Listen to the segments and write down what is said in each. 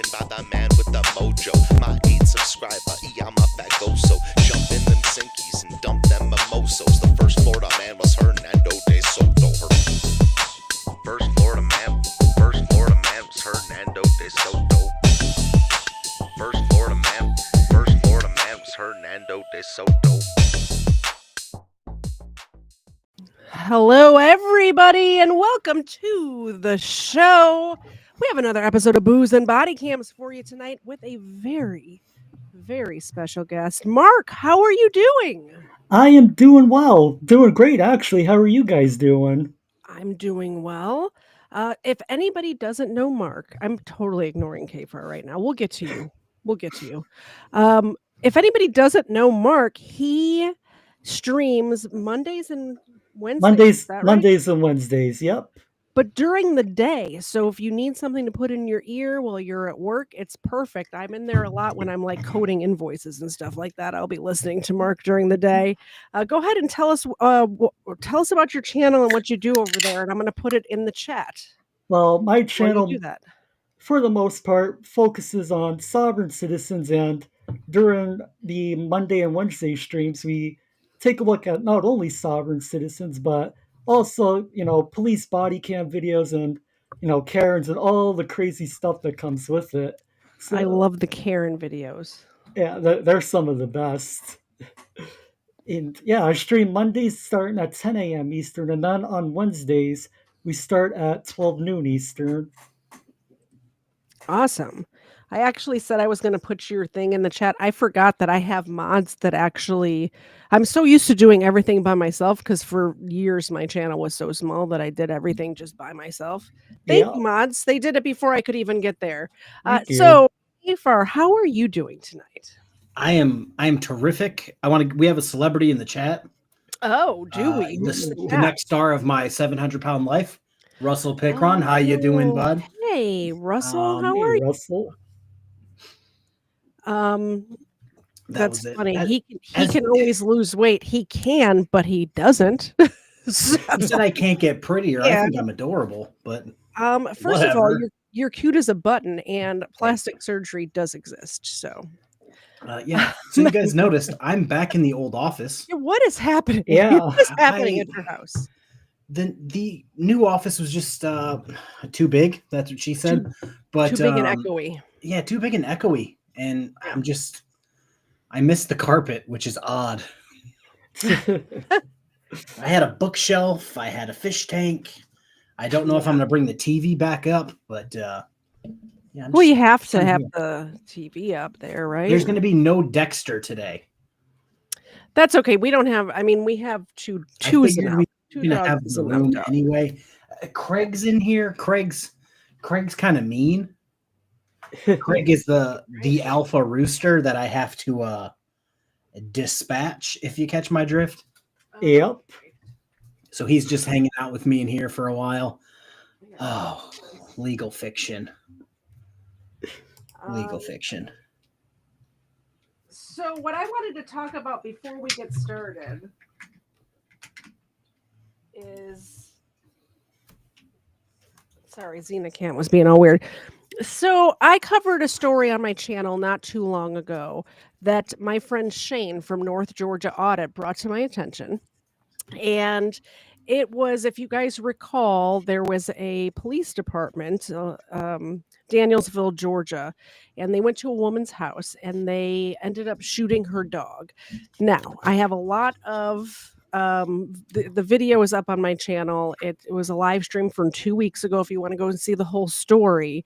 Driven by the man with the mojo. My 8 subscriber, I'm up at Goso. Jump in them Sinkies and dump them mimosos. The first Florida man was Hernando de Soto. First Florida man was Hernando de Soto. First Florida man was Hernando de Soto. Hello, everybody, and welcome to the show. We have another episode of Booze and Bodycams for you tonight with a very, very special guest. Marc, how are you doing? I am doing well. Doing great, actually. How are you guys doing? I'm doing well. If anybody doesn't know Marc, I'm totally ignoring KFARR right now. We'll get to you. If anybody doesn't know Marc, he streams Mondays and Wednesdays. Is that right? Mondays and Wednesdays, yep. But during the day, so if you need something to put in your ear while you're at work, it's perfect. I'm in there a lot when I'm like coding invoices and stuff like that. I'll be listening to Marc during the day. Go ahead and tell us about your channel and what you do over there, and I'm going to put it in the chat. Well, my channel, do that? For the most part, focuses on sovereign citizens, and during the Monday and Wednesday streams, we take a look at not only sovereign citizens, but also, police body cam videos and, Karens and all the crazy stuff that comes with it. So, I love the Karen videos. Yeah, they're some of the best. And yeah, I stream Mondays starting at 10 a.m. Eastern, and then on Wednesdays, we start at 12 noon Eastern. Awesome. I actually said I was going to put your thing in the chat. I forgot that I have mods that actually, I'm so used to doing everything by myself because for years my channel was so small that I did everything just by myself. Thank you, mods. They did it before I could even get there. So, KFARR, how are you doing tonight? I am terrific. We have a celebrity in the chat. Oh, do we? The next star of my 700-pound life, Russell Pickron. How you doing, bud? Hey, Russell. How are you? Russell. That's funny. He can always lose weight. He can, but he doesn't. So, he said I can't get prettier. Yeah. I think I'm adorable, but first of all, you're cute as a button, and plastic surgery does exist. So. Yeah. So you guys noticed I'm back in the old office. What is happening? Yeah. What is happening at your house? The new office was just too big. That's what she said. But too big and echoey. Yeah, too big and echoey. And I missed the carpet, which is odd. I had a bookshelf. I had a fish tank. I don't know if I'm going to bring the TV back up, but well, you have to have the TV up there, right? There's going to be no Dexter today. That's okay. We don't have. I mean, we have two enough. We're going to have the room anyway. Craig's in here. Craig's kind of mean. Craig is the alpha rooster that I have to dispatch, if you catch my drift. Yep. So he's just hanging out with me in here for a while. Oh, legal fiction. Legal fiction. So what I wanted to talk about before we get started is... Sorry, Xenacant was being all weird. So I covered a story on my channel not too long ago that my friend Shane from North Georgia Audit brought to my attention. And it was, if you guys recall, there was a police department, Danielsville, Georgia, and they went to a woman's house and they ended up shooting her dog. Now, I have a lot of... the video is up on my channel. It was a live stream from 2 weeks ago. If you want to go and see the whole story,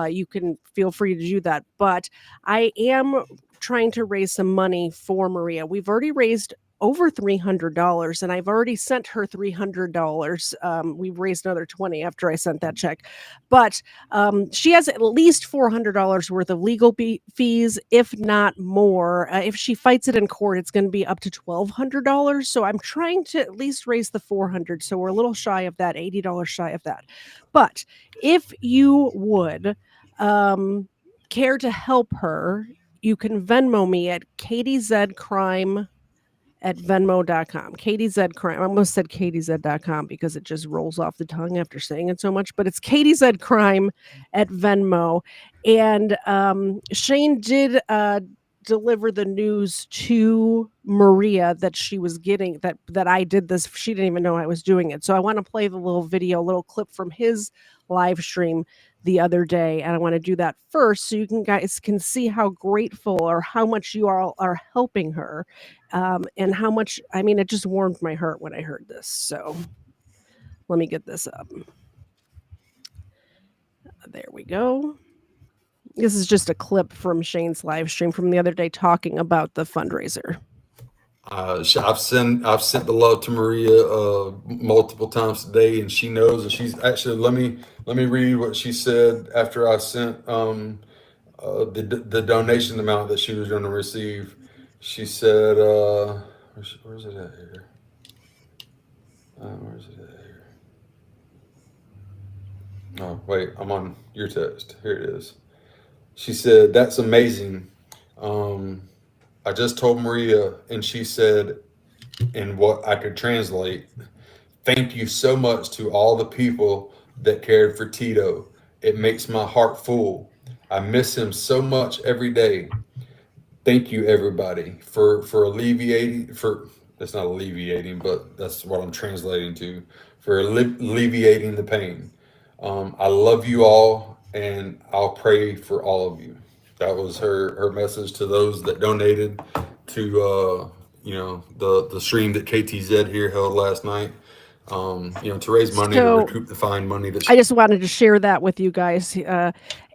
you can feel free to do that. But I am trying to raise some money for Maria. We've already raised over $300, and I've already sent her $300. We've raised another $20 after I sent that check, but she has at least $400 worth of legal fees, if not more. If she fights it in court, it's going to be up to $1,200. So I'm trying to at least raise the $400. So we're a little shy of that, $80 shy of that. But if you would care to help her, you can Venmo me at KTZed Crime at Venmo.com. KTZed crime. I almost said KTZed.com because it just rolls off the tongue after saying it so much, but it's KTZed crime at Venmo. And Shane did deliver the news to Maria that she was getting, that I did this. She didn't even know I was doing it. So I want to play the little video, little clip from his live stream the other day, and I want to do that first so you guys can see how grateful or how much you all are helping her, and how much, I mean, it just warmed my heart when I heard this. So let me get this up. There we go. This is just a clip from Shane's live stream from the other day talking about the fundraiser. I've sent the love to Maria multiple times today, and she knows. And she's actually, let me read what she said after I sent the donation amount that she was going to receive. She said, "Where's it at here? Where's it at here? Oh, wait, I'm on your text. Here it is." She said, "That's amazing. I just told Maria, and she said, in what I could translate, thank you so much to all the people that cared for Tito. It makes my heart full. I miss him so much every day. Thank you, everybody, for alleviating, that's not alleviating, but that's what I'm translating to, for alleviating the pain. I love you all, and I'll pray for all of you." That was her message to those that donated to the stream that KTZed here held last night. To raise money to recoup the fine money that I just wanted to share that with you guys.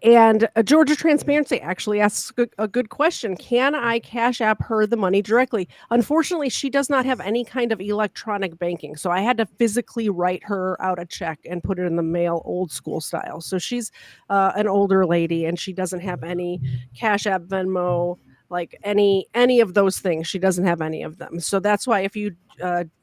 And Georgia Transparency actually asks a good question. Can I Cash App her the money directly? Unfortunately, she does not have any kind of electronic banking. So I had to physically write her out a check and put it in the mail old school style. So she's an older lady and she doesn't have any Cash App, Venmo, like any of those things. She doesn't have any of them. So that's why if you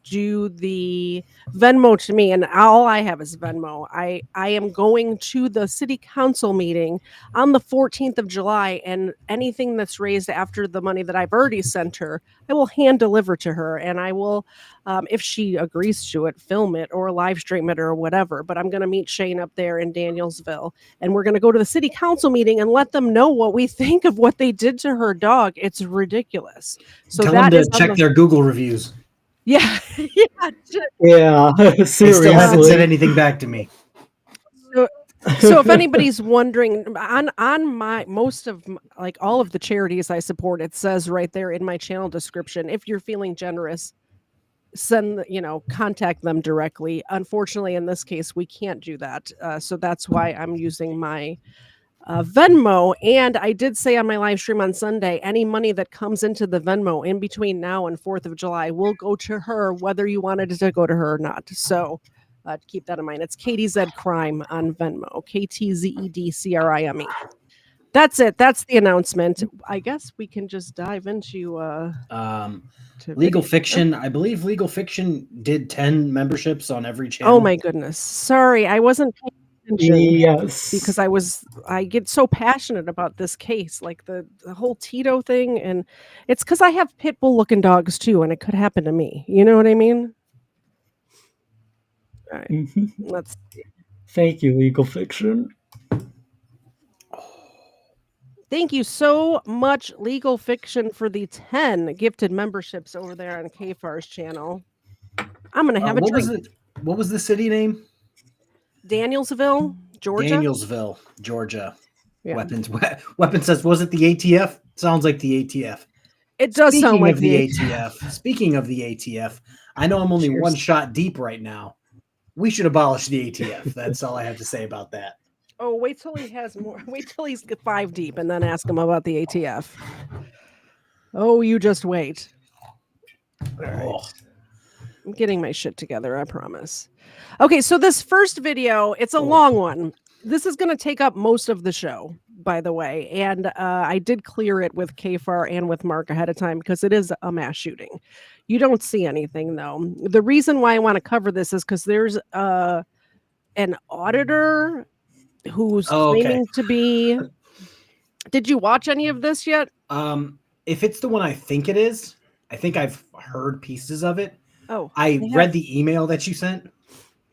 do the Venmo to me, and all I have is Venmo, I am going to the city council meeting on the 14th of July, and anything that's raised after the money that I've already sent her, I will hand deliver to her, and I will, if she agrees to it, film it or live stream it or whatever. But I'm going to meet Shane up there in Danielsville, and we're going to go to the city council meeting and let them know what we think of what they did to her dog. It's ridiculous. So tell that them is to check their Google reviews. Yeah. Yeah. They still haven't said anything back to me. So if anybody's wondering, on my most of like all of the charities I support, it says right there in my channel description, if you're feeling generous, contact them directly. Unfortunately, in this case, we can't do that. So that's why I'm using my Venmo. And I did say on my live stream on Sunday, any money that comes into the Venmo in between now and 4th of July will go to her, whether you wanted it to go to her or not. So keep that in mind. It's KTZed crime on Venmo, KTZed crime. That's it. That's the announcement. I guess we can just dive into Legal Fiction. I believe Legal Fiction did 10 memberships on every channel. Oh my goodness. Sorry, I wasn't paying attention. Yes. Because I get so passionate about this case, like the whole Tito thing, and it's because I have pit bull looking dogs too, and it could happen to me. You know what I mean? All right. Let's see. Thank you, Legal Fiction. Thank you so much, Legal Fiction, for the 10 gifted memberships over there on KFARR's channel. I'm going to have a drink. What was the city name? Danielsville, Georgia. Danielsville, Georgia. Yeah. Weapon says, was it the ATF? Sounds like the ATF. It does sound like the ATF. Speaking of the ATF, I know I'm only one shot deep right now. We should abolish the ATF. That's all I have to say about that. Oh, wait till he has more. Wait till he's 5 deep and then ask him about the ATF. Oh, you just wait. All right. I'm getting my shit together, I promise. Okay, so this first video, it's a long one. This is going to take up most of the show, by the way. And I did clear it with KFARR and with Marc ahead of time because it is a mass shooting. You don't see anything, though. The reason why I want to cover this is because there's an auditor who's claiming to be... Did you watch any of this yet? If it's the one I think it is, I think I've heard pieces of it. Oh, I read the email that you sent.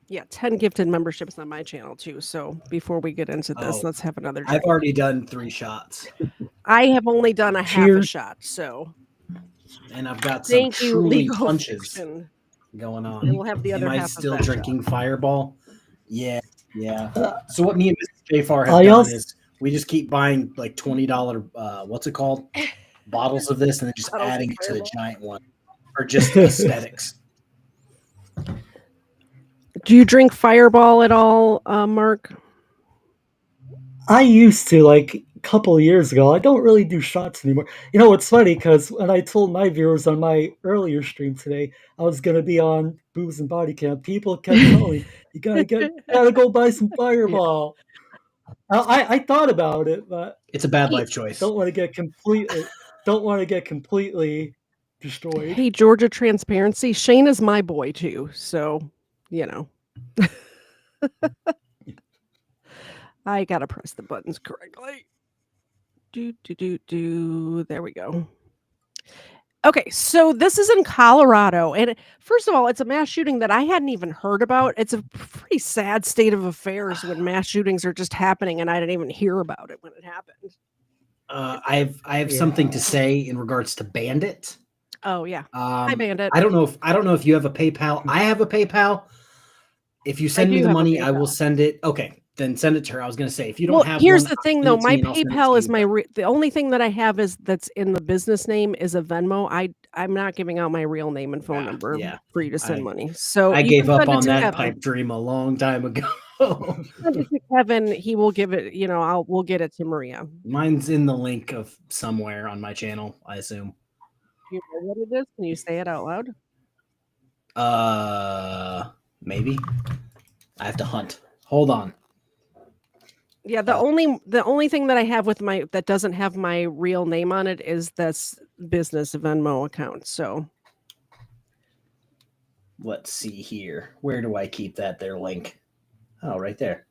Yeah, 10 gifted memberships on my channel too. So before we get into this, let's have another drink. I've already done 3 shots. I have only done a half a shot, so. And I've got some truly punches going on. And we'll have the other half. Am I still drinking Fireball? Yeah. So what me and Mrs. KFARR have done is we just keep buying like $20 what's it called? Bottles of this and then just adding it to the giant one. Or just aesthetics. Do you drink Fireball at all, Marc? I used to, like a couple of years ago. I don't really do shots anymore. You know, it's funny because when I told my viewers on my earlier stream today I was going to be on Booze and Bodycam, people kept telling me, you gotta go buy some Fireball. Yeah. I thought about it, but it's a bad life choice. Don't want to get completely destroyed. Hey, Georgia Transparency, Shane is my boy too, so you know. I gotta press the buttons correctly. There we go. Okay, so this is in Colorado, and first of all, it's a mass shooting that I hadn't even heard about. It's a pretty sad state of affairs when mass shootings are just happening, and I didn't even hear about it when it happened. I have something to say in regards to Bandit. Oh yeah, hi Bandit. I don't know if you have a PayPal. I have a Paypal. If you send me the money, I will send it. Okay, then send it to her. I was going to say if you don't have. Here's the thing, though. My PayPal is the only thing that I have that's in the business name is a Venmo. I'm not giving out my real name and phone number for you to send money. So I gave up on that pipe dream a long time ago. Send it to Kevin, he will give it. You know, we'll get it to Maria. Mine's in the link of somewhere on my channel, I assume. Do you know what it is? Can you say it out loud? Maybe. I have to hunt. Hold on. Yeah, the only thing that I have with that doesn't have my real name on it is this business Venmo account. So let's see here. Where do I keep that there link? Oh, right there.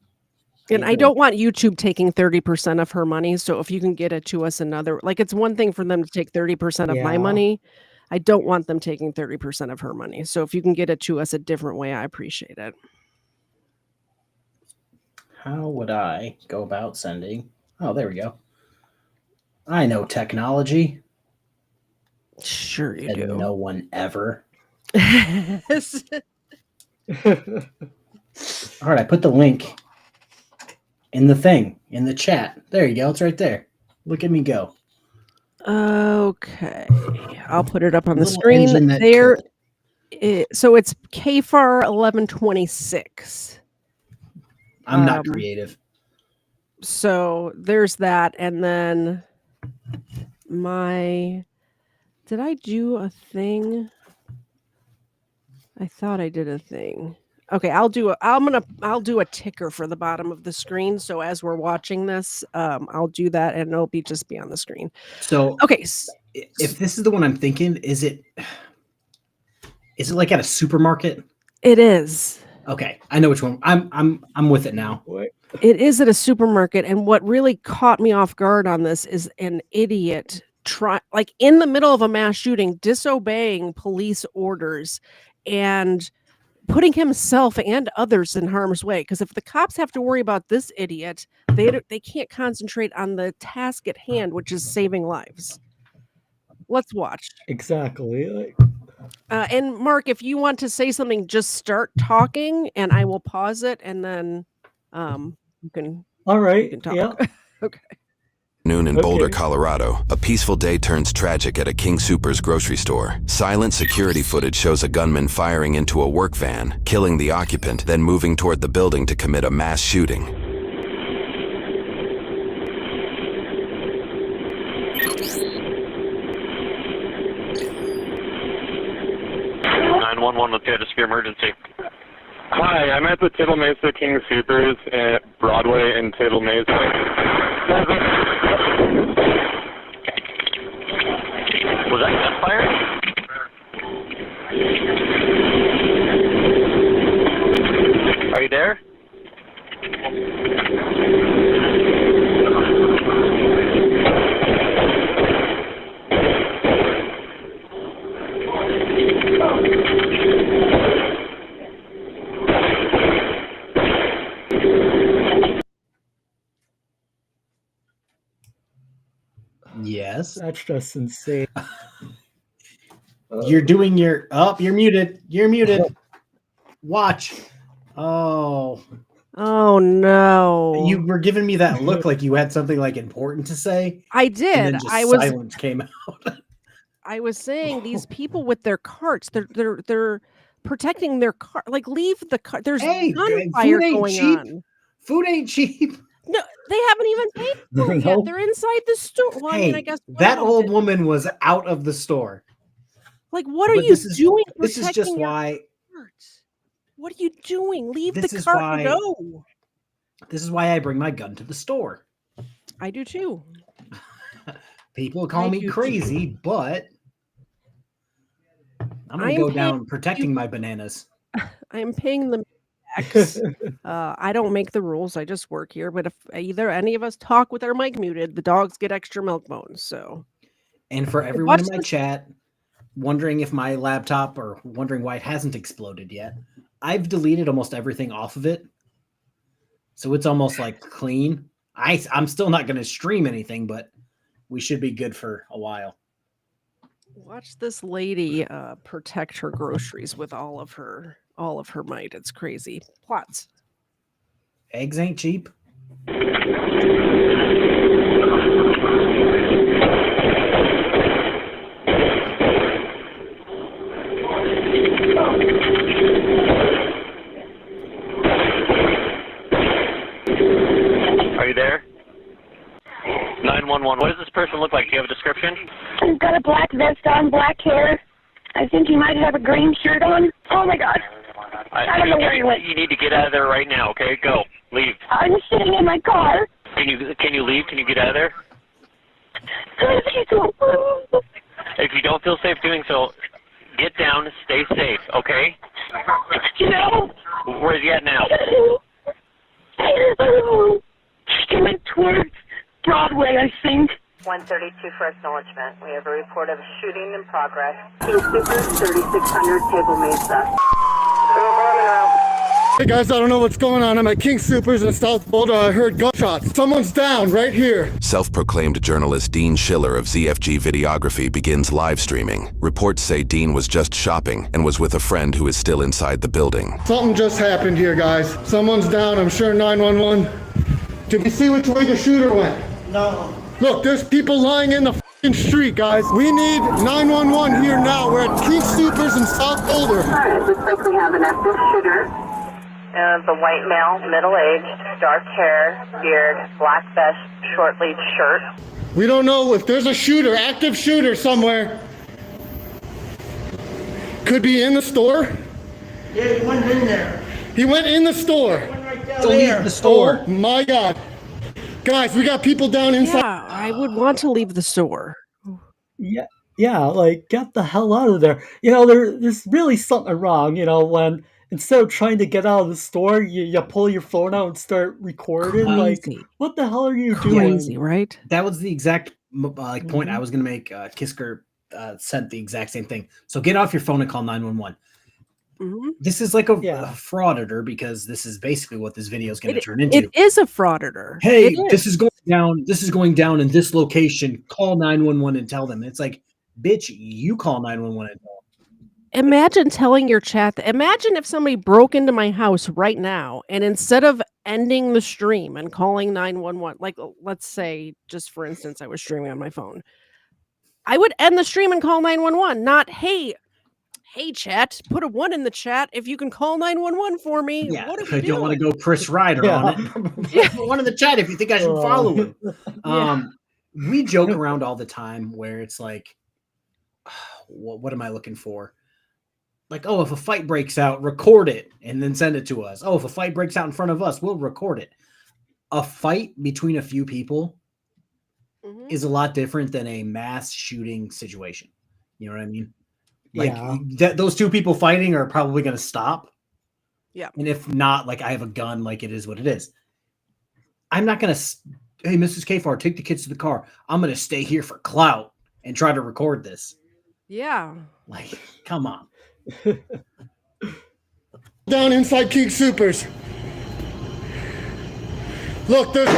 And I don't want YouTube taking 30% of her money. So if you can get it to us it's one thing for them to take 30% of my money. I don't want them taking 30% of her money. So if you can get it to us a different way, I appreciate it. How would I go about sending? Oh, there we go. I know technology. Sure you do. No one ever. All right, I put the link in the chat. There you go. It's right there. Look at me go. Okay. I'll put it up on the screen there. So it's KFARR 1126. I'm not creative. So there's that. And then did I do a thing? I thought I did a thing. Okay, I'll do a ticker for the bottom of the screen. So as we're watching this, I'll do that and it'll just be on the screen. So okay, if this is the one I'm thinking, is it like at a supermarket? It is. Okay, I know which one. I'm with it now. It is at a supermarket, and what really caught me off guard on this is an idiot in the middle of a mass shooting, disobeying police orders and putting himself and others in harm's way. Because if the cops have to worry about this idiot, they can't concentrate on the task at hand, which is saving lives. Let's watch. Exactly. And Marc, if you want to say something, just start talking, and I will pause it, and then you can. All right. You can talk. Yeah. Okay. Noon in Boulder, Colorado. A peaceful day turns tragic at a King Soopers grocery store. Silent security footage shows a gunman firing into a work van, killing the occupant, then moving toward the building to commit a mass shooting. 911, let's get a severe emergency. Hi, I'm at the Tittle Mesa King Soopers at Broadway and Tittle Mesa. Was that gunfire? Are you there? Yes. That's just insane. You're doing your you're muted. You're muted. Watch. Oh. Oh no. You were giving me that look like you had something like important to say. I did. And then just silence came out. I was saying these people with their carts, they're protecting their car. Like, leave the car. There's gunfire going cheap. on. Food ain't cheap. No, they haven't even paid for it yet. They're inside the store. Well, hey, I mean, I guess that old woman was out of the store. Like, what are you doing? This is just why. Carts? What are you doing? Leave the is cart why, and go. This is why I bring my gun to the store. I do too. People call me crazy, but I'm going to go down protecting my bananas. I am paying them tax. I don't make the rules. I just work here. But if either any of us talk with our mic muted, the dogs get extra milk bones. So, and for everyone in my chat wondering if my laptop or wondering why it hasn't exploded yet, I've deleted almost everything off of it. So it's almost like clean. I'm still not going to stream anything, but we should be good for a while. Watch this lady protect her groceries with all of her might. It's crazy. Plots. Eggs ain't cheap. Are you there? 911. What does this person look like? Do you have a description? He's got a black vest on, black hair. I think he might have a green shirt on. Oh my God. I don't know where he went. You need to get out of there right now, okay? Go. Leave. I'm sitting in my car. Can you leave? Can you get out of there? If you don't feel safe doing so, get down, stay safe, okay? No. Where's he at now? He went towards Broadway, I think. 132 for acknowledgement. We have a report of shooting in progress. King Supers, 3600 Table Mesa. Hey guys, I don't know what's going on. I'm at King Supers in South Boulder. I heard gunshots. Someone's down right here. Self-proclaimed journalist Dean Schiller of ZFG Videography begins live streaming. Reports say Dean was just shopping and was with a friend who is still inside the building. Something just happened here, guys. Someone's down. I'm sure 911. Did we see which way the shooter went? No. Look, there's people lying in the f***ing street, guys. We need 911 here now. We're at King Supers in South Boulder. Alright, looks like we have an active shooter. The white male, middle-aged, dark hair, beard, black vest, short-sleeved shirt. We don't know if there's a shooter, active shooter somewhere. Could be in the store. Yeah, he went in there. He went in the store. He went right down there. The store. Oh my God. Guys, we got people down inside. Yeah, I would want to leave the store. Yeah, like, get the hell out of there. You know, there's really something wrong, you know, when instead of trying to get out of the store, you pull your phone out and start recording. Crazy. Like, what the hell are you doing? Crazy, right? That was the exact point I was going to make. Kisker sent the exact same thing. So get off your phone and call 911. Mm-hmm. This is like a frauditor, because this is basically what this video is going to turn into. It is a frauditor. Hey, this is going down. This is going down in this location. Call 911 and tell them. It's like, bitch, you call 911 and tell them. Imagine telling your chat. Imagine if somebody broke into my house right now, and instead of ending the stream and calling 911, like, let's say, just for instance, I was streaming on my phone, I would end the stream and call 911. Not, hey chat, put a 1 in the chat if you can call 911 for me. Yeah, what if you don't want to go Chris Ryder on it. Yeah. Put 1 in the chat if you think I should follow him. We joke around all the time where it's like, what am I looking for? Like, oh, if a fight breaks out, record it and then send it to us. Oh, if a fight breaks out in front of us, we'll record it. A fight between a few people is a lot different than a mass shooting situation. You know what I mean? Like, those two people fighting are probably going to stop. Yeah. And if not, like, I have a gun, like, it is what it is. I'm not going to, hey, Mrs. KFARR, take the kids to the car. I'm going to stay here for clout and try to record this. Yeah. Like, come on. Down inside King Supers. Look, there's...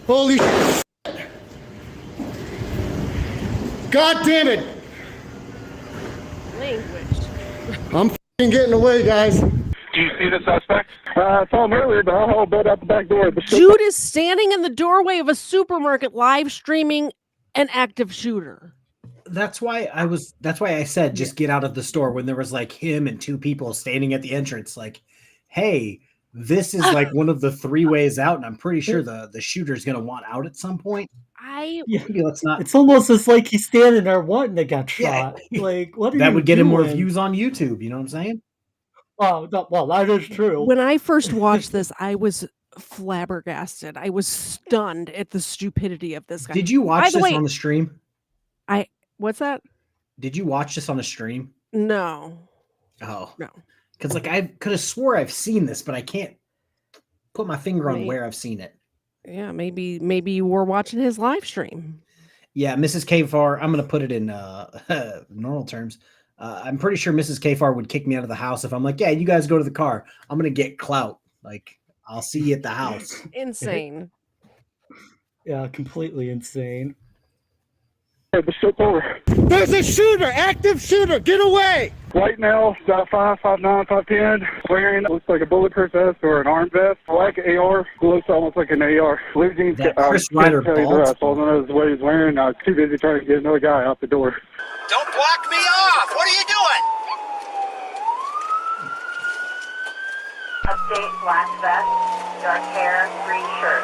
Holy shit. God damn it! Language. I'm f***ing getting away, guys. Do you see the suspect? I saw him earlier, but I hauled out the back door. Jude is standing in the doorway of a supermarket live streaming an active shooter. That's why I said just get out of the store when there was like him and two people standing at the entrance. Like, hey, this is like one of the 3 ways out, and I'm pretty sure the shooter's gonna want out at some point. Maybe let's not. It's almost as like he's standing there wanting to get shot. Like, what are that you would get him more doing? views on YouTube. You know what I'm saying? Oh, well, that is true. When I first watched this, I was flabbergasted. I was stunned at the stupidity of this guy. Did you watch this on the stream? What's that? Did you watch this on a stream? No. Oh. No. Because like I could have swore I've seen this, but I can't put my finger on where I've seen it. Yeah, maybe you were watching his live stream. Yeah, Mrs. KFARR, I'm going to put it in normal terms. I'm pretty sure Mrs. KFARR would kick me out of the house if I'm like, yeah, you guys go to the car. I'm going to get clout. Like, I'll see you at the house. Insane. Yeah, completely insane. The shit's over. There's a shooter, active shooter. Get away! White male, about 5'9", 5'10", wearing looks like a bulletproof vest or an arm vest. Black AR, looks almost like an AR. Blue jeans. Chris Ryder bald. All I know is what he's wearing. I was too busy trying to get another guy out the door. Don't block me off! What are you doing? Update, black vest, dark hair, green shirt.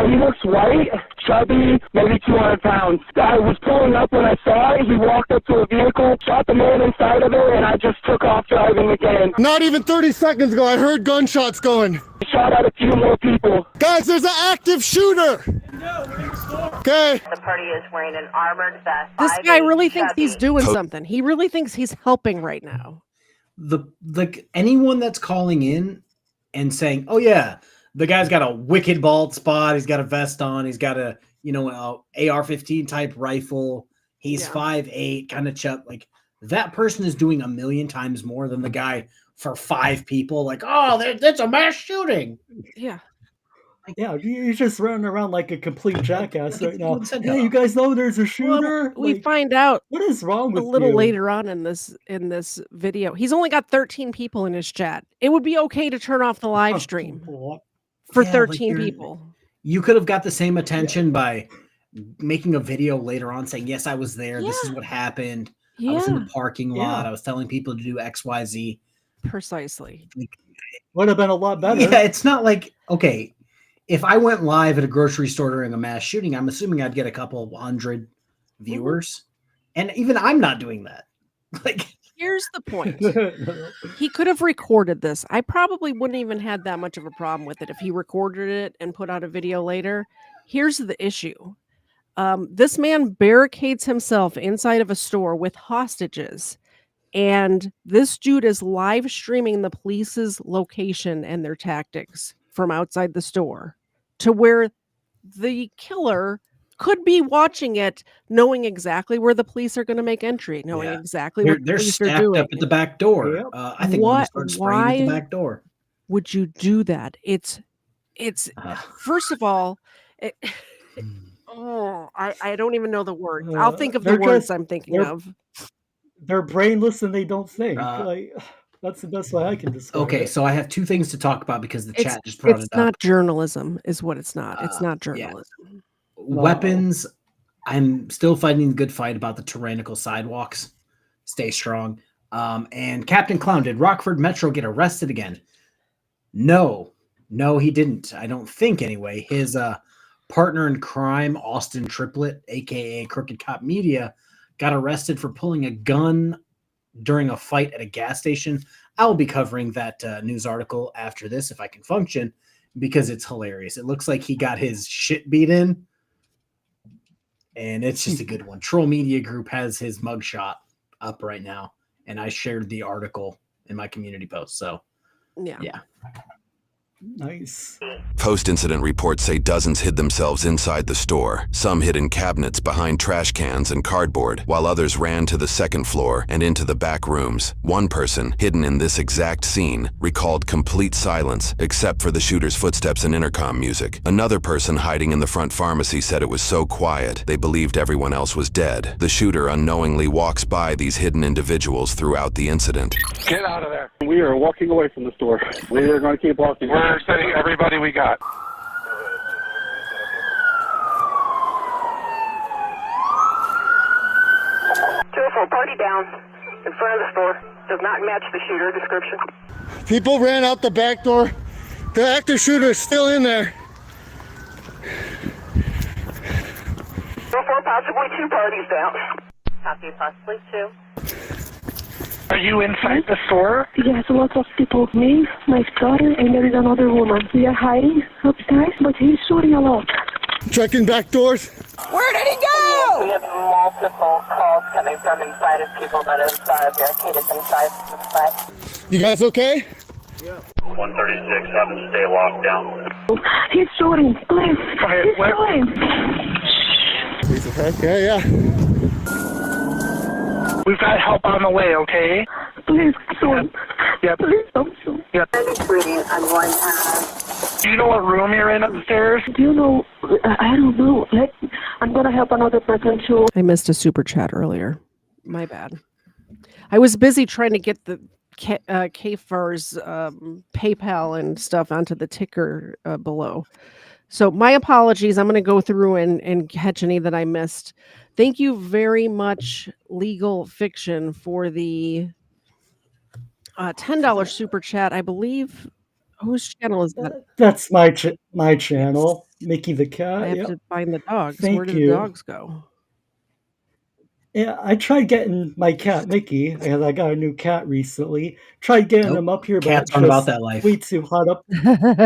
He looks white, chubby, maybe 200 pounds. I was pulling up when I saw it. He walked up to a vehicle, shot the man inside of it, and I just took off driving again. Not even 30 seconds ago, I heard gunshots going. He shot at a few more people. Guys, there's an active shooter! Okay. The party is wearing an armored vest. This guy really thinks he's doing something. He really thinks he's helping right now. Anyone that's calling in and saying, oh yeah, the guy's got a wicked bald spot, he's got a vest on, he's got a AR-15 type rifle, he's 5'8", kind of chub, like that person is doing 1,000,000 times more than the guy for 5 people. Like, oh, that's a mass shooting. Yeah. Yeah, you're just running around like a complete jackass right now. Hey, you guys know there's a shooter? Well, we find out what is wrong with a little you? later on in this video. He's only got 13 people in his chat. It would be okay to turn off the live stream for 13 people. You could have got the same attention by making a video later on saying, yes, I was there. This is what happened. I was in the parking lot. I was telling people to do X, Y, Z. Precisely. Would have been a lot better. Yeah, it's not like, okay, if I went live at a grocery store during a mass shooting, I'm assuming I'd get a couple 100 viewers. And even I'm not doing that. Like, here's the point. He could have recorded this. I probably wouldn't even had that much of a problem with it if he recorded it and put out a video later. Here's the issue. This man barricades himself inside of a store with hostages. And this dude is live streaming the police's location and their tactics from outside the store to where the killer could be watching it, knowing exactly where the police are going to make entry, knowing exactly what they're police stacked are doing. up at the back door. I think we're going to start spraying at the back door. Would you do that? It's first of all, I don't even know the words. I'll think of the words I'm thinking of. They're brainless and they don't think. That's the best way I can describe it. Okay, so I have 2 things to talk about because the chat just brought it up. It's not journalism, is what it's not. It's not journalism. Yeah. Weapons, I'm still fighting the good fight about the tyrannical sidewalks. Stay strong. And Captain Clown, did Rockford Metro get arrested again? No, he didn't. I don't think anyway. His partner in crime, Austin Triplett, aka Crooked Cop Media, got arrested for pulling a gun during a fight at a gas station. I'll be covering that news article after this if I can function, because it's hilarious. It looks like he got his shit beat in, and it's just a good one. Troll Media Group has his mugshot up right now, and I shared the article in my community post. So, yeah. Nice. Post-incident reports say dozens hid themselves inside the store. Some hid in cabinets behind trash cans and cardboard, while others ran to the second floor and into the back rooms. One person, hidden in this exact scene, recalled complete silence, except for the shooter's footsteps and intercom music. Another person hiding in the front pharmacy said it was so quiet, they believed everyone else was dead. The shooter unknowingly walks by these hidden individuals throughout the incident. Get out of there. We are walking away from the store. We are going to keep walking. We're sending everybody we got. Careful, party down in front of the store. Does not match the shooter description. People ran out the back door. The active shooter is still in there. Therefore, possibly 2 parties down. Copy, possibly 2. Are you inside the store? Yes, lots of people. Me, my daughter, and there is another woman. We are hiding upstairs, but he's shooting a lot. Checking back doors. Where did he go? We have multiple calls coming from inside of people that are barricaded inside the side. You guys okay? Yeah. 136, have them stay locked down. He's shooting, please. He's shooting. He's okay, yeah. We've got help on the way, okay? Please, shoot. Yep. Please don't shoot. Yep. I'm going to... Do you know what room you're in upstairs? Do you know? I don't know. I'm going to help another person too. I missed a super chat earlier. My bad. I was busy trying to get the KFARR's PayPal and stuff onto the ticker below. So my apologies. I'm going to go through and catch any that I missed. Thank you very much, Legal Fiction, for the $10 super chat. I believe. Whose channel is that? That's my channel, Mickey the Cat. I have to find the dogs. Thank Where did you. the dogs go? Yeah, I tried getting my cat Mickey, and I got a new cat recently. Tried getting him up here, but Cats it's aren't about just that life. way too hot up.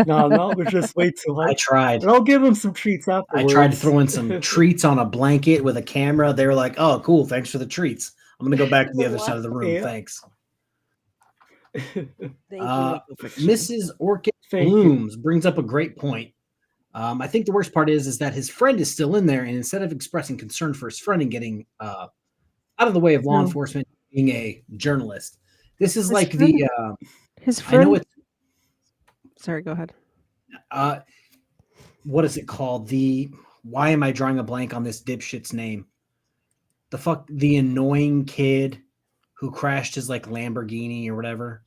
No, it was just way too hot. I tried. But I'll give him some treats I afterwards. tried to throw in some treats on a blanket with a camera. They were like, "Oh, cool, thanks for the treats. I'm gonna go back to the other side of the room. Yeah. Thanks." Thank you, Mrs. Orchid Thank Blooms brings up a great point. I think the worst part is that his friend is still in there, and instead of expressing concern for his friend and getting out of the way of law No. enforcement, being a journalist, this is His like friend- the. His I know friend. it's. Sorry, go ahead. What is it called? Why am I drawing a blank on this dipshit's name? The annoying kid who crashed his like Lamborghini or whatever.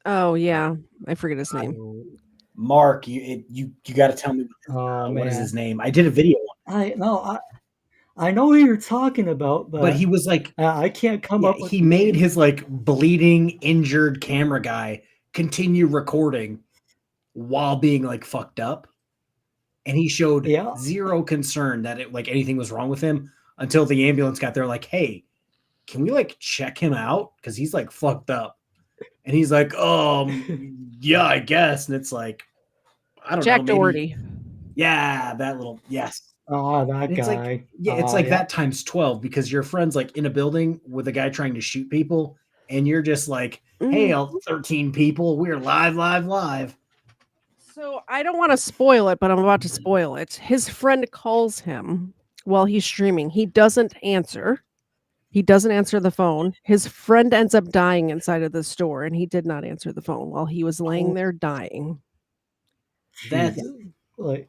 Oh yeah, I forget his name. Marc, you got to tell me what is his name. I did a video. I know who you're talking about, But he was like, I can't come up with. He made his like bleeding, injured camera guy continue recording while being like fucked up, and he showed zero concern that anything was wrong with him until the ambulance got there. Like, hey, can we like check him out because he's like fucked up? And he's like, yeah, I guess. And it's like, I don't know. Jack Doherty. Yeah, that little yes. Oh, that It's guy. like, it's like that times 12 because your friend's like in a building with a guy trying to shoot people, and you're just like, hey, all 13 people, we're live. So I don't want to spoil it, but I'm about to spoil it. His friend calls him while he's streaming. He doesn't answer. He doesn't answer the phone. His friend ends up dying inside of the store, and he did not answer the phone while he was laying there dying. That's like,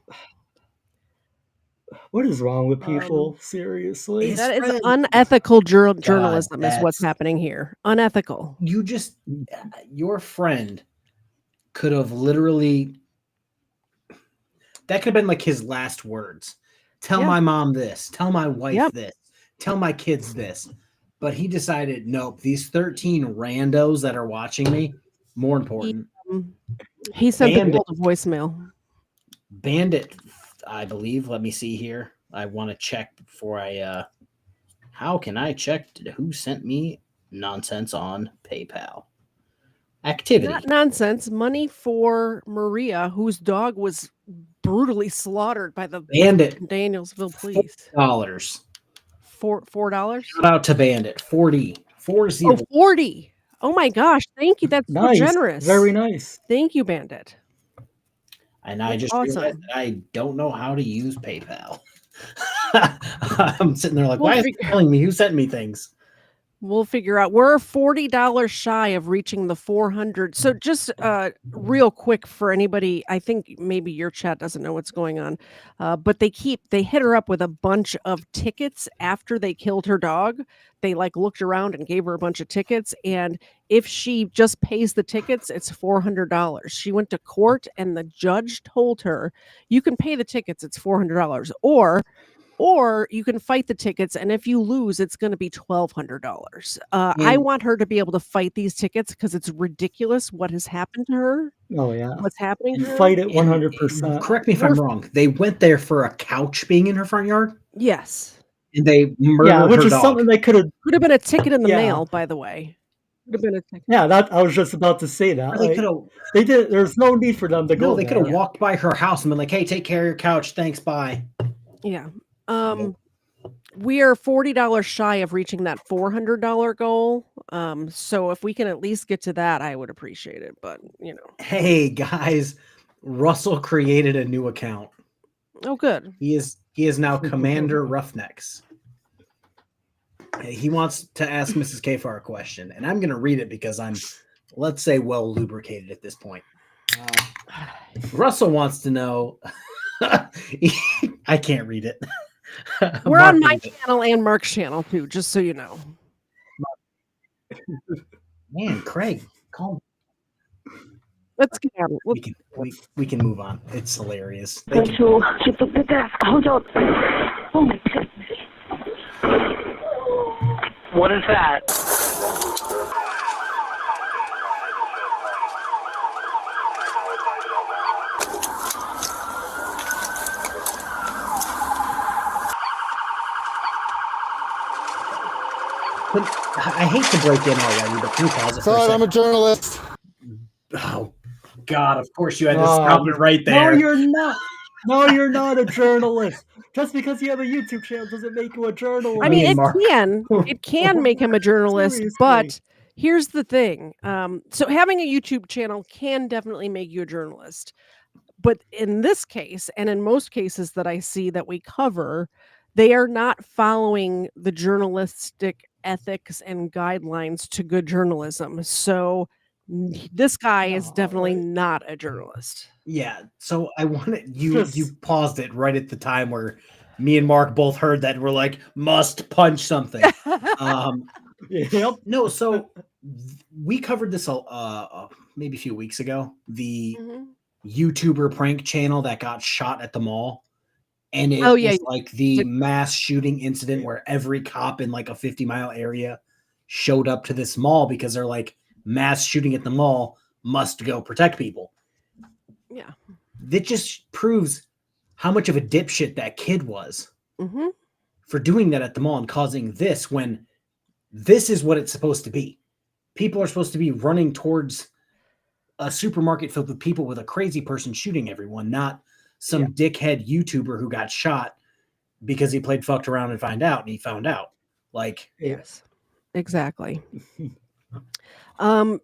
what is wrong with people? Seriously, that is unethical journalism. Is what's happening here. Unethical. Your friend could have literally. That could have been like his last words. Tell my mom this. Tell my wife this. Tell my kids this. But he decided, nope, these 13 randos that are watching me, more important. He sent the girl to voicemail. Bandit, I believe. Let me see here. I want to check before I... how can I check who sent me nonsense on PayPal? Activity. Not nonsense. Money for Maria, whose dog was brutally slaughtered by the Bandit. Danielsville police. $4. $4? Shout out to Bandit. 40. 40. Oh, 40. Oh my gosh. Thank you. That's nice. so generous. Very nice. Thank you, Bandit. And I That's just awesome. realized that I don't know how to use PayPal. I'm sitting there like, We'll why is it telling me who sent me things? We'll figure out. We're $40 shy of reaching the 400. So just real quick for anybody, I think maybe your chat doesn't know what's going on, but they hit her up with a bunch of tickets after they killed her dog. They like looked around and gave her a bunch of tickets, and if she just pays the tickets, it's $400. She went to court, and the judge told her, you can pay the tickets, it's $400, or you can fight the tickets, and if you lose, it's going to be $1,200. I want her to be able to fight these tickets because it's ridiculous what has happened to her. Oh yeah, What's happening and to her? fight it 100%. Correct me if I'm wrong. They went there for a couch being in her front yard. Yes. And they murdered Yeah, which her is dog. something they could have been a ticket in the Yeah. mail, by the way. Would have been a ticket. Yeah, that I was just about to say that. Or they Like, coulda- they did. There's no need for them to go. No, they could have there. walked by her house and been like, hey, take care of your couch. Thanks, bye. Yeah. We are $40 shy of reaching that $400 goal. So if we can at least get to that, I would appreciate it. But Hey guys, Russell created a new account. Oh, good. He is now Commander Roughnecks. He wants to ask Mrs. KFARR a question, and I'm going to read it because I'm, let's say, well lubricated at this point. Russell wants to know. I can't read it. We're on my channel and Mark's channel too, just so you know. Man, Craig, calm. Let's get out. We can move on. It's hilarious. Thank you. Keep up the desk. Hold on. Oh my goodness. What is that? I hate to break in already, but can you pause it for a Sorry, second? I'm a journalist. Oh, God, of course you had to stop it right No, there. you're not. No, you're not a journalist. Just because you have a YouTube channel doesn't make you a journalist. I mean, it can make him a journalist, but here's the thing. So having a YouTube channel can definitely make you a journalist. But in this case, and in most cases that I see that we cover, they are not following the journalistic ethics and guidelines to good journalism. So this guy is definitely not a journalist. Yeah, so I wanted you paused it right at the time where me and Mark both heard that and we're like, must punch something. Yep. No, so we covered this maybe a few weeks ago. The YouTuber prank channel that got shot at the mall. And it was like the mass shooting incident where every cop in like a 50-mile area showed up to this mall because they're like, mass shooting at the mall, must go protect people. Yeah. That just proves how much of a dipshit that kid was for doing that at the mall and causing this when this is what it's supposed to be. People are supposed to be running towards a supermarket filled with people with a crazy person shooting everyone, not some dickhead YouTuber who got shot because he played fucked around and find out, and he found out. Like, yes, exactly. And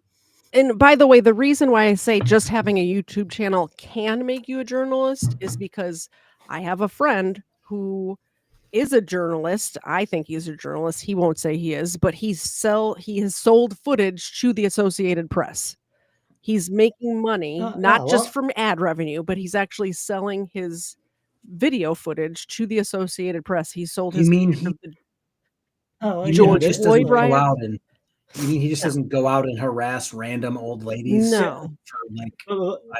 by the way, the reason why I say just having a YouTube channel can make you a journalist is because I have a friend who is a journalist. I think he's a journalist. He won't say he is, but he has sold footage to the Associated Press. He's making money, not just from ad revenue, but he's actually selling his video footage to the Associated Press. He sold his George Floyd riot. You mean he just doesn't go out and harass random old ladies? No.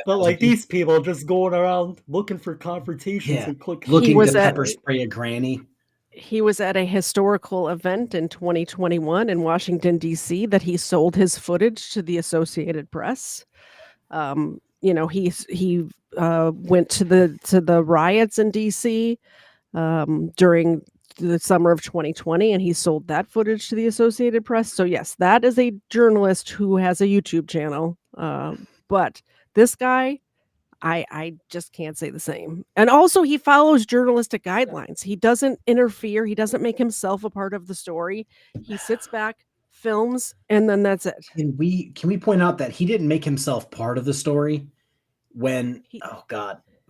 But like these people just going around looking for confrontations and looking to pepper spray a granny. He was at a historical event in 2021 in Washington, D.C. that he sold his footage to the Associated Press. He went to the riots in D.C. During the summer of 2020, and he sold that footage to the Associated Press. So yes, that is a journalist who has a YouTube channel. But this guy, I just can't say the same. And also he follows journalistic guidelines. He doesn't interfere. He doesn't make himself a part of the story. He sits back, films, and then that's it. And can we point out that he didn't make himself part of the story? when He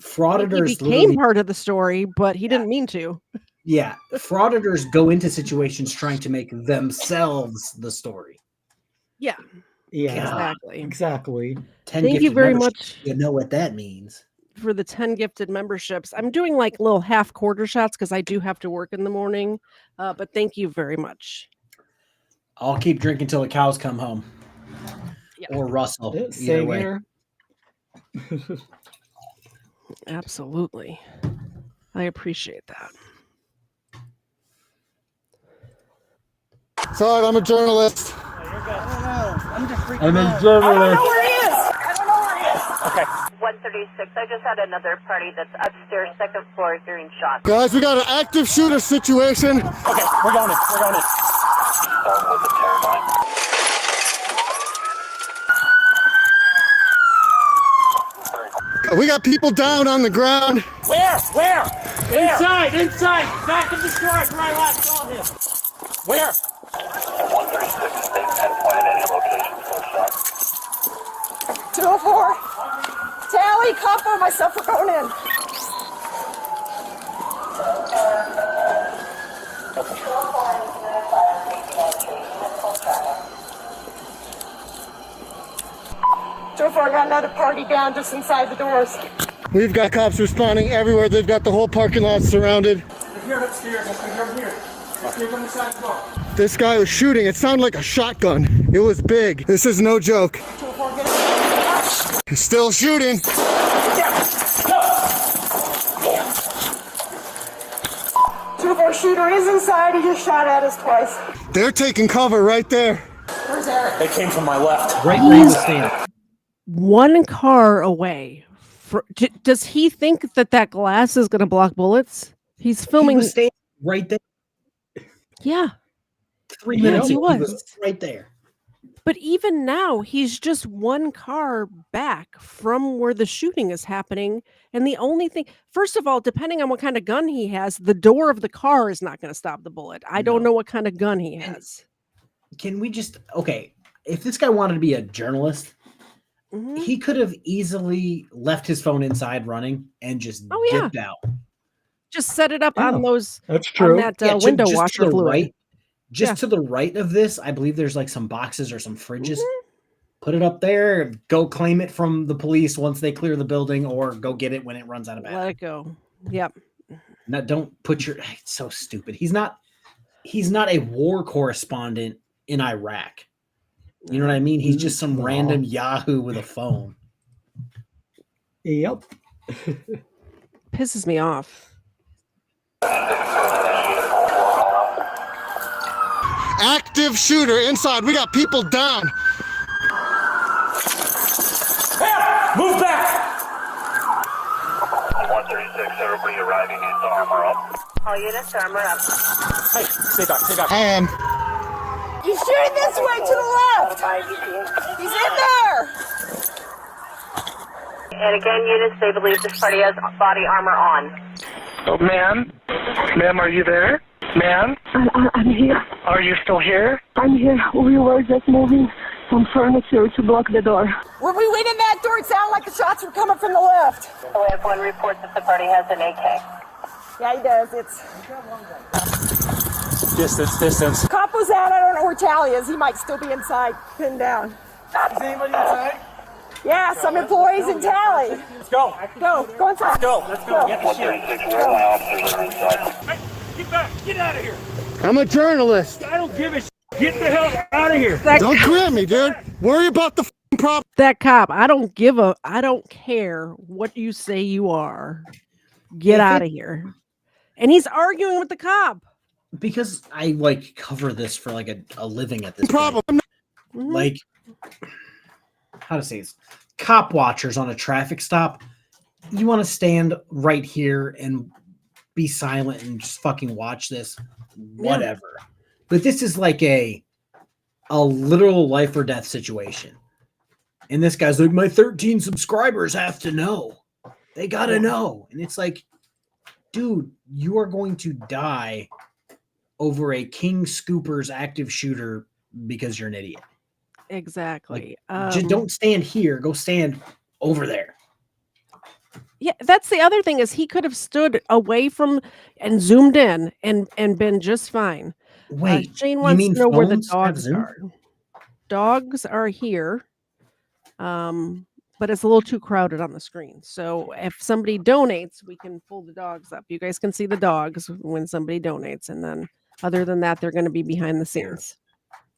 frauditors became part of the story, but he didn't mean to. Yeah, frauditors go into situations trying to make themselves the story. Yeah. Yeah, Exactly. exactly. Thank you very much. You know what that means. For the 10 gifted memberships. I'm doing like little half quarter shots because I do have to work in the morning. But thank you very much. I'll keep drinking till the cows come home. Yeah. Or Russell. Either Same way. here. Absolutely. I appreciate that. Sorry, I'm a journalist. I'm a journalist. Okay. 136. I just had another party that's upstairs, second floor, hearing shots. Guys, we got an active shooter situation. Okay, we're going in. We're going in. We got people down on the ground. Where? Inside! Back of the store where I last saw him. Where? 136. They haven't pointed any locations for shots. 204. Tally, Copper, myself are going in. So far, I got another party down just inside the doors. We've got cops responding everywhere. They've got the whole parking lot surrounded. Here upstairs. I'm here. Upstairs on the side door. This guy was shooting. It sounded like a shotgun. It was big. This is no joke. He's still shooting. 204 shooter is inside. He just shot at us twice. They're taking cover right there. Where's Eric? They came from my left. Right where he was standing. One car away. Does he think that glass is going to block bullets? He's filming. He was standing right there. Yeah. 3 minutes he ago, was right there. But even now, he's just one car back from where the shooting is happening. And the only thing, first of all, depending on what kind of gun he has, the door of the car is not going to stop the bullet. I don't know what kind of gun he has. Can we just, if this guy wanted to be a journalist, he could have easily left his phone inside running and just dipped out. Just set it up on those. That's true. On that window washer fluid. Right, to the right of this, I believe there's like some boxes or some fridges. Put it up there. Go claim it from the police once they clear the building, or go get it when it runs out of battery. Let it go. Yep. Now, don't put your. It's so stupid. He's not a war correspondent in Iraq. You know what I mean? He's just some random Yahoo with a phone. Yep. Pisses me off. Active shooter inside. We got people down. Hey, move back! 136. Everybody arriving is armor up. All units, armor up. Hey, stay back. I am. He's shooting this way to the left. He's in there. And again, units, they believe this party has body armor on. Oh, ma'am? Ma'am, are you there? Ma'am? I'm here. Are you still here? I'm here. We were just moving some furniture to block the door. When we went in that door, it sounded like the shots were coming from the left. So we have one report that the party has an AK. Yeah, he does. It's Distance. cop was out. I don't know where Tally is. He might still be inside, pinned down. Is anybody inside? Yeah, some employees in Tally. Let's go. Go inside. Let's go. Get the shit. 136, where my officers are inside. Hey, get back. Get out of here. I'm a journalist. I don't give a shit. Get the hell out of here. Don't grab me, dude. Worry about the problem. That cop, I don't care what you say you are. Get out of here. And he's arguing with the cop. Because I cover this for a living at this problem. point. Like, how to say this? Cop watchers on a traffic stop. You want to stand right here and be silent and just fucking watch this, whatever. Yeah. But this is like a literal life or death situation. And this guy's like, my 13 subscribers have to know. They got to know. And it's like, dude, you are going to die over a King Scooper's active shooter because you're an idiot. Exactly. Just don't stand here. Go stand over there. Yeah, that's the other thing is he could have stood away from and zoomed in and been just fine. Wait, Shane you wants mean to know where the phones have dogs Zoom? are. Dogs are here, but it's a little too crowded on the screen. So if somebody donates, we can pull the dogs up. You guys can see the dogs when somebody donates, and then other than that, they're going to be behind the scenes.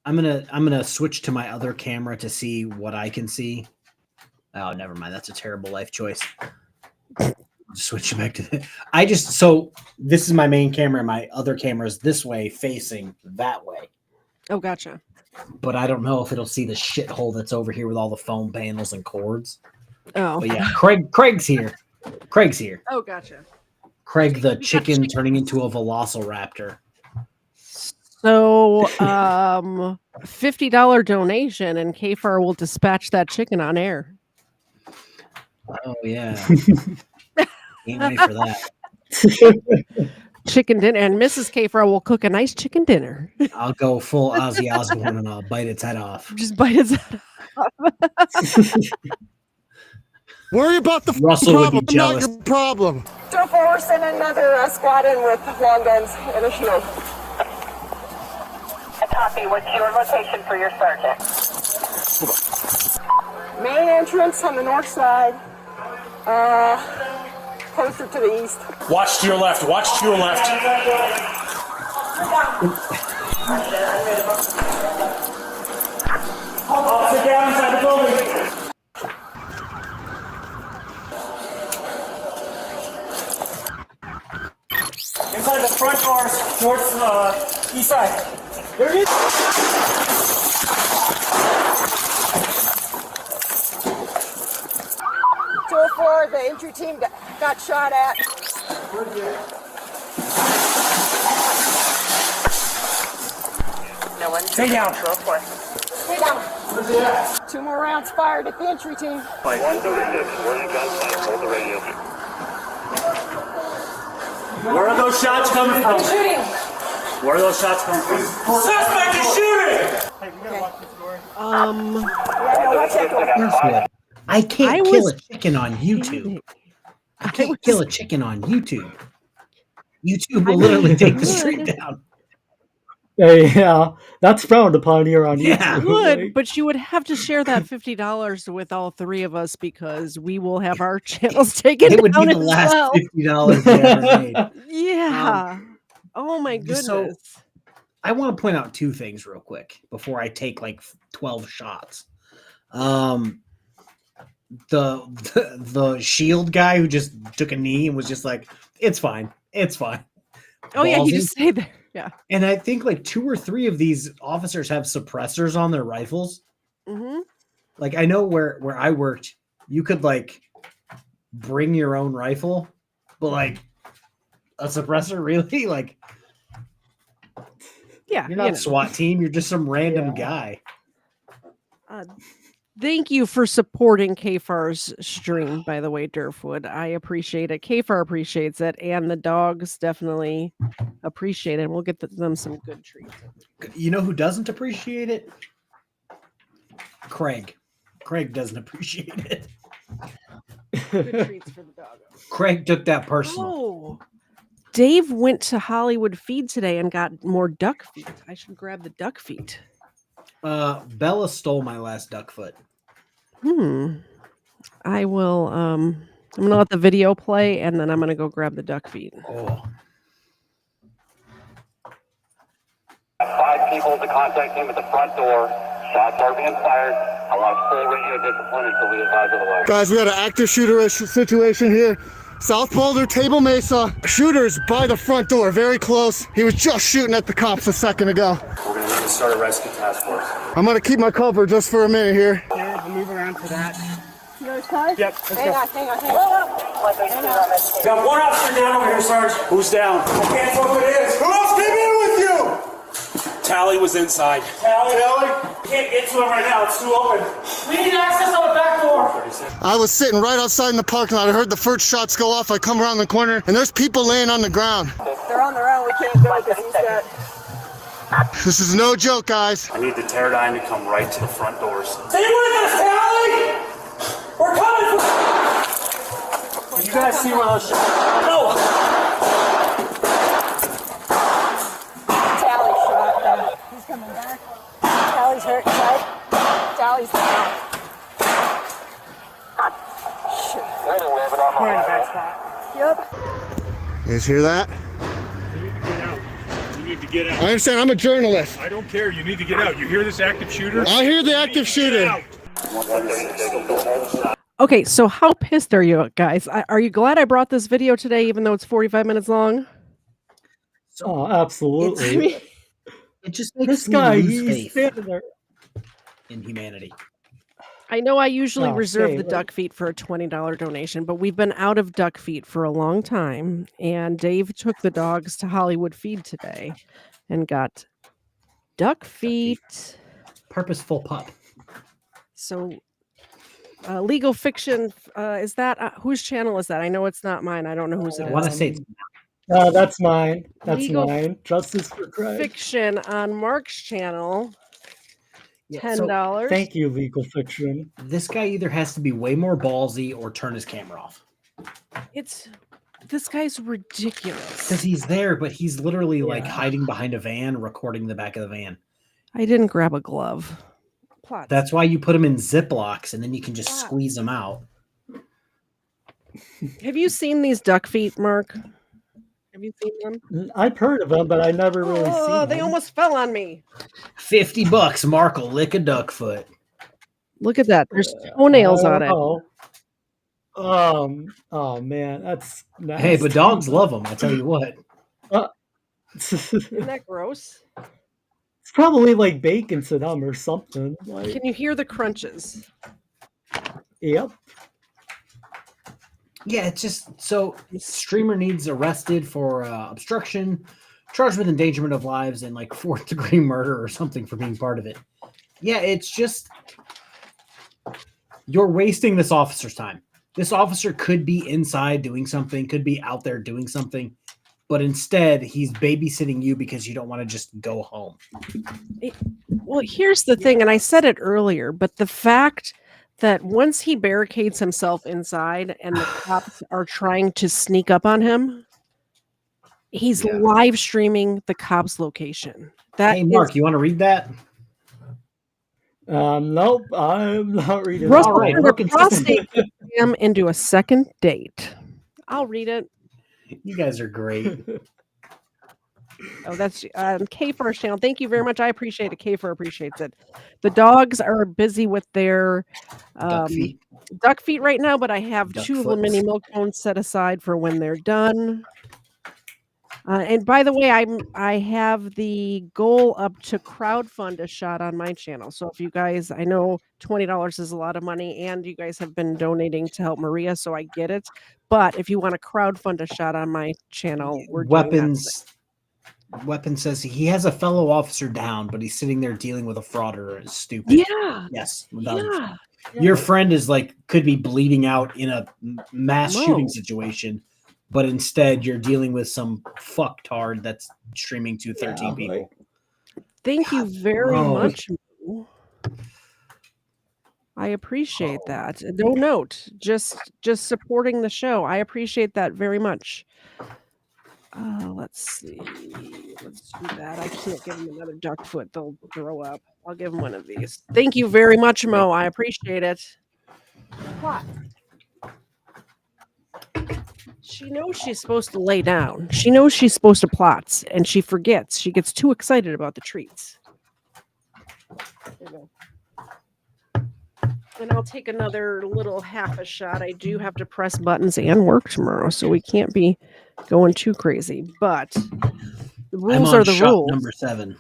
I'm gonna switch to my other camera to see what I can see. Oh, never mind. That's a terrible life choice. Switch back to the, so this is my main camera. My other camera is this way, facing that way. Oh, gotcha. But I don't know if it'll see the shithole that's over here with all the phone panels and cords. Oh, but yeah, Craig's here. Craig's here. Oh, gotcha. Craig, the chicken turning into a velociraptor. So, $50 donation, and KFARR will dispatch that chicken on air. Oh yeah, can't wait for that. Chicken dinner, and Mrs. KFARR will cook a nice chicken dinner. I'll go full Ozzy Osbourne and I'll bite its head off. Just bite its head off. Worry about the Russell problem, would be jealous. not your problem. 204, we're sending another squad in with long guns and a shield. Copy. What's your location for your sergeant? Main entrance on the north side. Closer to the east. Watch to your left. Watch to your left. Sit down inside the building. Inside the front doors, north, east side. There it is. 204, the entry team got shot at. No one. Stay down. 204. Stay down. 2 more rounds fired at the entry team. 136, where's the gunfight? Hold the radio. Where are those shots coming from? Shooting. Where are those shots coming from? Suspect is shooting! Hey, we gotta watch this door. Yeah, no, watch that door. Here's what. I can't kill a chicken on YouTube. I can't kill a chicken on YouTube. YouTube will literally take the street down. Yeah, that's frowned upon here on YouTube. Good, but you would have to share that $50 with all 3 of us because we will have our channels taken It would be down the as last well. $50 they ever made. Yeah. Oh my goodness. So, I want to point out 2 things real quick before I take like 12 shots. The shield guy who just took a knee and was just like, it's fine. It's fine. Oh yeah, Ballsy. he just stayed there. Yeah. And I think like 2 or 3 of these officers have suppressors on their rifles. Mm-hmm. Like I know where I worked, you could like bring your own rifle, but like a suppressor, really? Like, yeah, you're not a SWAT team. You're just some random guy. Thank you for supporting KFARR's stream, by the way, Durfwood. I appreciate it. KFARR appreciates it, and the dogs definitely appreciate it. We'll get them some good treats. You know who doesn't appreciate it? Craig. Craig doesn't appreciate it. Good treats for the dog. Craig took that personal. Oh, Dave went to Hollywood Feed today and got more duck feet. I should grab the duck feet. Bella stole my last duck foot. I will. I'm gonna let the video play, and then I'm gonna go grab the duck feet. Oh. 5 people to contact him at the front door. Shots are being fired. I want full radio discipline until we advise otherwise. Guys, we got an active shooter situation here. South Boulder, Table Mesa. Shooter's by the front door, very close. He was just shooting at the cops a second ago. We're going to need to start a rescue task force. I'm gonna keep my cover just for a minute here. Yeah, we'll move around for that. You guys tied? Yep, let's Hang go. on, hang on, hang on. We got 1 officer down over here, Sarge. Who's down? I can't tell who it is. Who else came in with you? Tally was inside. Tally? Can't get to him right now. It's too open. We need access on the back door. I was sitting right outside in the parking lot. I heard the first shots go off. I come around the corner, and there's people laying on the ground. They're on their own. We can't go because he's got... This is no joke, guys. I need the Pterodyne to come right to the front doors. Stay with us, Tally! We're coming for... you guys see one of those shots? No! Tally shot there. He's coming back. Tally's hurt inside. Tally's down. Shit. We're in a bad spot. Yep. You guys hear that? You need to get out. You need to get out. I understand. I'm a journalist. I don't care. You need to get out. You hear this active shooter? I hear the active shooter. Okay, so how pissed are you guys? Are you glad I brought this video today, even though it's 45 minutes long? Oh, absolutely. It just makes This me guy, lose he's faith standing there. in humanity. I know I usually Oh, reserve same, the right. duck feet for a $20 donation, but we've been out of duck feet for a long time, and Dave took the dogs to Hollywood Feed today and got duck feet. Purposeful pup. So, Legal Fiction, is that whose channel is that? I know it's not mine. I don't know whose it I is. want to say it's That's mine. That's Legal mine. Justice for Christ. Fiction on Marc's channel. Yeah, so $10. Thank you, Legal Fiction. this guy either has to be way more ballsy or turn his camera off. This guy's ridiculous. Because he's there, but he's literally like hiding behind a van, recording the back of the van. I didn't grab a glove. Plots. That's why you put them in Ziplocs and then you can just squeeze them out. Have you seen these duck feet, Marc? Have you seen them? I've heard of them, but I never really seen Oh, them. they almost fell on me. $50, Marc will lick a duck foot. Look at that. There's toenails on it. Oh man, that's nasty. Hey, but dogs love them. I tell you what. Isn't that gross? It's probably like bacon to them or something. Like, Can you hear the crunches? yep. Yeah, it's just so streamer needs arrested for obstruction, charged with endangerment of lives, and like 4th-degree murder or something for being part of it. Yeah, it's just you're wasting this officer's time. This officer could be inside doing something, could be out there doing something, but instead he's babysitting you because you don't want to just go home. Well, here's the thing, and I said it earlier, but the fact that once he barricades himself inside and the cops are trying to sneak up on him, he's live streaming the cops' location. Hey, Marc, you want to read that? Nope, I'm not reading. Russell All right, turned we're a prostate exam into a second date. I'll read it. You guys are great. Oh, that's KFARR's channel. Thank you very much. I appreciate it. KFARR appreciates it. The dogs are busy with their duck feet right now, but I have Duck 2 of the foots. mini milk bones set aside for when they're done. And by the way, I have the goal up to crowdfund a shot on my channel. So if you guys, I know $20 is a lot of money, and you guys have been donating to help Maria, so I get it. But if you want to crowdfund a shot on my channel, we're doing that. Weapons says he has a fellow officer down, but he's sitting there dealing with a frauder. It's stupid. Yeah. Yes. Yeah. Your friend is like could be bleeding out in a mass shooting situation, but instead you're dealing with some fucktard that's streaming to 13 people. Thank you very much. I appreciate that. No note, just supporting the show. I appreciate that very much. Let's see. Let's do that. I can't give him another duck foot. They'll throw up. I'll give him one of these. Thank you very much, Mo. I appreciate it. What? She knows she's supposed to lay down. She knows she's supposed to plot, and she forgets. She gets too excited about the treats. There you go. And I'll take another little half a shot. I do have to press buttons and work tomorrow, so we can't be going too crazy. But the rules are the rules. Number 7.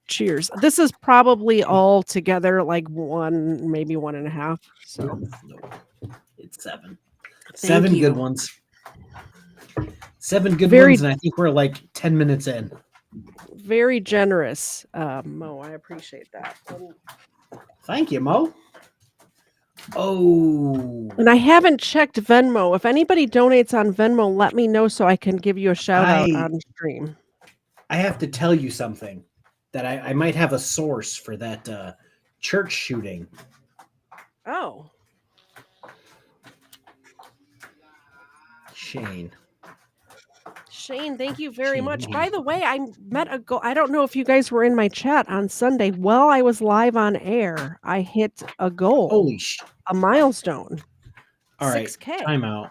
Cheers. This is probably all together like 1, maybe 1.5. So it's 7. Thank 7 you. good ones. 7 good Very- ones, and I think we're like 10 minutes in. Very generous, Mo. I appreciate that. Thank you, Mo. Oh. And I haven't checked Venmo. If anybody donates on Venmo, let me know so I can give you a shout out on stream. I have to tell you something that I might have a source for that church shooting. Oh. Shane. Shane, thank you very much. By the way, I met a goal. I don't know if you guys were in my chat on Sunday. While I was live on air, I hit a goal. Holy shit. A milestone. All right. 6K. Time out.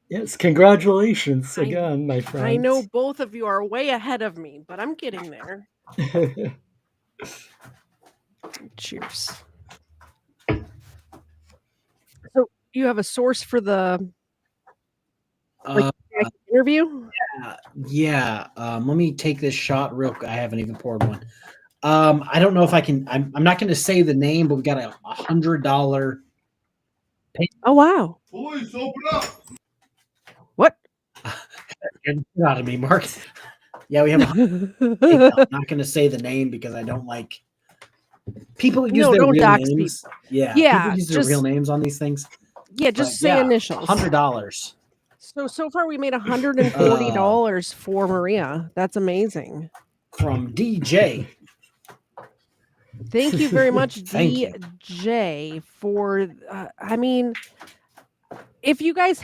Yes, congratulations again, my friend. I know both of you are way ahead of me, but I'm getting there. Cheers. So you have a source for the interview? Yeah. Let me take this shot real quick. I haven't even poured one. I don't know if I can. I'm not going to say the name, but we got a $100. Oh wow! Boys, open up. What? Get out of me, Mark. Yeah, we have. I'm not going to say the name because I don't like people use their real names. People. Yeah, people use their real names on these things. Yeah, just say initials. $100. So far, we made $140 for Maria. That's amazing. From DJ. Thank you very much, Thank DJ, for. I mean, if you guys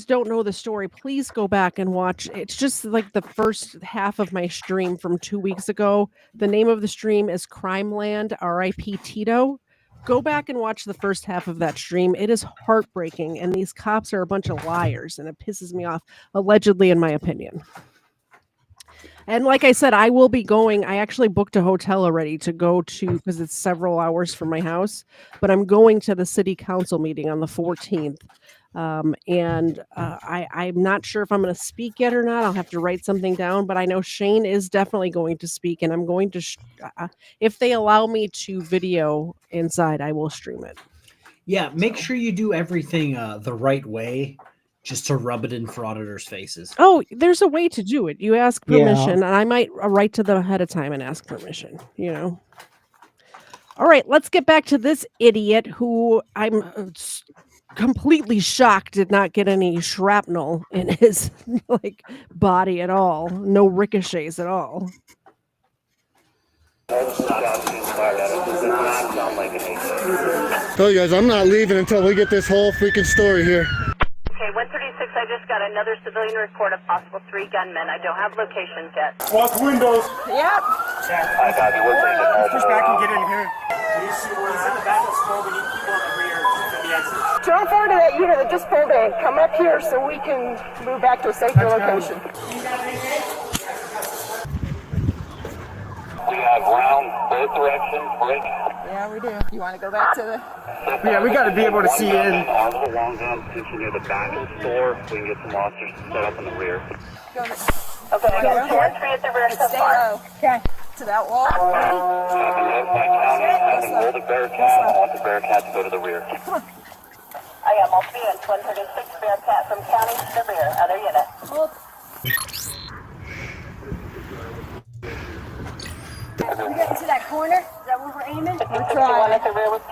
don't know the story, please go back and watch. It's just like the first half of my stream from 2 weeks ago. The name of the stream is Crimeland, R.I.P. Tito. Go back and watch the first half of that stream. It is heartbreaking, and these cops are a bunch of liars, and it pisses me off, allegedly, in my opinion. And like I said, I will be going. I actually booked a hotel already to go to because it's several hours from my house. But I'm going to the city council meeting on the 14th. I'm not sure if I'm going to speak yet or not. I'll have to write something down. But I know Shane is definitely going to speak. And I'm going to, if they allow me to video inside, I will stream it. Yeah, make sure you do everything the right way. Just to rub it in frauditors' faces. Oh, there's a way to do it. You ask permission, and I might write to them ahead of time and ask permission, you know. All right, let's get back to this idiot who I'm completely shocked did not get any shrapnel in his body at all. No ricochets at all. Tell you guys, I'm not leaving until we get this whole freaking story here. Okay, 136, I just got another civilian report of possible 3 gunmen. I don't have locations yet. Watch windows. Yep. I got you. We're taking all Push back and get in here. He's in the back of the store. We need people on the rear to the exit. Jump forward to that unit that just pulled in. Come up here so we can move back to a safer location. We have round both directions, break. Yeah, we do. You want to go back to the... Yeah, we got to be able to see in. Arms of the long gun, position near the back of the store. We can get some officers set up in the rear. Okay, I got 2 and 3 at the rear so Stay far. low. Okay. To that wall. Having notified county, having hold the Bearcat. I want the Bearcat to go to the rear. I got multiple units. 136 Bearcat from county to the rear. Other unit. Hold. We're getting to that corner. Is that where we're aiming? We're trying.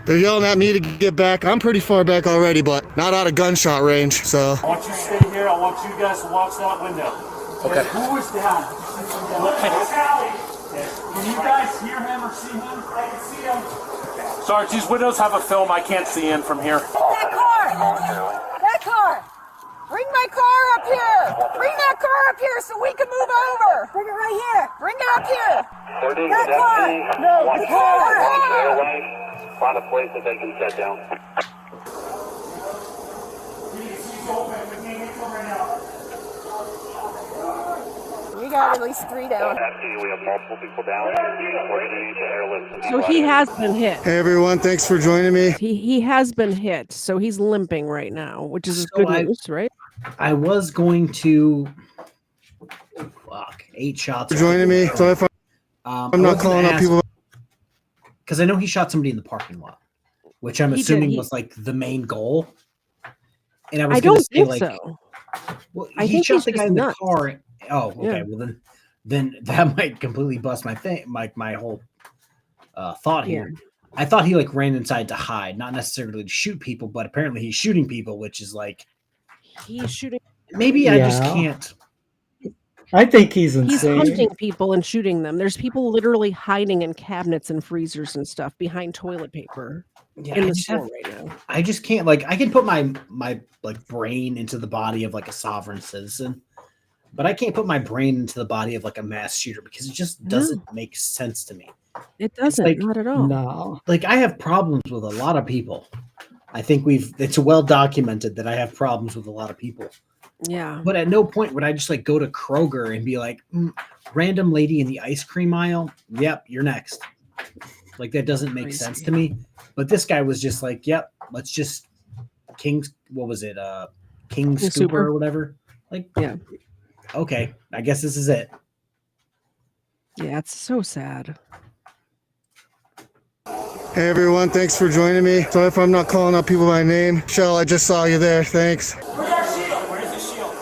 They're yelling at me to get back. I'm pretty far back already, but not out of gunshot range, so. I want you to stay here. I want you guys to watch that window. Okay. Who is down? Can you guys hear him or see him? I can see him. Sarge, these windows have a film. I can't see in from here. That car! That car! Bring my car up here! Bring that car up here so we can move over! Bring it right here! Bring it up here! That car! No, the car! Find a place that they can set down. We got at least 3 down. We have multiple people down. We're going to need to airlift. So he has been hit. Hey everyone, thanks for joining me. He has been hit, so he's limping right now, which is good news, right? I was going to 8 shots. For joining me. So if I'm not calling out people, because I know he shot somebody in the parking lot, which I'm assuming was like the main goal. And I was going to say think so. Well, he shot the guy in the car. Oh, okay. Yeah. Well, then that might completely bust my thing, my whole thought here. Yeah. I thought he ran inside to hide, not necessarily to shoot people, but apparently he's shooting people, which is he's shooting. Maybe I just can't. I think he's insane. He's hunting people and shooting them. There's people literally hiding in cabinets and freezers and stuff behind toilet paper. Yeah, in the store right now. I just can't, like, I can put my like brain into the body of like a sovereign citizen, but I can't put my brain into the body of like a mass shooter because it just doesn't make sense to me. It doesn't, like, not at all. No. Like, I have problems with a lot of people. I think it's well documented that I have problems with a lot of people. Yeah. But at no point would I just like go to Kroger and be like, random lady in the ice cream aisle. Yep, you're next. Like, that doesn't make sense to me. But this guy was just like, yep, let's just King Scooper or whatever. Like, yeah. Okay, I guess this is it. Yeah, it's so sad. Hey everyone, thanks for joining me. Sorry if I'm not calling out people by name. Shell, I just saw you there. Thanks. Where's our shield? Where's the shield?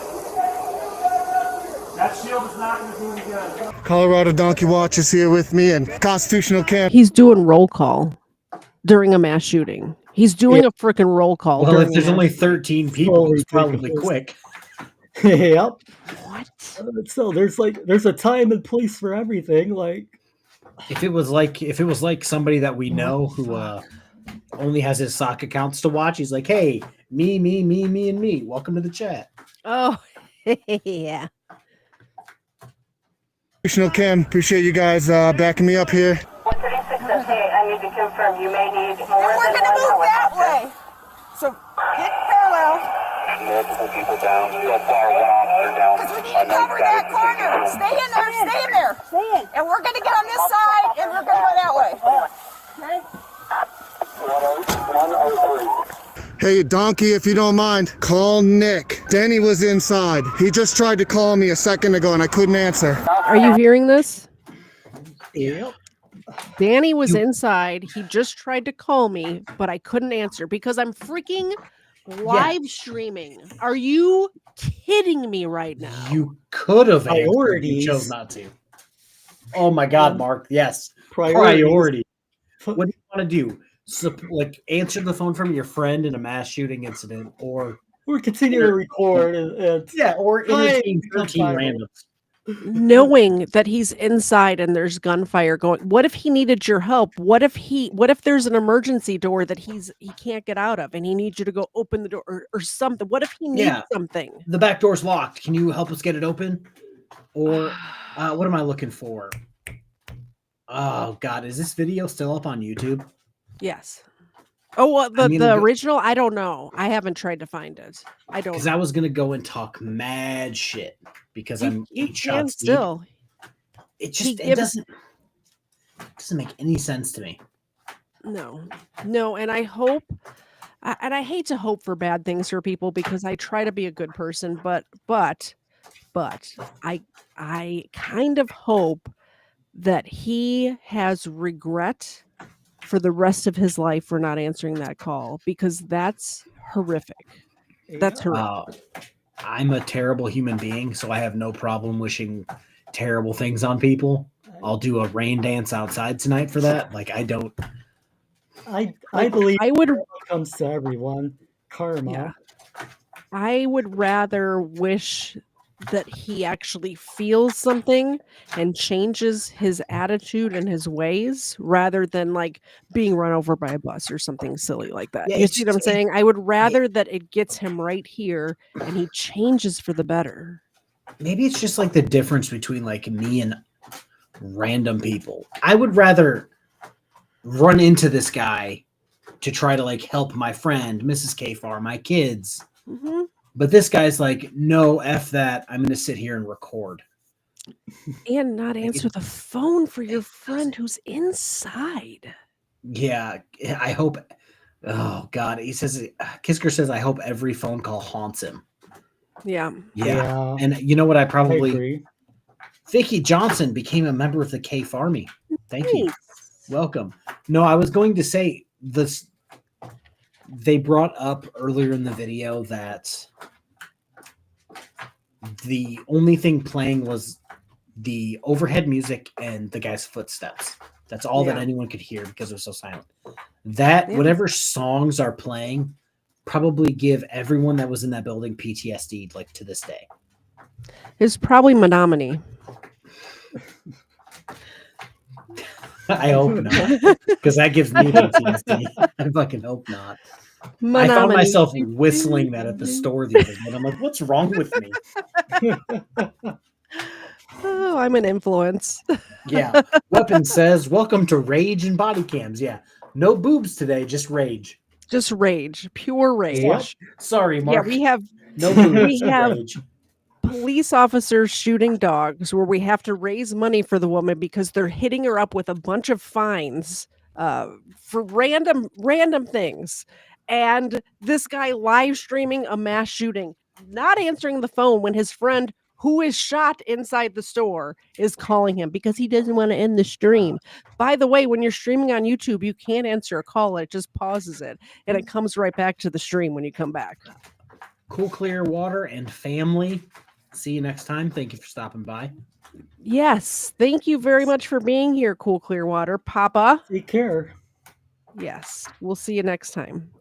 That shield is not going to do any good. Colorado Donkey Watch is here with me and Constitutional Camp. He's doing roll call during a mass shooting. He's doing a freaking roll call. Well, if there's only 13 people, it's probably quick. Yep. What? So there's a time and place for everything. Like, If it was like somebody that we know who only has his sock accounts to watch, he's like, hey, me, and me. Welcome to the chat. Oh, yeah. Constitutional Camp, appreciate you guys backing me up here. 136, okay, I need to confirm you may need more We're than going to one move that way. So get parallel. Multiple people down. So far, one officer down. Because we need to cover that corner. Stay in there. Stay in there. Stay in. And we're going to get on this side, and we're going to go that way. Okay? 103. Hey, Donkey, if you don't mind, call Nick. Danny was inside. He just tried to call me a second ago, and I couldn't answer. Are you hearing this? Yep. Danny was inside. He just tried to call me, but I couldn't answer because I'm freaking live streaming. Are you kidding me right now? You could have answered. Priorities. You chose not to. Oh my God, Mark. Yes. Priorities. Priority. What do you want to do? So, like, answer the phone from your friend in a mass shooting incident, or continue to record and or entertain 13 randoms. Knowing that he's inside and there's gunfire going, what if he needed your help? What if there's an emergency door that he can't get out of and he needs you to go open the door or something? What if he needs something? The back door's locked. Can you help us get it open? Or what am I looking for? Oh God, is this video still up on YouTube? Yes. Oh, well, the original? I don't know. I haven't tried to find it. I don't. Because I was gonna go and talk mad shit because I'm 8 shots deep. Still. It just doesn't make any sense to me. No, and I hope, and I hate to hope for bad things for people because I try to be a good person, but I kind of hope that he has regret for the rest of his life for not answering that call, because that's horrific. That's horrific. I'm a terrible human being, so I have no problem wishing terrible things on people. I'll do a rain dance outside tonight for that. Like, I don't. I believe it comes to everyone. Karma. Yeah. I would rather wish that he actually feels something and changes his attitude and his ways rather than like being run over by a bus or something silly like that. Yeah, you see what I'm saying? I would rather that it gets him right here and he changes for the better. Maybe it's just like the difference between like me and random people. I would rather run into this guy to try to like help my friend, Mrs. KFARR, my kids. Mm-hmm. But this guy's like, no, F that. I'm going to sit here and record. And not answer the phone for your friend who's inside. Yeah, I hope. Oh, God. He says, Kisker says, I hope every phone call haunts him. Yeah. And you know what? I probably. Vicky Johnson became a member of the KFARR Army. Thank you. Welcome. No, I was going to say this. They brought up earlier in the video that the only thing playing was the overhead music and the guy's footsteps. That's all that anyone could hear because it was so silent. Whatever songs are playing probably give everyone that was in that building PTSD like to this day. It's probably Menominee. I hope not, because that gives me PTSD. I fucking hope not. I found myself whistling that at the store the other day. I'm like, what's wrong with me? Oh, I'm an influence. Yeah. Weapon says, welcome to Rage and Bodycams. Yeah. No boobs today, just rage. Just rage. Pure rage. Yep. Sorry, Mark. Yeah, we have no boobs. We have rage. Police officers shooting dogs where we have to raise money for the woman because they're hitting her up with a bunch of fines for random things. And this guy live streaming a mass shooting, not answering the phone when his friend who is shot inside the store is calling him because he doesn't want to end the stream. By the way, when you're streaming on YouTube, you can't answer a call. It just pauses it and it comes right back to the stream when you come back. Cool, clear water and family. See you next time. Thank you for stopping by. Yes. Thank you very much for being here, Cool Clearwater. Papa. Take care. Yes. We'll see you next time.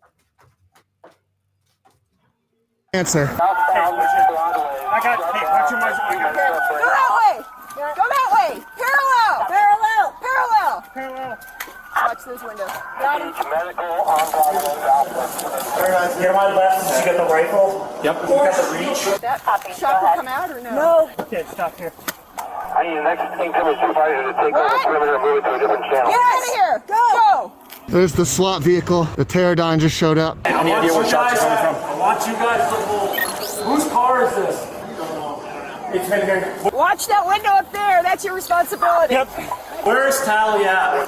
Answer. I got it. Hey, watch your marks. Go that way. Go that way. Parallel. Parallel. Parallel. Parallel. Watch those windows. Got him. Get him on left. Did you get the rifle? Yep. You got the reach? That shot will come out or no? No. Okay, stop here. I need the next incoming supervisor to take over the perimeter and move it to a different channel. Get out of here. Go. There's the SWAT vehicle. The Pterodine just showed up. Any idea where shots are coming from? I want you guys to hold. Whose car is this? It's been here. Watch that window up there. That's your responsibility. Yep. Where's Tally at?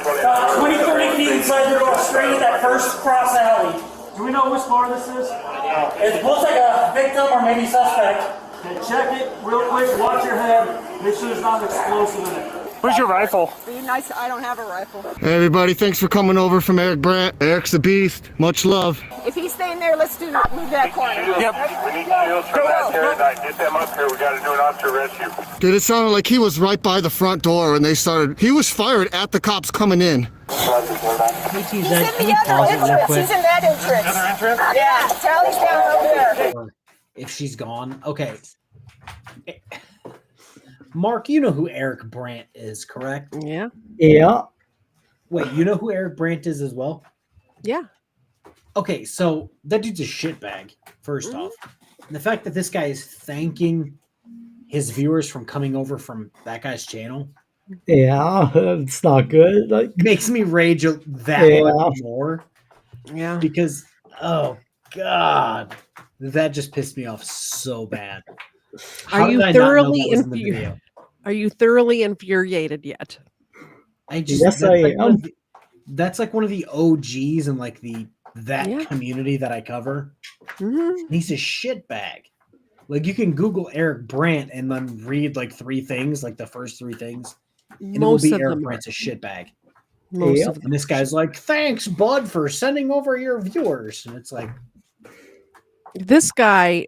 20, 30 feet inside the door, straight at that first cross alley. Do we know whose car this is? It looks like a victim or maybe suspect. Okay, check it real quick. Watch your head. Make sure there's not an explosive in it. Where's your rifle? Be nice. I don't have a rifle. Hey everybody, thanks for coming over from Eric Brandt. Eric's the beast. Much love. If he's staying there, let's move that corner. Yep. We need shields from that Pterodine. Get them up here. We got to do an officer rescue. Dude, it sounded like he was right by the front door when they started. He was fired at the cops coming in. KTZed, He's in can the you pause other it real entrance. quick? He's in that entrance. Other entrance? Yeah, Tally's down over there. Or if she's gone. Okay. Mark, you know who Eric Brandt is, correct? Yeah. Yeah. Wait, you know who Eric Brandt is as well? Yeah. Okay, so that dude's a shitbag, first off. And the fact that this guy is thanking his viewers from coming over from that guy's channel. Yeah, it's not good. Like, makes me rage that much more. Yeah. Because, oh, God. That just pissed me off so bad. Are you thoroughly infuriated yet? I just Yes, I am. That's like one of the OGs in like that community that I cover. Mm-hmm. He's a shitbag. Like you can Google Eric Brandt and then read like three things, like the first three things. And Most it will of be Eric them Brandt's a shitbag. Most of them. And this guy's like, thanks, bud, for sending over your viewers. And it's like, this guy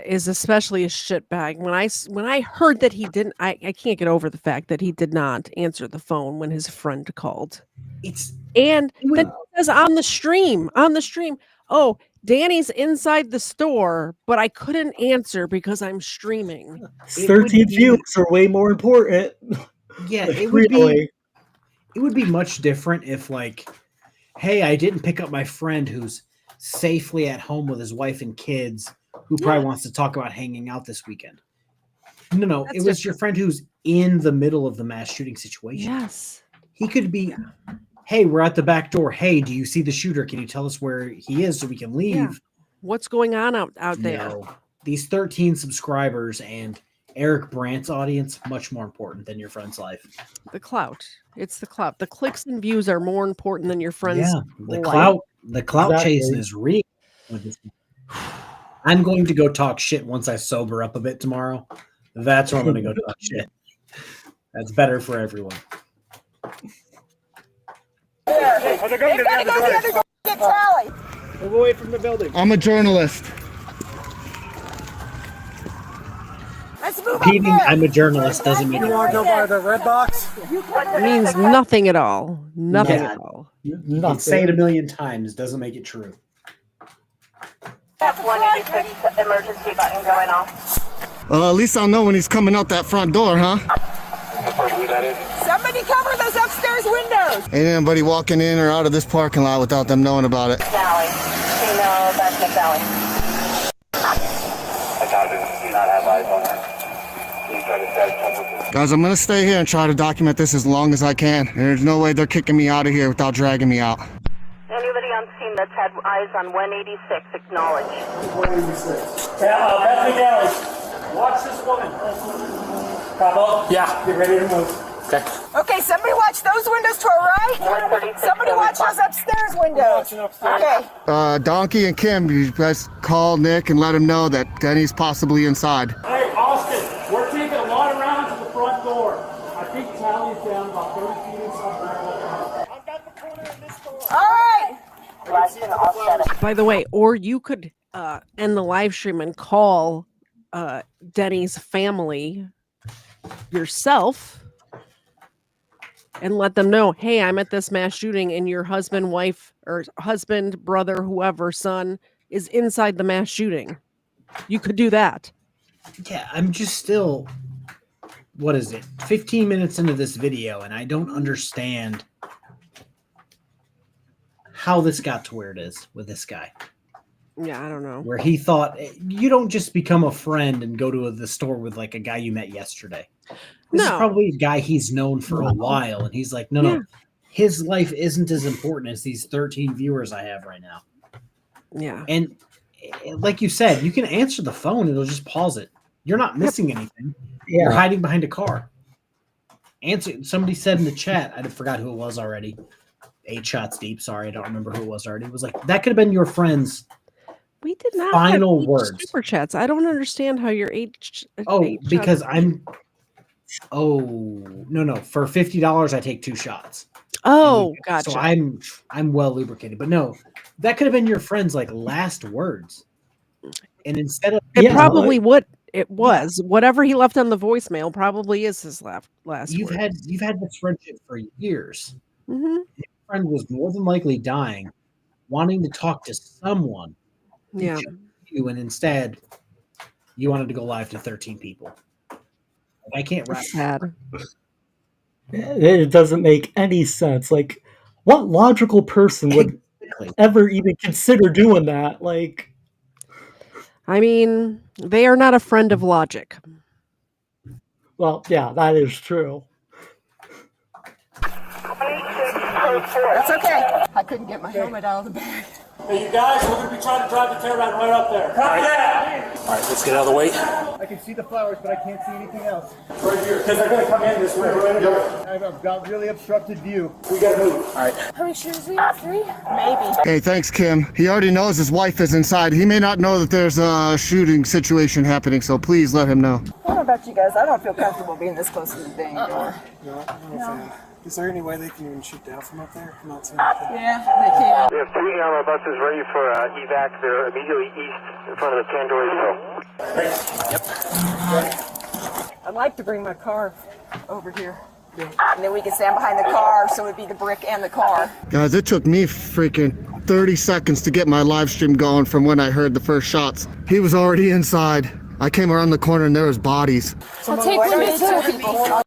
is especially a shitbag. When I heard that he didn't, I can't get over the fact that he did not answer the phone when his friend called. Then it says on the stream, oh, Danny's inside the store, but I couldn't answer because I'm streaming. 13 views are way more important. Yeah, it would be much different if like, hey, I didn't pick up my friend who's safely at home with his wife and kids who probably wants to talk about hanging out this weekend. No, it was your friend who's in the middle of the mass shooting situation. Yes. He could be, hey, we're at the back door. Hey, do you see the shooter? Can you tell us where he is so we can leave? Yeah. What's going on out there? No. These 13 subscribers and Eric Brandt's audience, much more important than your friend's life. The clout. It's the clout. The clicks and views are more important than your friend's life. The clout chasing is real. I'm going to go talk shit once I sober up a bit tomorrow. That's when I'm going to go talk shit. That's better for everyone. Get Tally. Move away from the building. I'm a journalist. Let's move Repeating I'm a journalist doesn't mean you want to go by the red box? It means nothing at all. Nothing at all. You can say it a million times, doesn't make it true. That's 186 emergency button going off. At least I'll know when he's coming out that front door, huh? who that is? Somebody cover those upstairs windows. Ain't anybody walking in or out of this parking lot without them knowing about it. Valley. Female, that's Nick Valley. I do not have eyes on her. Can you try to set someone? Guys, I'm gonna stay here and try to document this as long as I can. There's no way they're kicking me out of here without dragging me out. Anybody on scene that's had eyes on 186, acknowledge. 186. Bethany Valley. Watch this woman. Bravo. Yeah. Get ready to move. Okay. Okay, somebody watch those windows to our right. Somebody watch those upstairs windows. Okay. Donkey and Kim, you guys call Nick and let him know that Denny's possibly inside. Hey, Austin, we're taking a lot of rounds to the front door. I think Tally's down about 30 feet inside. I've got the corner of this door. All right. By the way, or you could end the live stream and call Denny's family yourself and let them know, hey, I'm at this mass shooting and your husband, wife, or husband, brother, whoever, son is inside the mass shooting. You could do that. Yeah, I'm just still, what is it, 15 minutes into this video, and I don't understand how this got to where it is with this guy. Yeah, I don't know. Where he thought, you don't just become a friend and go to the store with like a guy you met yesterday. This is probably a guy he's known for a while, and he's like, no, his life isn't as important as these 13 viewers I have right now. Yeah. And like you said, you can answer the phone, it'll just pause it. You're not missing anything. Yeah. You're hiding behind a car. Answer. Somebody said in the chat, I forgot who it was already. 8 shots deep. Sorry, I don't remember who it was already. It was like, that could have been your friend's we did not final have words. Super chats. I don't understand how you're eight because shots. No. For $50, I take 2 shots. Oh, gotcha. So I'm well lubricated. But no, that could have been your friend's like last words. And instead of probably what it was, whatever he left on the voicemail probably is his last you've words. had this friendship for years. Mm-hmm. Your friend was more than likely dying, wanting to talk to someone. Yeah. You, and instead you wanted to go live to 13 people. I can't wrap sad. It doesn't make any sense. Like, what logical person would ever even consider doing that? Like, I mean, they are not a friend of logic. Well, yeah, that is true. That's okay. I couldn't get my helmet out of the bag. Hey, you guys, we're going to be trying to drive the tear down right up there. All right, let's get out of the way. I can see the flowers, but I can't see anything else. Right here, because they're going to come in this way. I've got really obstructed view. We got to move. All right. How many shooters we have? 3? Maybe. Hey, thanks, Kim. He already knows his wife is inside. He may not know that there's a shooting situation happening, so please let him know. I don't know about you guys. I don't feel comfortable being this close to the dang door. No. Is there any way they can even shoot down from up there? I'm not seeing Yeah, anything. they can. We have 3 EMR buses ready for evac. They're immediately east in front of the Tandoori Hill. I'd like to bring my car over here. And then we can stand behind the car, so it'd be the brick and the car. Guys, it took me freaking 30 seconds to get my live stream going from when I heard the first shots. He was already inside. I came around the corner and there was bodies. I'll take one of the 2 people.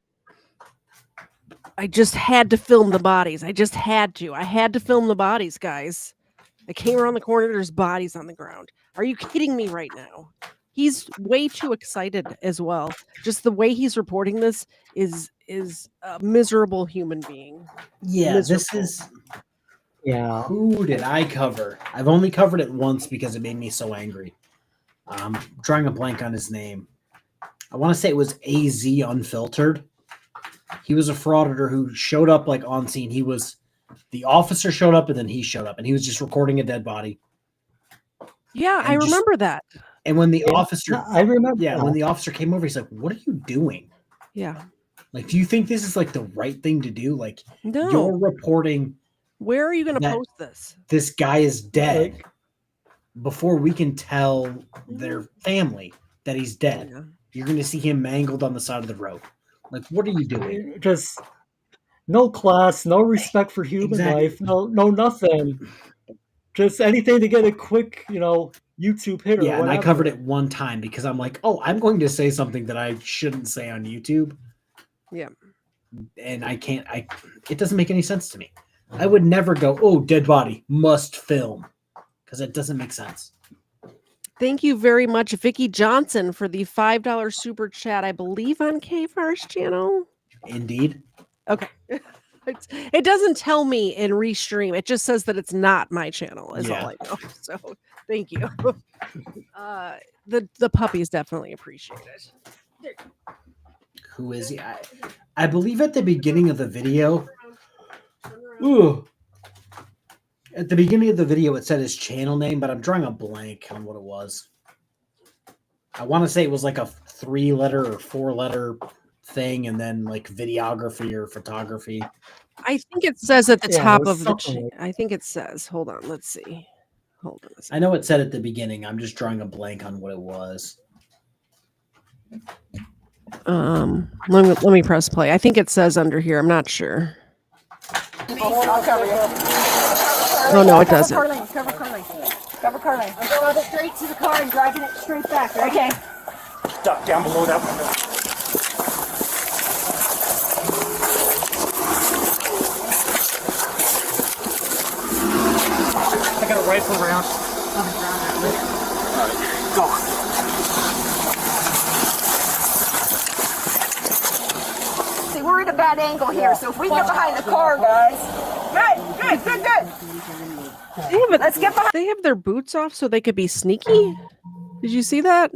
I just had to film the bodies. I had to film the bodies, guys. I came around the corner, there's bodies on the ground. Are you kidding me right now? He's way too excited as well. Just the way he's reporting this is a miserable human being. Yeah, miserable. This is... Yeah. Who did I cover? I've only covered it once because it made me so angry. I'm drawing a blank on his name. I want to say it was AZ Unfiltered. He was a frauditor who showed up like on scene. The officer showed up and then he showed up and he was just recording a dead body. Yeah, I remember that. And when the officer, I remember. Yeah, when the officer came over, he's like, "What are you doing?" Yeah. Like, do you think this is like the right thing to do? Like, No. you're reporting. Where are you going to that post this? This guy is dead before we can tell their family that he's dead. Yeah. You're going to see him mangled on the side of the road. Like, what are you doing? Just no class, no respect for human life, no nothing. Just anything to get a quick, YouTube hit or Yeah, whatever. and I covered it one time because I'm like, oh, I'm going to say something that I shouldn't say on YouTube. Yeah. and it doesn't make any sense to me. I would never go, oh, dead body, must film, because it doesn't make sense. Thank you very much, Vicky Johnson, for the $5 super chat, I believe on KFARR's channel. Indeed. Okay. It doesn't tell me in Restream. It just says that it's not my channel, is all I know. So thank you. The puppies definitely appreciate it. Who is he? I believe at the beginning of the video. Ooh. At the beginning of the video, it said his channel name, but I'm drawing a blank on what it was. I want to say it was like a 3-letter or 4-letter thing, and then like videography or photography. I think it says at the top of the. I think it says. Hold on, let's see. Hold on. I know it said at the beginning. I'm just drawing a blank on what it was. Let me press play. I think it says under here. I'm not sure. I'll cover you. Oh no, it doesn't. Cover Carlene. Cover Carlene. I'm going straight to the car and driving it straight back. Right? Okay. Duck down below that window. I got a rifle round. Alright, go. See, we're at a bad angle here, so if we get behind the car, guys. Good. Let's get behind. They have their boots off so they could be sneaky. Did you see that?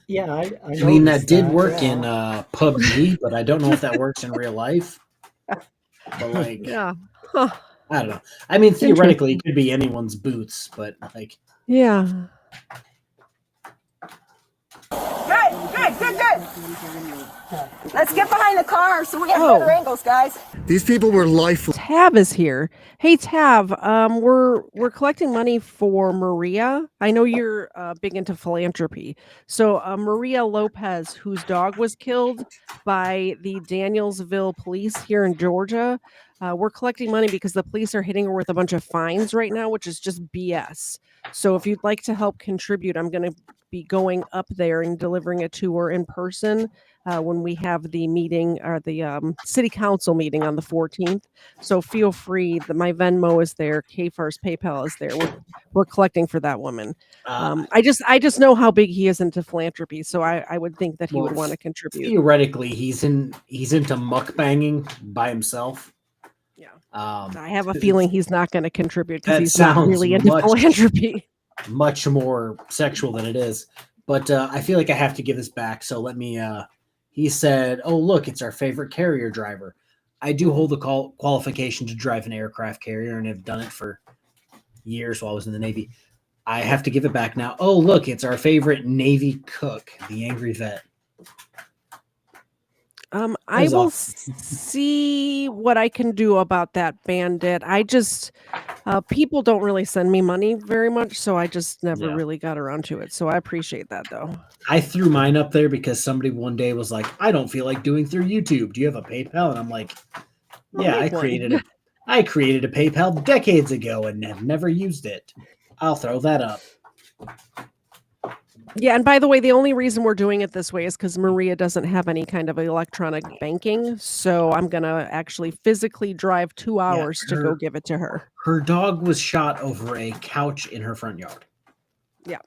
Yeah, I mean, that did work in PUBG, but I don't know if that works in real life. But like, yeah, huh. I don't know. I mean, theoretically, it could be anyone's boots, but like, yeah. Good. Let's get behind the car so we have better angles, guys. These people were lifeless. Tav is here. Hey Tav, we're collecting money for Maria. I know you're big into philanthropy. So Maria Lopez, whose dog was killed by the Danielsville police here in Georgia. We're collecting money because the police are hitting her with a bunch of fines right now, which is just BS. So if you'd like to help contribute, I'm going to be going up there and delivering it to her in person when we have the meeting or the city council meeting on the 14th. So feel free. My Venmo is there. KFARR's PayPal is there. We're collecting for that woman. I just know how big he is into philanthropy, so I would think that he would want to contribute. Theoretically, he's into mukbanging by himself. Yeah, I have a feeling he's not going to contribute because he's not really into philanthropy. Much more sexual than it is, but I feel like I have to give this back. So let me. He said, "Oh, look, it's our favorite carrier driver." I do hold the qualification to drive an aircraft carrier and have done it for years while I was in the Navy. I have to give it back now. Oh, look, it's our favorite Navy cook, the Angry Vet. I will see what I can do about that, Bandit. I just, people don't really send me money very much, so I just never really got around to it. So I appreciate that, though. I threw mine up there because somebody one day was like, I don't feel like doing through YouTube. Do you have a PayPal? And I'm like, yeah, I created a PayPal decades ago and have never used it. I'll throw that up. Yeah, and by the way, the only reason we're doing it this way is because Maria doesn't have any kind of electronic banking, so I'm going to actually physically drive 2 hours to go give it to her. Her dog was shot over a couch in her front yard. Yeah.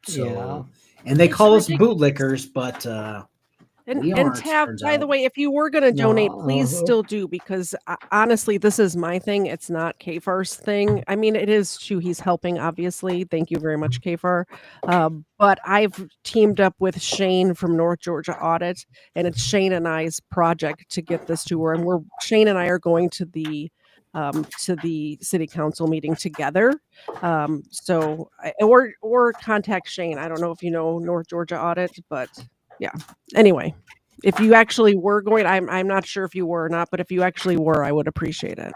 So, and they call us bootlickers, but and Tav, by the way, if you were going to donate, please still do, because honestly, this is my thing. It's not KFARR's thing. I mean, it is too. He's helping, obviously. Thank you very much, KFARR. But I've teamed up with Shane from North Georgia Audit, and it's Shane and I's project to get this to her. And Shane and I are going to the city council meeting together. So or contact Shane. I don't know if you know North Georgia Audit, but yeah. Anyway, if you actually were going, I'm not sure if you were or not, but if you actually were, I would appreciate it.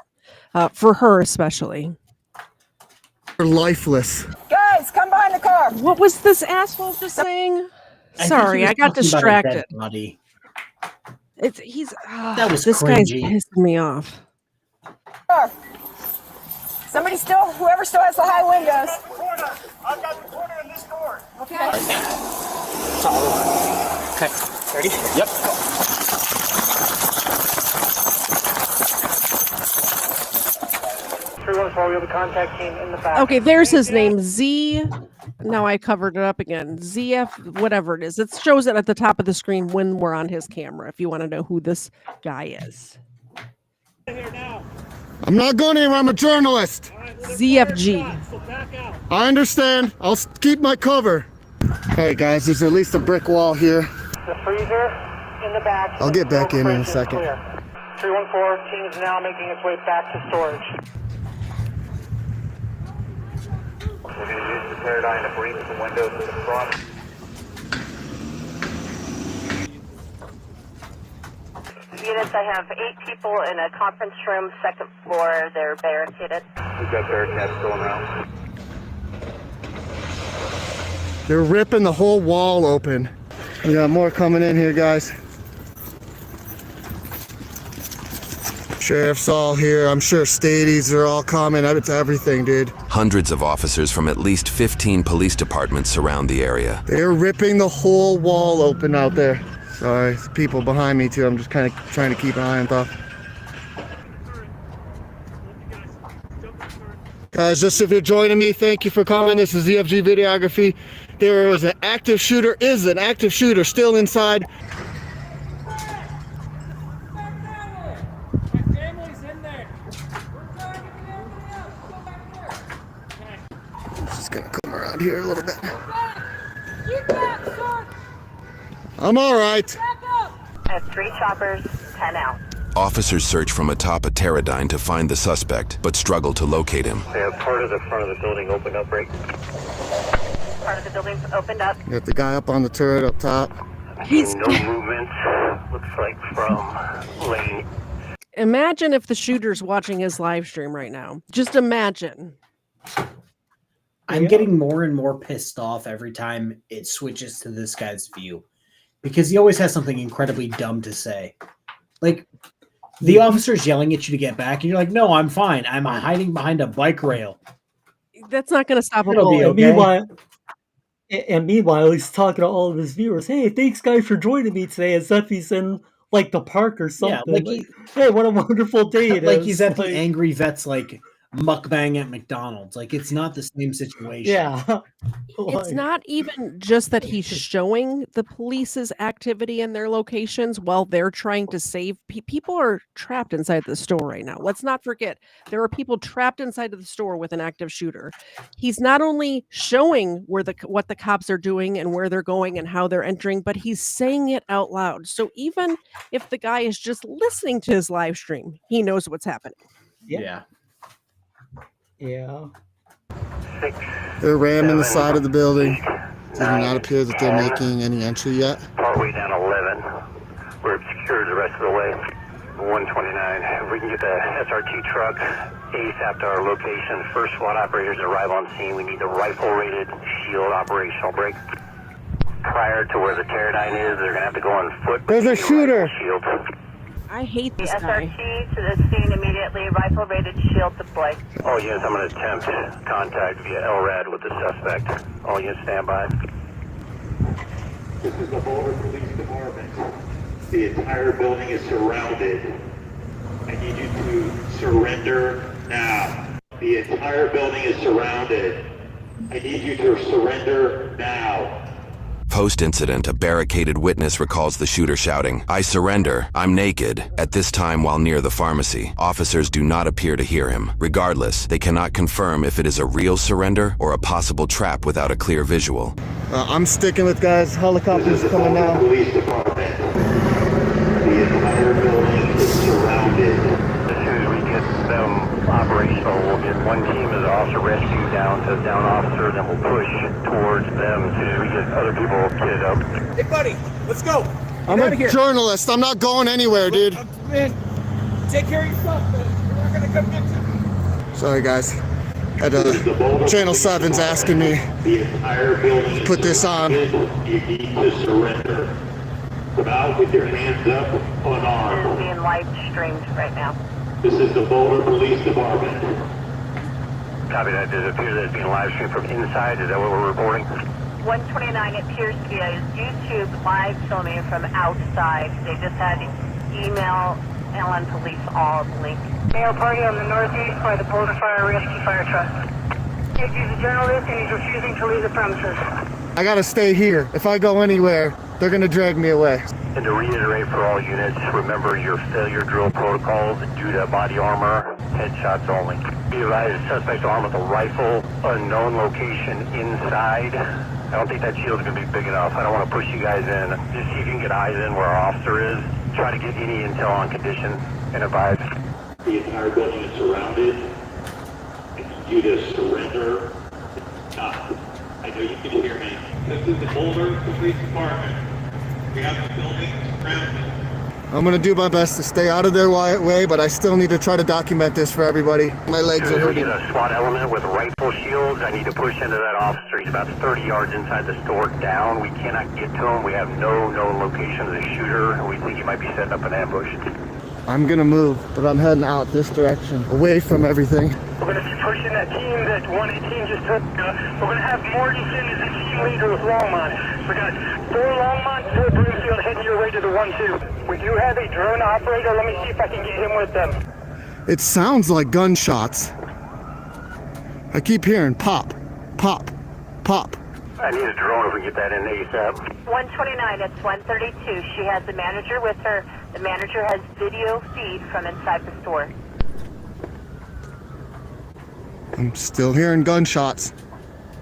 For her especially. They're lifeless. Guys, come behind the car. What was this asshole just saying? Sorry, I got distracted. That was this cringy. guy's pissing me off. Whoever still has the high windows. I've got the corner in this door. Okay. Okay. Ready? Yep. We have a contact team in the back. Okay, there's his name, Z. Now I covered it up again. ZF, whatever it is. It shows it at the top of the screen when we're on his camera, if you want to know who this guy is. I'm not going anywhere. I'm a journalist. ZFG. I understand. I'll keep my cover. Hey guys, there's at least a brick wall here. The freezer in the back. I'll get back in a second. 314 team is now making its way back to storage. We're going to use the paradigm to break the windows to the front. Units, I have 8 people in a conference room, 2nd floor. They're barricaded. We've got barricades going around. They're ripping the whole wall open. We got more coming in here, guys. Sheriff's all here. I'm sure stadies are all coming. It's everything, dude. Hundreds of officers from at least 15 police departments surround the area. They're ripping the whole wall open out there. Sorry, there's people behind me too. I'm just kind of trying to keep an eye on stuff. Guys, just if you're joining me, thank you for coming. This is ZFG Videography. There was an active shooter, still inside. Just gonna come around here a little bit. I'm all right. I have 3 choppers, 10 out. Officers search from atop a pterodyne to find the suspect, but struggle to locate him. They have part of the front of the building opened up, right? Part of the building's opened up. Got the guy up on the turret up top. He's no movement. Looks like from lane. Imagine if the shooter's watching his live stream right now. Just imagine. I'm getting more and more pissed off every time it switches to this guy's view, because he always has something incredibly dumb to say. Like, the officer's yelling at you to get back, and you're like, no, I'm fine. I'm hiding behind a bike rail. That's not going to stop a It'll be bullet. okay. Meanwhile, he's talking to all of his viewers. Hey, thanks guys for joining me today, as if he's in like the park or something. Yeah, hey, what a wonderful day it is. Like he's at the Angry Vets like mukbang at McDonald's. Like, it's not the same situation. Yeah. It's not even just that he's showing the police's activity in their locations while they're trying to save people. Are trapped inside the store right now. Let's not forget, there are people trapped inside of the store with an active shooter. He's not only showing what the cops are doing and where they're going and how they're entering, but he's saying it out loud. So even if the guy is just listening to his live stream, he knows what's happening. Yeah. They're ramming the side of the building. Does not appear that they're making any entry yet. Partway down 11. We're secured the rest of the way. 129. If we can get the SRT truck ASAP to our location. First SWAT operators arrive on scene. We need the rifle-rated shield operational break. Prior to where the pterodyne is, they're going to have to go on foot. There's a shooter. Shield. I hate The this guy. SRT to the scene immediately. Rifle-rated shield deployed. All units, I'm going to attempt contact via LRAD with the suspect. All units stand by. This is the Boulder Police Department. The entire building is surrounded. I need you to surrender now. The entire building is surrounded. I need you to surrender now. Post-incident, a barricaded witness recalls the shooter shouting, "I surrender, I'm naked." At this time, while near the pharmacy, officers do not appear to hear him. Regardless, they cannot confirm if it is a real surrender or a possible trap without a clear visual. I'm sticking with guys. Helicopters coming now. Police Department. The entire building is surrounded. As soon as we get them operational, we'll get one team of the officer rescue down to down officer, then we'll push towards them as soon as we get other people kitted up. Hey, buddy, let's go. I'm a journalist. I'm not going anywhere, dude. Man, take care of yourself, man. We're not gonna come get you. Sorry, guys. Channel 7's asking me The entire building to put this on. You need to surrender. Come out with your hands up, unarmed. This is being live streamed right now. This is the Boulder Police Department. Copy that. Does it appear that it's being live streamed from inside? Is that what we're reporting? 129, it appears to be a YouTube live filming from outside. They just had email and police all linked. Male party on the northeast by the Boulder Fire Rescue Fire Truck. He's a journalist and he's refusing to leave the premises. I gotta stay here. If I go anywhere, they're gonna drag me away. And to reiterate for all units, remember your failure drill protocols due to body armor, headshots only. Be advised, suspect armed with a rifle, unknown location inside. I don't think that shield's gonna be big enough. I don't want to push you guys in. Just see if you can get eyes in where our officer is. Try to get any intel on condition and advise. The entire building is surrounded. It's due to surrender. I know you can hear me. This is the Boulder Police Department. We have the building surrounded. I'm gonna do my best to stay out of their way, but I still need to try to document this for everybody. My legs are hurting. We need a SWAT element with rifle shields. I need to push into that officer. He's about 30 yards inside the store down. We cannot get to him. We have no location of the shooter, and we think he might be setting up an ambush. I'm gonna move, but I'm heading out this direction, away from everything. We're going to be pushing that team that 118 just took. We're going to have Morganson as the team leader with Longmont. We got 4 Longmont, 4 Broomfield heading your way to the 1-2. We do have a drone operator. Let me see if I can get him with them. It sounds like gunshots. I keep hearing pop, pop, pop. I need a drone if we get that in ASAP. 129, it's 132. She has the manager with her. The manager has video feed from inside the store. I'm still hearing gunshots.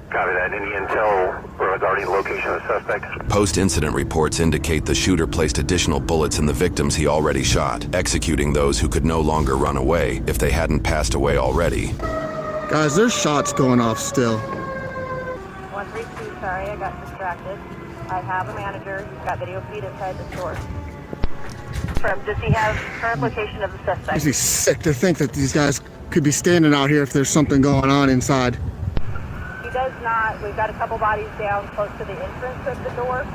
Copy that. Any intel regarding the location of the suspect? Post-incident reports indicate the shooter placed additional bullets in the victims he already shot, executing those who could no longer run away if they hadn't passed away already. Guys, there's shots going off still. 132, sorry, I got distracted. I have a manager. He's got video feed inside the store. Does he have current location of the suspect? Makes me sick to think that these guys could be standing out here if there's something going on inside. He does not. We've got a couple bodies down close to the entrance of the door.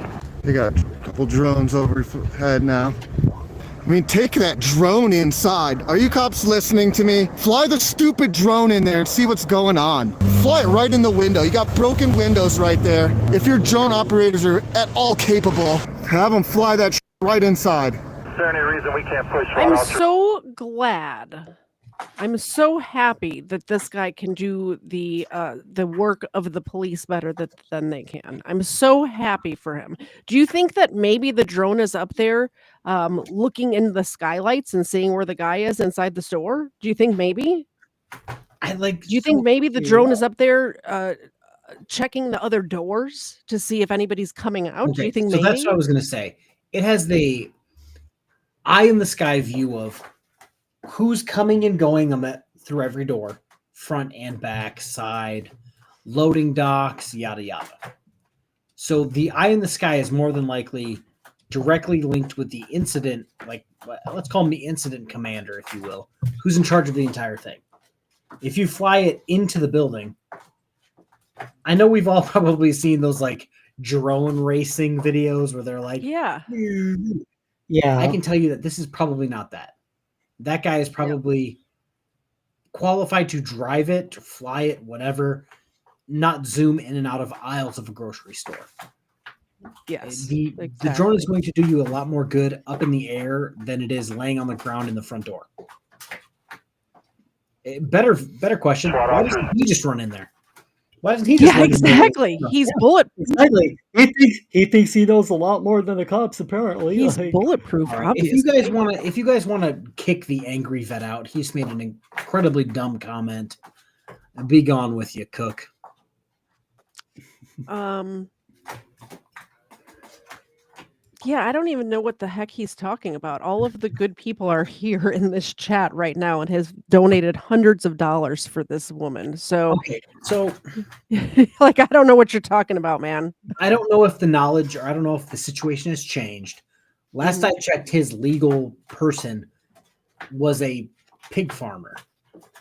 They got a couple drones overhead now. I mean, take that drone inside. Are you cops listening to me? Fly the stupid drone in there and see what's going on. Fly it right in the window. You got broken windows right there. If your drone operators are at all capable, have them fly that right inside. Is there any reason we can't push? I'm so glad. I'm so happy that this guy can do the work of the police better than they can. I'm so happy for him. Do you think that maybe the drone is up there looking into the skylights and seeing where the guy is inside the store? Do you think maybe? Do you think maybe the drone is up there checking the other doors to see if anybody's coming out? Okay, Do you think so maybe? that's what I was going to say. It has the eye in the sky view of who's coming and going through every door, front and back, side, loading docks, yada, yada. So the eye in the sky is more than likely directly linked with the incident, like let's call him the incident commander, if you will, who's in charge of the entire thing. If you fly it into the building, I know we've all probably seen those like drone racing videos where they're like, yeah. I can tell you that this is probably not that. That guy is probably qualified to drive it, to fly it, whatever, not zoom in and out of aisles of a grocery store. Yes. The drone is going to do you a lot more good up in the air than it is laying on the ground in the front door. Better question. Why doesn't he just run in there? Why doesn't he just run exactly. in there? He's bulletproof. Exactly. He thinks he knows a lot more than the cops. Apparently, he's bulletproof. Right. If you guys want to kick the angry vet out, he's made an incredibly dumb comment. Be gone with you, Cook. Yeah, I don't even know what the heck he's talking about. All of the good people are here in this chat right now and has donated hundreds of dollars for this woman. So, okay, so like, I don't know what you're talking about, man. I don't know if the knowledge, or I don't know if the situation has changed. Last I checked, his legal person was a pig farmer.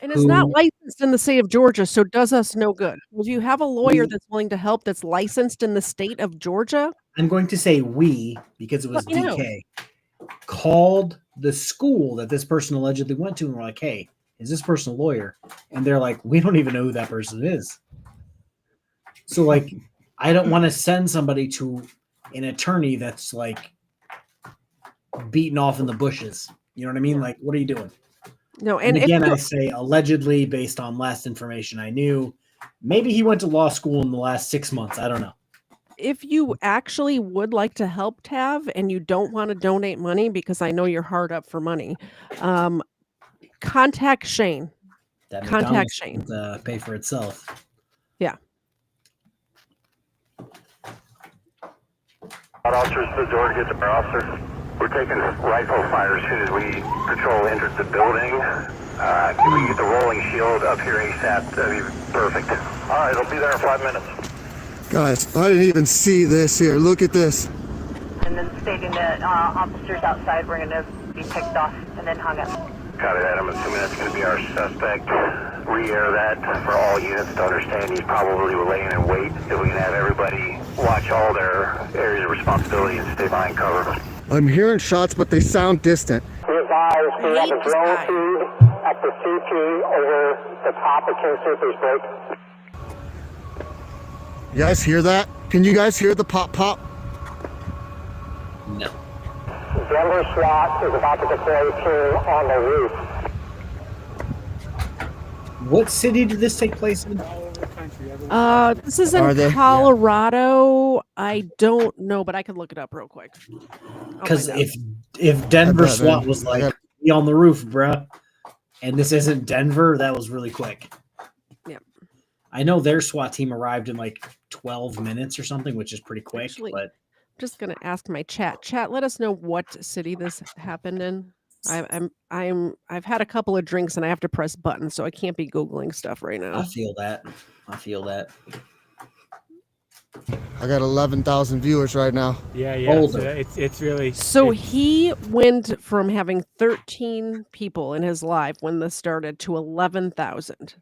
And it's not licensed in the state of Georgia, so it does us no good. If you have a lawyer that's willing to help that's licensed in the state of Georgia, I'm going to say we, because it was DK, called the school that this person allegedly went to and were like, hey, is this person a lawyer? And they're like, we don't even know who that person is. So like, I don't want to send somebody to an attorney that's like beaten off in the bushes. You know what I mean? Like, what are you doing? No, And and again, I say allegedly based on last information I knew. Maybe he went to law school in the last 6 months. I don't know. if you actually would like to help Tav and you don't want to donate money, because I know you're hard up for money, contact Shane. That Contact McDonald's Shane. doesn't, pay for itself. Yeah. Officers to the door to get to our officer. We're taking rifle fire as soon as we patrol enters the building. Can we get the rolling shield up here ASAP? That'd be perfect. All right, it'll be there in 5 minutes. Guys, I didn't even see this here. Look at this. And then stating that officers outside were going to be picked off and then hung up. Copy that. I'm assuming that's going to be our suspect. Re-air that for all units to understand he's probably laying in wait. If we can have everybody watch all their areas of responsibility and stay behind cover. I'm hearing shots, but they sound distant. We have a drone feed at the CP over the top of King Soopers Break. You guys hear that? Can you guys hear the pop pop? No. Denver SWAT is about to deploy a team on the roof. What city did this take place in? This is in Colorado. I don't know, but I can look it up real quick. Because if Denver SWAT was like, be on the roof, bruh, and this isn't Denver, that was really quick. Yeah. I know their SWAT team arrived in like 12 minutes or something, which is pretty quick. Actually, but I'm just gonna ask my chat. Chat, let us know what city this happened in. I've had a couple of drinks and I have to press buttons, so I can't be Googling stuff right now. I feel that. I got 11,000 viewers right now. Yeah. It's really. So he went from having 13 people in his live when this started to 11,000.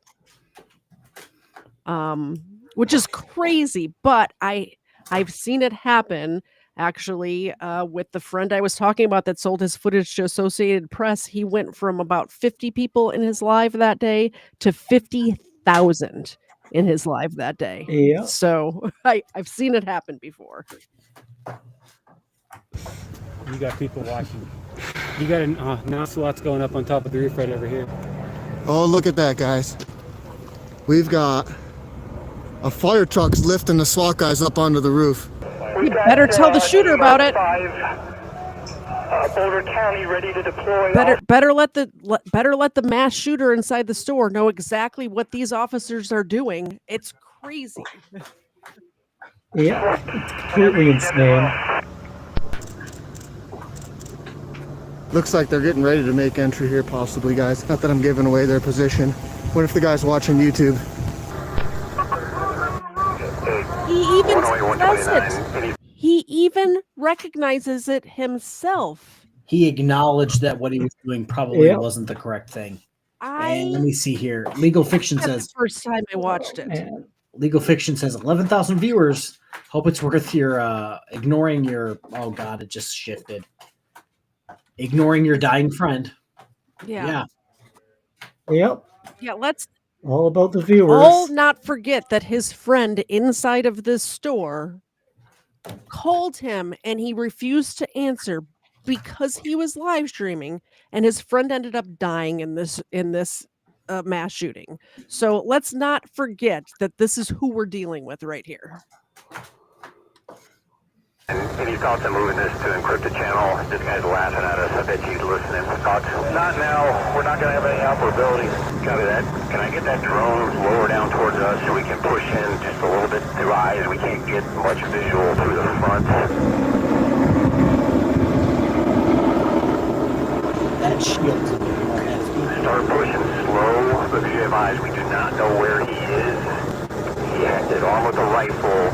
Which is crazy, but I've seen it happen actually with the friend I was talking about that sold his footage to Associated Press. He went from about 50 people in his live that day to 50,000 in his live that day. Yeah. So I've seen it happen before. You got people watching. You got now SWAT's going up on top of the roof right over here. Oh, look at that, guys. We've got a fire truck's lifting the SWAT guys up onto the roof. You better tell the shooter about it. Boulder County ready to deploy. Better let the mass shooter inside the store know exactly what these officers are doing. It's crazy. Yeah, it's completely insane. Looks like they're getting ready to make entry here, possibly, guys. Not that I'm giving away their position. What if the guy's watching YouTube? He even says it. He even recognizes it himself. he acknowledged that what he was doing probably wasn't the correct thing. And let me see here. Legal Fiction says the first time I watched it. Legal Fiction says 11,000 viewers. Hope it's worth your ignoring your. Oh God, it just shifted. Ignoring your dying friend. Yeah. Yep. Yeah. Let's all about the viewers. all not forget that his friend inside of this store called him and he refused to answer because he was live streaming, and his friend ended up dying in this mass shooting. So let's not forget that this is who we're dealing with right here. And you thoughts on moving this to encrypt the channel? This guy's laughing at us. I bet he's listening. Thoughts? Not now. We're not going to have any operability. Copy that. Can I get that drone lower down towards us so we can push in just a little bit through eyes? We can't get much visual through the front. That shield. Start pushing slow, but if you have eyes, we do not know where he is. He is armed with a rifle.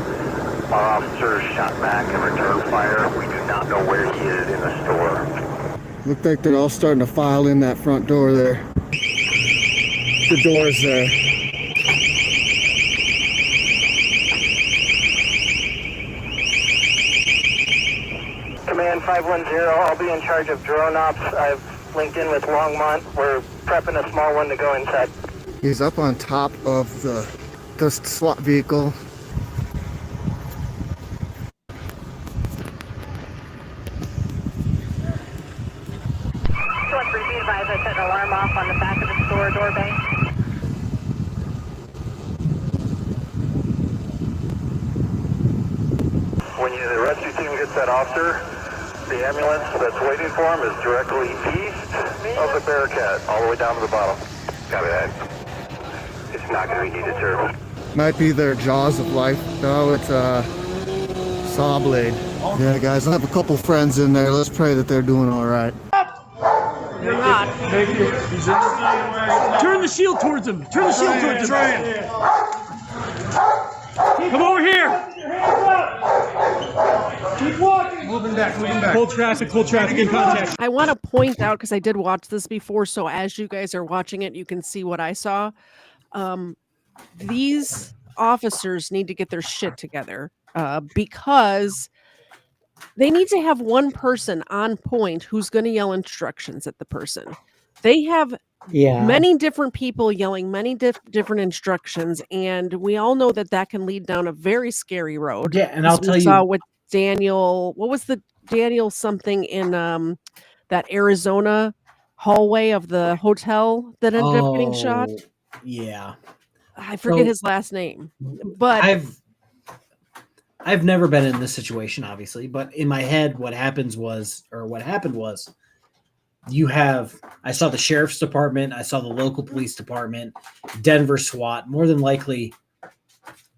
Our officers shot back and returned fire. We do not know where he is in the store. Look like they're all starting to file in that front door there. The door's there. Command 510, I'll be in charge of drone ops. I've linked in with Longmont. We're prepping a small one to go inside. He's up on top of the SWAT vehicle. 213, advise I set an alarm off on the back of the store door bay. When the rescue team gets that officer, the ambulance that's waiting for him is directly east of the Bearcat, all the way down to the bottom. Copy that. It's not going to be needed, sir. Might be their jaws of life. No, it's a saw blade. Yeah, guys, I have a couple friends in there. Let's pray that they're doing all right. You're not. Thank you. Turn the shield towards him. Turn the shield towards him. Come over here. Keep walking. Moving back. Full traffic in contact. I want to point out, because I did watch this before, so as you guys are watching it, you can see what I saw. These officers need to get their shit together because they need to have one person on point who's going to yell instructions at the person. They have many different people yelling many different instructions, and we all know that can lead down a very scary road. Yeah, and I'll tell you. Saw with Daniel, what was the Daniel something in that Arizona hallway of the hotel that ended up getting shot? Yeah. I forget his last name, but I've never been in this situation, obviously, but in my head, what happened was, I saw the sheriff's department, I saw the local police department, Denver SWAT. More than likely,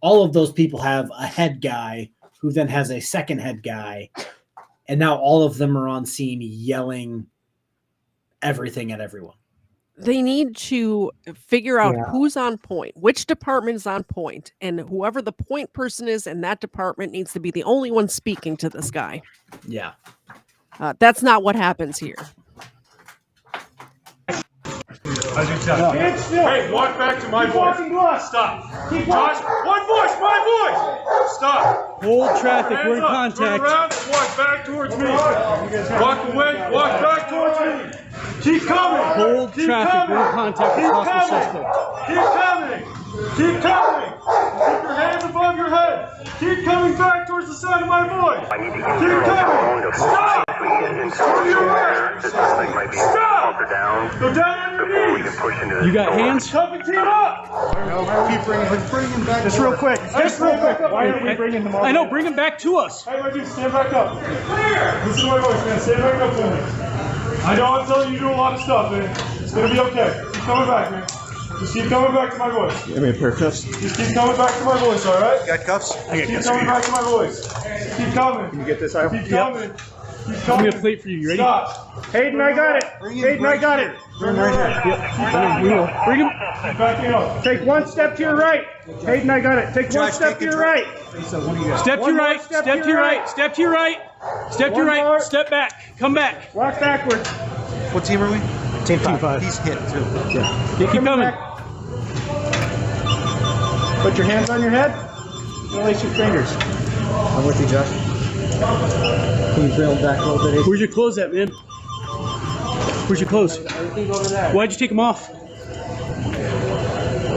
all of those people have a head guy who then has a second head guy, and now all of them are on scene yelling everything at everyone. They need to figure out who's on point, which department is on point, and whoever the point person is in that department needs to be the only one speaking to this guy. Yeah. That's not what happens here. Hey, walk back to my voice. Stop. Keep Josh, one voice, my voice. Stop. Hold traffic. We're in contact. Turn around. Walk back towards me. Walk away. Walk back towards me. Keep coming. Hold traffic. We're in contact with hostile suspect. Keep coming. Keep coming. Keep your hands above your head. Keep coming back towards the sound of my voice. Keep coming. Stop. To your right. Stop. Go down on your knees. You got hands? Coming team up. Keep bringing him back. Just real quick. Just real quick. Why aren't we bringing them up? I know. Bring him back to us. Hey, my dude, stand back up. Listen to my voice, man. Stand back up to me. I know I'm telling you to do a lot of stuff, man. It's gonna be okay. Keep coming back, man. Just keep coming back to my voice. Give me a pair of cuffs. Just keep coming back to my voice, all right? Got cuffs? I got cuffs. Keep coming back to my voice. Keep coming. Can you get this out? Keep coming. Keep coming. Give me a plate for you. You ready? Stop. Hayden, I got it. Hayden, I got it. Bring him right here. Bring him. Backing up. Take one step to your right. Hayden, I got it. Take one step to your right. Step to your right. Step to your right. Step to your right. Step to your right. Step back. Come back. Walk backwards. What team are we? Team 5. He's hit too. Yeah. Keep coming. Put your hands on your head. Release your fingers. I'm with you, Josh. Can you drill back a little bit? Where's your clothes at, man? Where's your clothes? Everything over there. Why'd you take them off?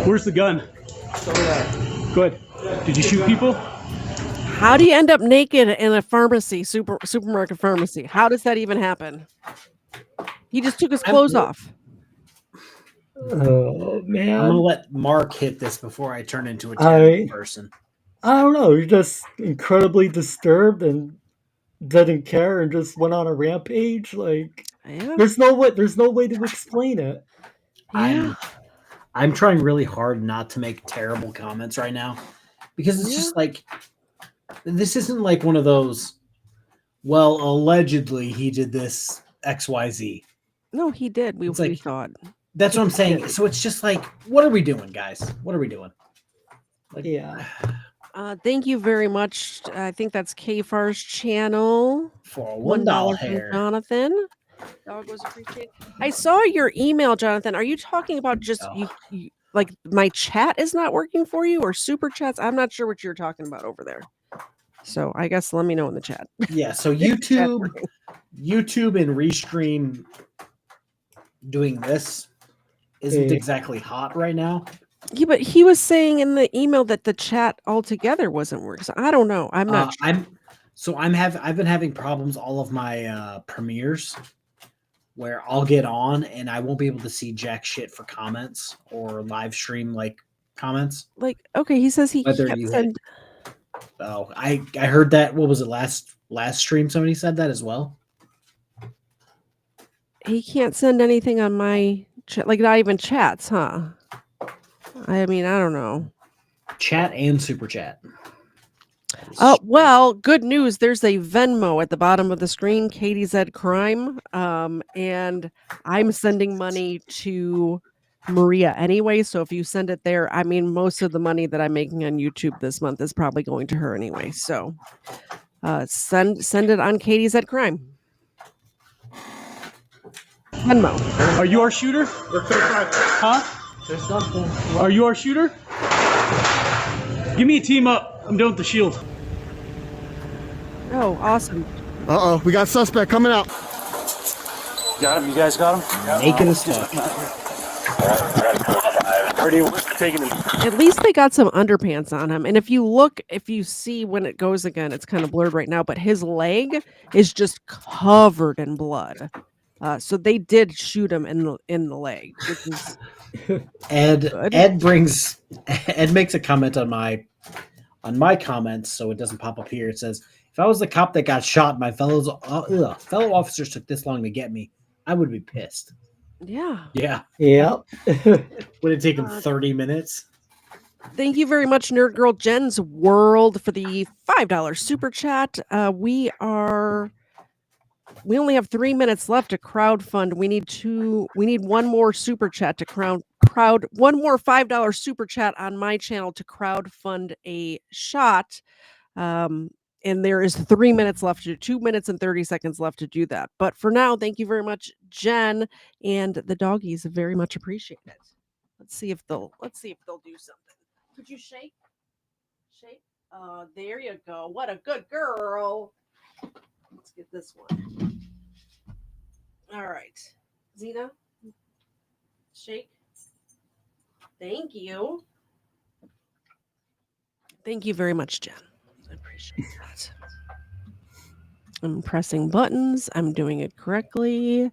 Where's the gun? It's over there. Good. Did you shoot people? How do you end up naked in a pharmacy, supermarket pharmacy? How does that even happen? He just took his clothes off. Oh, man. I'm going to let Mark hit this before I turn into a terrible person. I don't know. You're just incredibly disturbed and didn't care and just went on a rampage. Like, there's no way to explain it. Yeah. I'm trying really hard not to make terrible comments right now because it's just like, this isn't like one of those, well, allegedly he did this XYZ. No, he did. We thought. That's what I'm saying. So it's just like, what are we doing, guys? What are we doing? Like, yeah. Thank you very much. I think that's KFARR's channel. For $1 from Jonathan. Dog was appreciated. I saw your email, Jonathan. Are you talking about just you like my chat is not working for you or super chats? I'm not sure what you're talking about over there. So I guess let me know in the chat. Yeah. So YouTube and Restream doing this isn't exactly hot right now. Yeah, but he was saying in the email that the chat altogether wasn't working. So I don't know. I'm not sure. I've been having problems all of my premieres where I'll get on and I won't be able to see jack shit for comments or live stream like comments. Like, okay, he says he Whether can't you send. Oh, I heard that. What was it last stream? Somebody said that as well. He can't send anything on my chat, like not even chats, huh? I mean, I don't know. Chat and super chat. Oh, well, good news. There's a Venmo at the bottom of the screen, KTZed Crime. And I'm sending money to Maria anyway. So if you send it there, I mean, most of the money that I'm making on YouTube this month is probably going to her anyway. So send it on KTZed Crime. Venmo. Are you our shooter? Huh? There's something. Are you our shooter? Give me a team up. I'm done with the shield. Oh, awesome. Uh-oh, we got suspect coming out. Got him? You guys got him? Naked as fuck. Already taking him. At least they got some underpants on him. And if you see when it goes again, it's kind of blurred right now, but his leg is just covered in blood. So they did shoot him in the leg, which is Ed good. Ed makes a comment on my comments, so it doesn't pop up here. It says, "If I was the cop that got shot, my fellow officers took this long to get me, I would be pissed." Yeah. Yeah. Yep. Would it take him 30 minutes? Thank you very much, Nerd Girl Jen's World, for the $5 super chat. We only have 3 minutes left to crowdfund. We need one more super chat to crowd one more $5 super chat on my channel to crowdfund a shot. And there is 3 minutes left to 2 minutes and 30 seconds left to do that. But for now, thank you very much, Jen, and the doggies very much appreciate it. Let's see if they'll do something. Could you shake? Shake? There you go. What a good girl. Let's get this one. All right. Zena, shake. Thank you. Thank you very much, Jen. I appreciate that. I'm pressing buttons. I'm doing it correctly.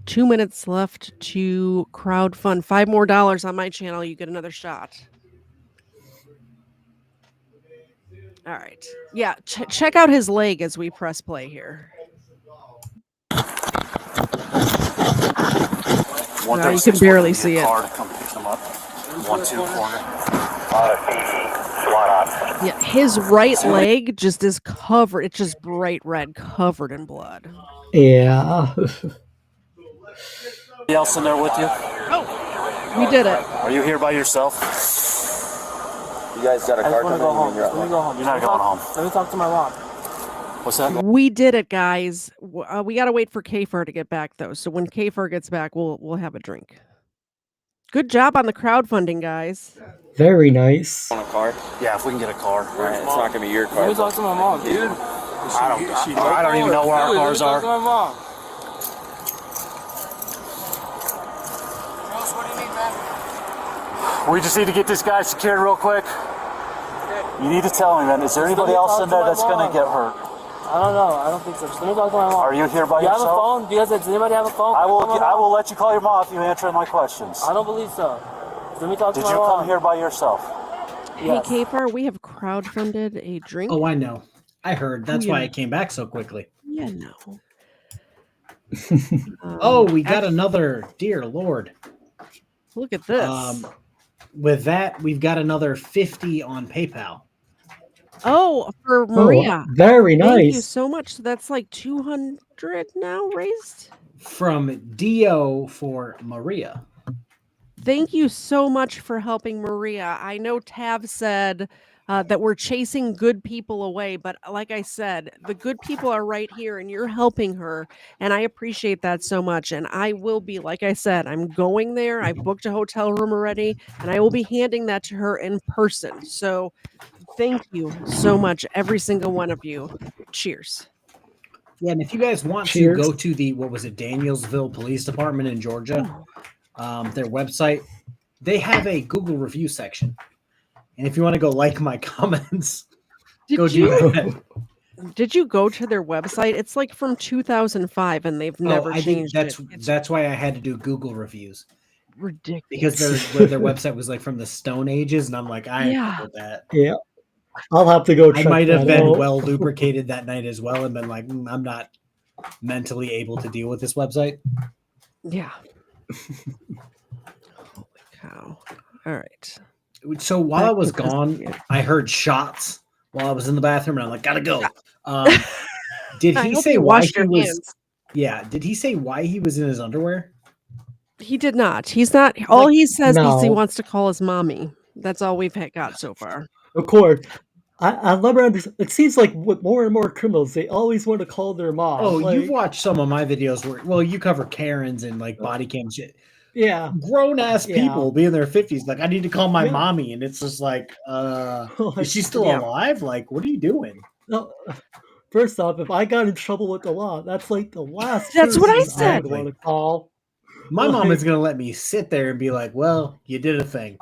2 minutes left to crowdfund. $5 more on my channel. You get another shot. All right. Yeah, check out his leg as we press play here. You can barely see it. Yeah, his right leg just is covered. It's just bright red, covered in blood. Yeah. Anybody else in there with you? Oh, we did it. Are you here by yourself? You guys got a car coming in? Let me go home. You're not going home. Let me talk to my mom. What's that? We did it, guys. We got to wait for KFARR to get back, though. So when KFARR gets back, we'll have a drink. Good job on the crowdfunding, guys. Very nice. Want a car? Yeah, if we can get a car. All right, it's not gonna be your car. Let me talk to my mom, dude. I don't even know where our cars are. Talk to my mom. We just need to get this guy secured real quick. You need to tell me, man. Is there anybody else in there that's going to get hurt? I don't know. I don't think so. Just let me talk to my mom. Are you here by Do you yourself? have a phone? Does anybody have a phone? I will let you call your mom if you answer my questions. I don't believe so. Let me talk to Did my you mom. come here by yourself? Yes. Hey, KFARR, we have crowdfunded a drink. Oh, I know. I heard. That's Yeah. why I came back so quickly. Yeah, no. Oh, we got another. Dear Lord. Look at this. With that, we've got another 50 on PayPal. Oh, for Maria. Very nice. Thank you so much. So that's like 200 now raised. From Dio for Maria. Thank you so much for helping Maria. I know Tav said that we're chasing good people away, but like I said, the good people are right here and you're helping her. And I appreciate that so much. And I will be, like I said, I'm going there. I booked a hotel room already and I will be handing that to her in person. So thank you so much, every single one of you. Cheers. Yeah, and if you guys want Cheers. to go to the Danielsville Police Department in Georgia, their website, they have a Google review section. And if you want to go like my comments, go do that. Did you go to their website? It's like from 2005, and they've never I think changed it. that's why I had to do Google reviews. Ridiculous. Because their website was like from the Stone Ages, and I'm like, I ain't with that. Yeah. I'll have to go check I might have that been out. well lubricated that night as well, and been like, I'm not mentally able to deal with this website. Yeah. Holy cow. All right. So while I was gone, I heard shots while I was in the bathroom, and I'm like, gotta go. Did he say why he was? Hands. Yeah. Did he say why he was in his underwear? He did not. He's not. All he says is he no. wants to call his mommy. That's all we've got so far. Of course. I never understand. It seems like with more and more criminals, they always want to call their mom. Oh, like, you've watched some of my videos where, you cover Karens and like body cam shit. Yeah. Grown ass Yeah. people be in their 50s. Like, I need to call my Yeah. mommy. And it's just like, is she still alive? Like, what are you doing? No, first off, if I got in trouble with the law, that's like the last That's what I person said. would want to call. My mom is going to let me sit there and be like, well, you did a thing.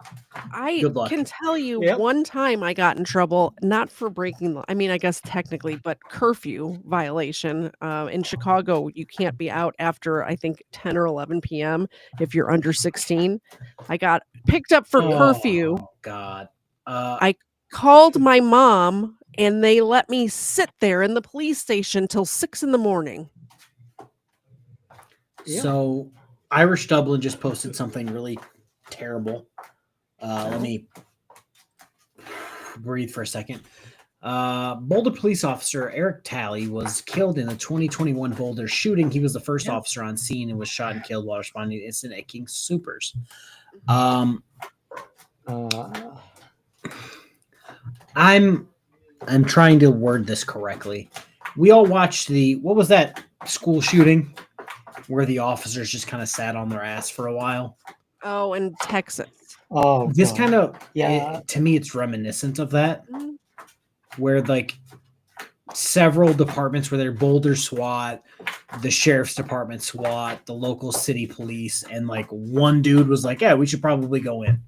I Good luck. can tell you one time I got in trouble, not for breaking the, I mean, I guess technically, but curfew violation. In Chicago, you can't be out after, I think, 10 or 11 p.m. if you're under 16. I got picked up for curfew. Oh, God. I called my mom, and they let me sit there in the police station till 6 a.m. So Irish Dublin just posted something really terrible. Let me breathe for a second. Boulder police officer Eric Talley was killed in the 2021 Boulder shooting. He was the first officer on scene and was shot and killed while responding to the incident at King Supers. I'm trying to word this correctly. We all watched what was that school shooting where the officers just kind of sat on their ass for a while? Oh, in Texas. Oh, this God. kind of, Yeah. to me, it's reminiscent of that, where like several departments, where they're Boulder SWAT, the sheriff's department SWAT, the local city police, and like one dude was like, yeah, we should probably go in.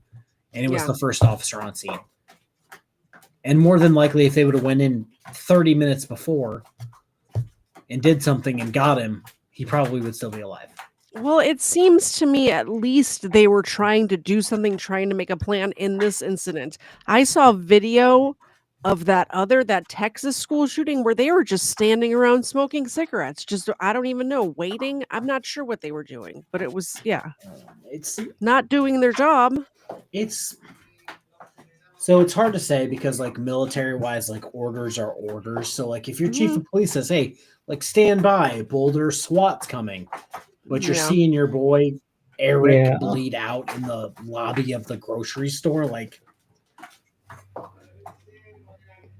And it was the first officer on scene. And more than likely, if they would have went in 30 minutes before and did something and got him, he probably would still be alive. Well, it seems to me at least they were trying to do something, trying to make a plan in this incident. I saw video of that Texas school shooting where they were just standing around smoking cigarettes. Just, I don't even know, waiting. I'm not sure what they were doing, but it was, it's not doing their job. So it's hard to say because like military wise, like orders are orders. So like if your chief of police says, hey, like stand by, Boulder SWAT's coming, but you're seeing your boy Eric bleed out in the lobby of the grocery store, like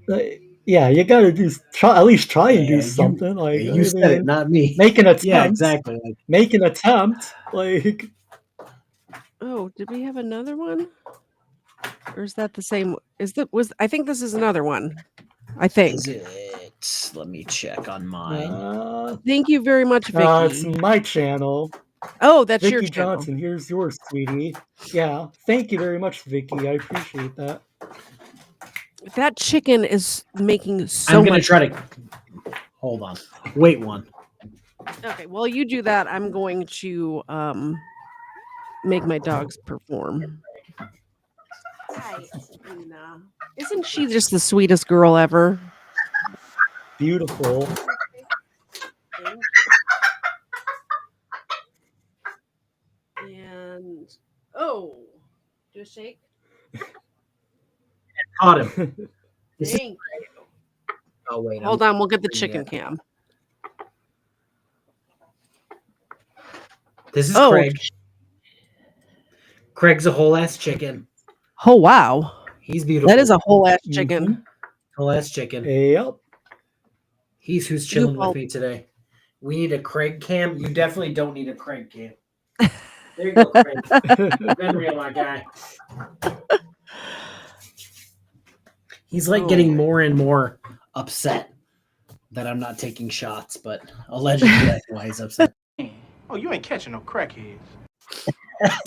you got to at least try and do something. Like you said it, not me. Make an attempt. Yeah, exactly. Like, make an attempt. Like, oh, did we have another one? Or is that the same? I think this is another one. I think. Is it? Let me check on mine. Thank you very much, Vicky. It's my channel. Oh, that's Vicky your channel. Johnson. Here's yours, sweetie. Yeah, thank you very much, Vicky. I appreciate that. That chicken is making so much. I'm gonna try to hold on. Wait one. Okay, well, you do that. I'm going to make my dogs perform. Hi, Nina. Isn't she just the sweetest girl ever? Beautiful. And do a shake. Caught him. Thank you. Oh wait. Hold on, we'll get the chicken cam. This is Craig. Craig's a whole ass chicken. Oh wow. He's beautiful. That is a whole ass chicken. Whole ass chicken. Yep. He's who's chilling with me today. We need a Craig cam. You definitely don't need a Craig cam. There you go, Craig. Been real, my guy. He's like getting more and more upset that I'm not taking shots, but allegedly that's why he's upset. Oh, you ain't catching no crackheads.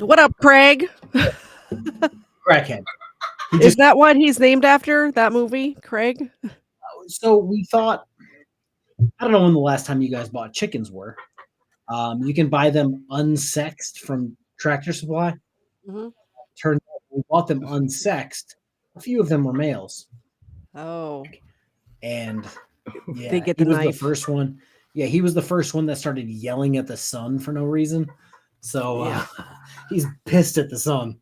What up, Craig? Crackhead. Is that what he's named after? That movie, Craig? So we thought, I don't know when the last time you guys bought chickens were. You can buy them unsexed from Tractor Supply. Mm-hmm. Turned out we bought them unsexed. A few of them were males. Oh. And yeah, They get he the was knife. the first one. Yeah, he was the first one that started yelling at the sun for no reason. So he's pissed at the sun.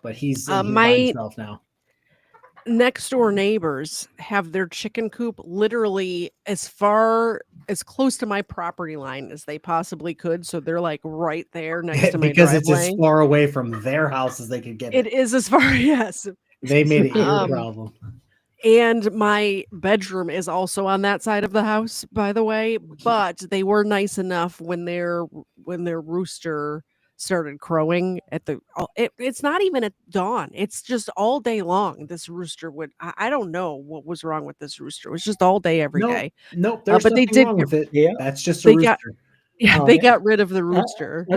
But he's by himself now. Next door neighbors have their chicken coop literally as close to my property line as they possibly could. So they're like right there next to my because driveway. it's as far away from their house as they could get It is as far, yes. They made it your problem. And my bedroom is also on that side of the house, by the way. But they were nice enough when their rooster started crowing at it's not even at dawn. It's just all day long. This rooster would, I don't know what was wrong with this rooster. It was just all day, every day. Nope, there's but they nothing did wrong with it. Yeah. That's just a rooster. They got rid of the rooster.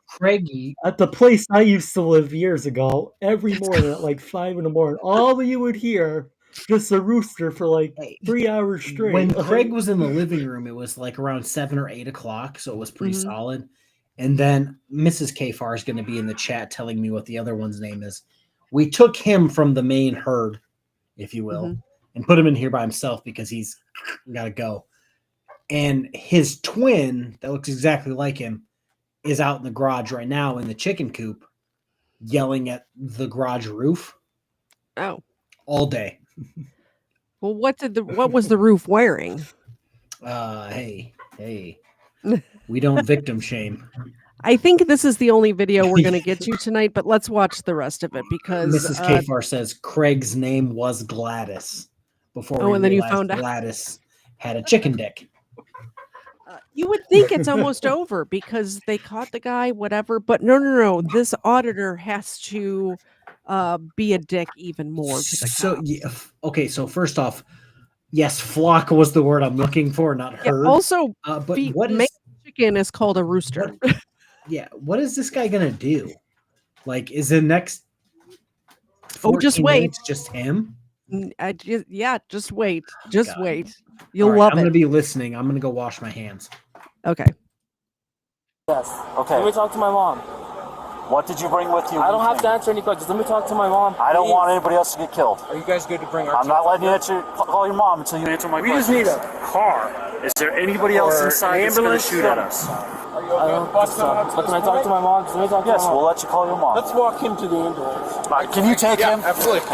Craigie. At the place I used to live years ago, every morning at like 5 in the morning, all you would hear just a rooster for like 3 hours straight. When Craig was in the living room, it was like around 7 or 8 o'clock, so it was pretty solid. And then Mrs. KFARR is going to be in the chat telling me what the other one's name is. We took him from the main herd, if you will, and put him in here by himself because he's got to go. And his twin, that looks exactly like him, is out in the garage right now in the chicken coop, yelling at the garage roof. Oh, all day. Well, what was the roof wearing? Hey, we don't victim shame. I think this is the only video we're going to get to tonight, but let's watch the rest of it because Mrs. KFARR says Craig's name was Gladys before we and then you realized found out Gladys had a chicken dick. You would think it's almost over because they caught the guy, whatever. But no. This auditor has to be a dick even more to the cops. Okay, so first off, yes, flock was the word I'm looking for, not herd. Also, but what is chicken is called a rooster. What is this guy gonna do? Like, is the next? Just wait. Minutes just him. Just wait. Just wait. You'll All right, love I'm it. gonna be listening. I'm gonna go wash my hands. Okay. Yes. Okay. Let me talk to my mom. What did you bring with you? I don't have to answer any questions. Let me talk to my mom. I don't want anybody else to get killed. Are you guys good to bring our I'm not letting you call your mom until you answer my questions. We just need a car. Is there anybody else inside that's going to shoot at us? I don't think so. But can I talk to my mom? Let me talk to my mom. We'll let you call your mom. Let's walk him to the ambulance. Can you take him? Absolutely.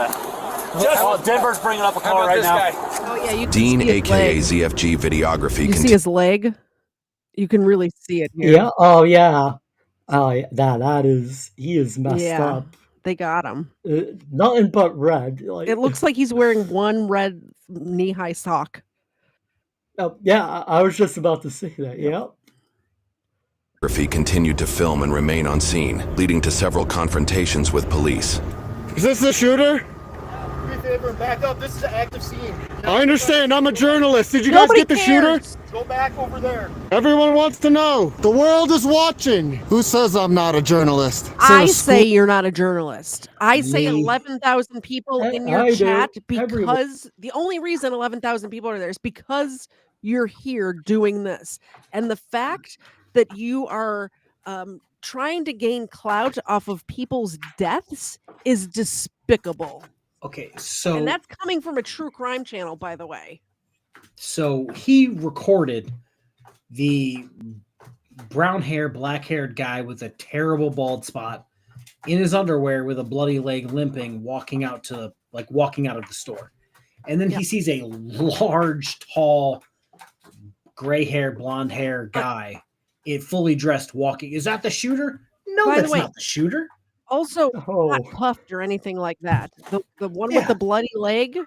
Denver's bringing up a car right now. Oh yeah, you can Dean, see his aka leg. ZFG Videography. You see his leg? You can really see it here. Yeah. Oh yeah. Oh yeah. That is. He is messed up. They got him. Nothing but red. Like, It looks like he's wearing one red knee-high sock. Oh, yeah, I was just about to say that. Yeah. Photography continued to film and remain on scene, leading to several confrontations with police. Is this the shooter? Do me a favor and back up. This is an active scene. I understand. I'm a journalist. Did you guys get the shooter? Go back over there. Everyone wants to know. The world is watching. Who says I'm not a journalist? I say you're not a journalist. I say 11,000 people in your I do. chat Everyone. because the only reason 11,000 people are there is because you're here doing this. And the fact that you are trying to gain clout off of people's deaths is despicable. Okay, so And that's coming from a true crime channel, by the way. So he recorded the brown hair, black haired guy with a terrible bald spot in his underwear with a bloody leg limping, walking out of the store. And then he sees a large, tall, gray hair, blonde hair guy, fully dressed walking. Is that the shooter? No, By the that's way, not the shooter. Also, not cuffed or anything like that. The one with the bloody leg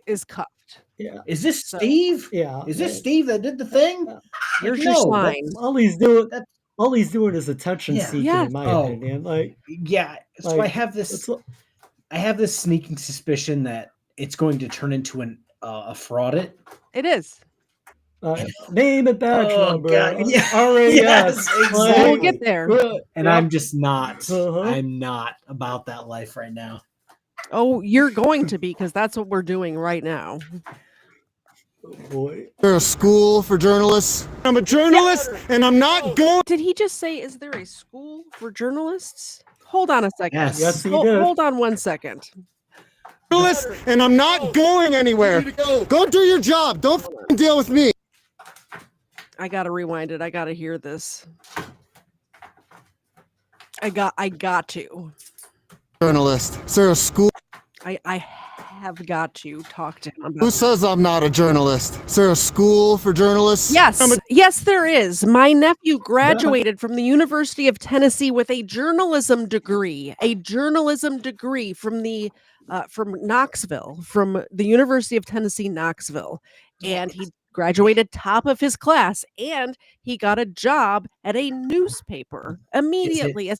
is cuffed. Yeah. Is this Steve? Yeah. Is this Steve that did the thing? Here's your sign. All he's doing is attention seeking, in my opinion. Like, so I have this sneaking suspicion that it's going to turn into fraud it? It is. Name and badge number. God. Yeah. RAS. Yes, exactly. We'll get there. And I'm just not. I'm not about that life right now. Oh, you're going to be, because that's what we're doing right now. Oh boy. There's a school for journalists. I'm a journalist, and I'm not going. Did he just say, is there a school for journalists? Hold on a second. Yes, he did. Hold on 1 second. Journalist, and I'm not going anywhere. Go do your job. Don't f***ing deal with me. I gotta rewind it. I gotta hear this. I got to. Journalist. Is there a school? I have got to talk to him about Who says I'm not a journalist? Is there a school for journalists? Yes, yes, there is. My nephew graduated from the University of Tennessee with a journalism degree. A journalism degree from the from Knoxville, from the University of Tennessee, Knoxville, and he graduated top of his class, and he got a job at a newspaper immediately.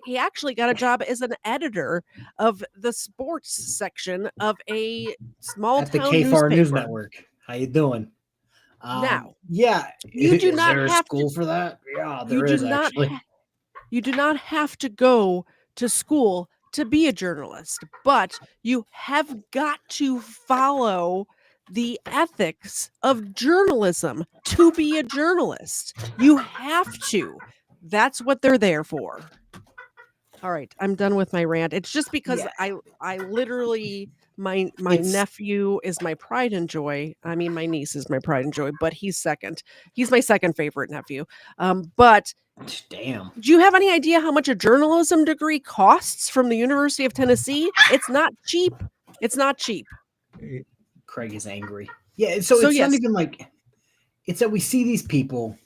He actually got a job as an editor of the sports section of a small At the town KFARR News newspaper. Network. How you doing? Now, yeah, you do is not there a have school to, for that? Yeah, there you is do not actually. you do not have to go to school to be a journalist, but you have got to follow the ethics of journalism to be a journalist. You have to. That's what they're there for. All right, I'm done with my rant. It's just because I literally my nephew is my pride and joy. I mean, my niece is my pride and joy, but he's second. He's my second favorite nephew. But damn. Do you have any idea how much a journalism degree costs from the University of Tennessee? It's not cheap. It's not cheap. Craig is angry. Yeah, so it's yes. not even like it's that we see these people.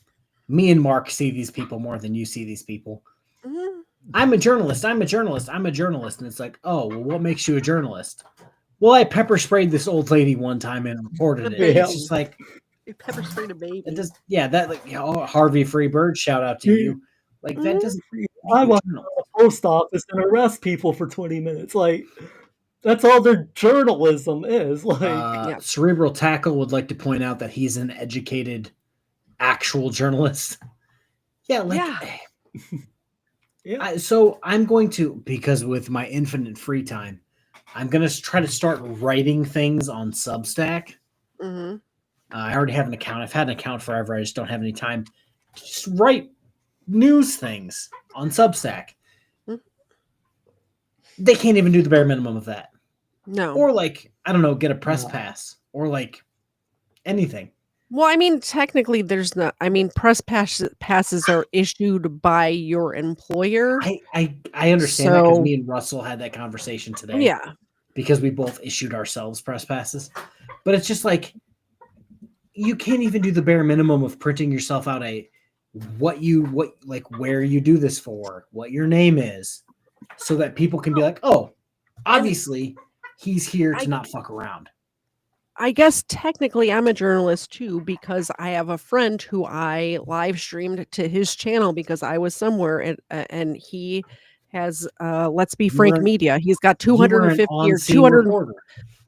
Me and Mark see these people more than you see these people. Mm-hmm. I'm a journalist. I'm a journalist. I'm a journalist. And it's like, oh, well, what makes you a journalist? Well, I pepper sprayed this old lady one time and reported it. It's just like you pepper sprayed a baby. It does, yeah, that like Harvey Freebird, shout out to you. Like that doesn't. I want to go to the post office and arrest people for 20 minutes. Like that's all their journalism is. Like Cerebral Tackle would like to point out that he's an educated, actual journalist. Yeah, like. Yeah. So I'm going to, because with my infinite free time, I'm going to try to start writing things on Substack. Mm-hmm. I already have an account. I've had an account forever. I just don't have any time to just write news things on Substack. Mm-hmm. They can't even do the bare minimum of that. No. Or like, I don't know, get a press pass or like anything. Well, I mean, technically there's not, I mean, press passes are issued by your employer. I understand that because me and Russell had that conversation today. Yeah. Because we both issued ourselves press passes. But it's just like, you can't even do the bare minimum of printing yourself out where you do this for, what your name is, so that people can be like, oh, obviously he's here to not fuck around. I guess technically I'm a journalist too, because I have a friend who I live streamed to his channel because I was somewhere and he has Let's Be Frank Media. He's got 250 or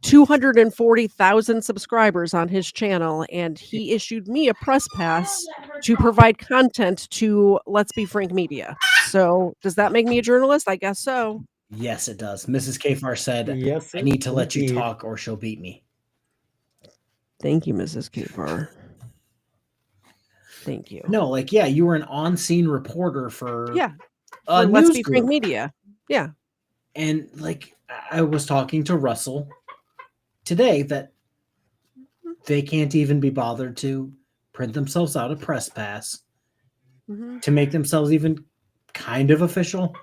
240,000 subscribers on his channel, and he issued me a press pass to provide content to Let's Be Frank Media. So does that make me a journalist? I guess so. Yes, it does. Mrs. KFARR said, yes, I need to let you talk or she'll beat me. Thank you, Mrs. KFARR. Thank you. No, like, yeah, you were an on-scene reporter for Let's Be Frank Media. Yeah. And like, I was talking to Russell today that they can't even be bothered to print themselves out a press pass to make themselves even kind of official.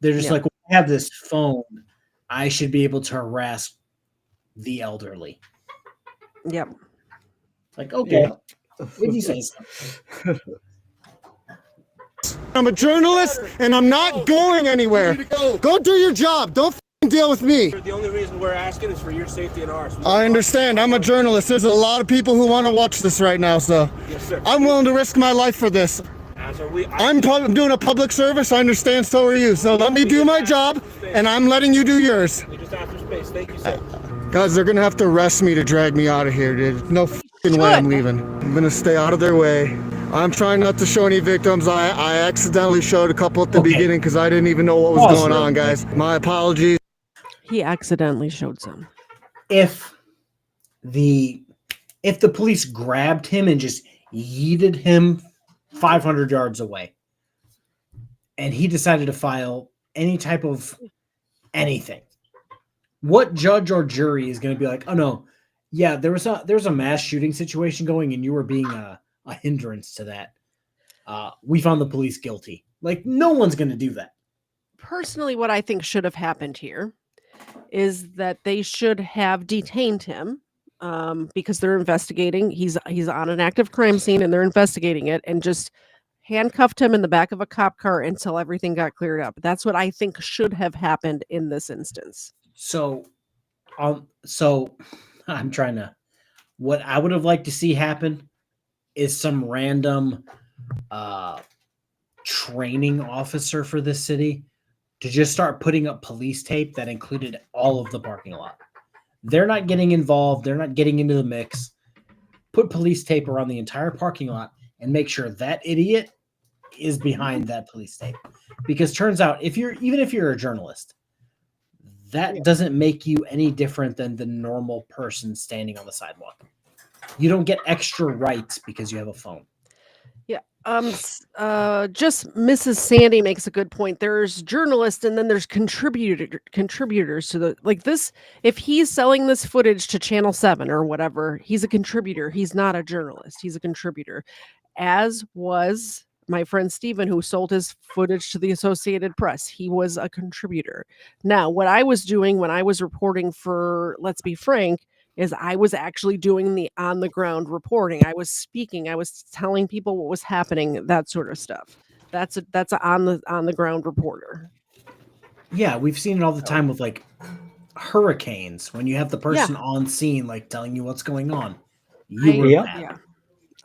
They're just like, well, I have this phone. I should be able to harass the elderly. Yep. Like, okay. If you say so. I'm a journalist and I'm not going anywhere. Go do your job. Don't deal with me. The only reason we're asking is for your safety and ours. I understand. I'm a journalist. There's a lot of people who want to watch this right now, so yes, sir. I'm willing to risk my life for this. I'm doing a public service. I understand, so are you. So let me do my job, and I'm letting you do yours. We just asked for space. Thank you, sir. Guys, they're gonna have to arrest me to drag me out of here, dude. No fucking way I'm leaving. I'm gonna stay out of their way. I'm trying not to show any victims. I accidentally showed a couple at the beginning because I didn't even know what was going on, guys. My apologies. He accidentally showed some. If the police grabbed him and just yeeted him 500 yards away, and he decided to file any type of anything, what judge or jury is going to be like, oh no, yeah, there's a mass shooting situation going and you were being a hindrance to that. We found the police guilty. Like, no one's going to do that. Personally, what I think should have happened here is that they should have detained him because they're investigating. He's on an active crime scene and they're investigating it, and just handcuffed him in the back of a cop car until everything got cleared up. That's what I think should have happened in this instance. So I'm trying to, what I would have liked to see happen is some random training officer for this city to just start putting up police tape that included all of the parking lot. They're not getting involved. They're not getting into the mix. Put police tape around the entire parking lot and make sure that idiot is behind that police tape. Because turns out, even if you're a journalist, that doesn't make you any different than the normal person standing on the sidewalk. You don't get extra rights because you have a phone. Yeah. Just Mrs. Sandy makes a good point. There's journalists and then there's contributors to this. If he's selling this footage to Channel 7 or whatever, he's a contributor. He's not a journalist. He's a contributor, as was my friend Steven, who sold his footage to the Associated Press. He was a contributor. Now, what I was doing when I was reporting for Let's Be Frank is I was actually doing the on-the-ground reporting. I was speaking. I was telling people what was happening, that sort of stuff. That's an on-the-ground reporter. Yeah, we've seen it all the time with like hurricanes when you have the person on scene like telling you what's going on.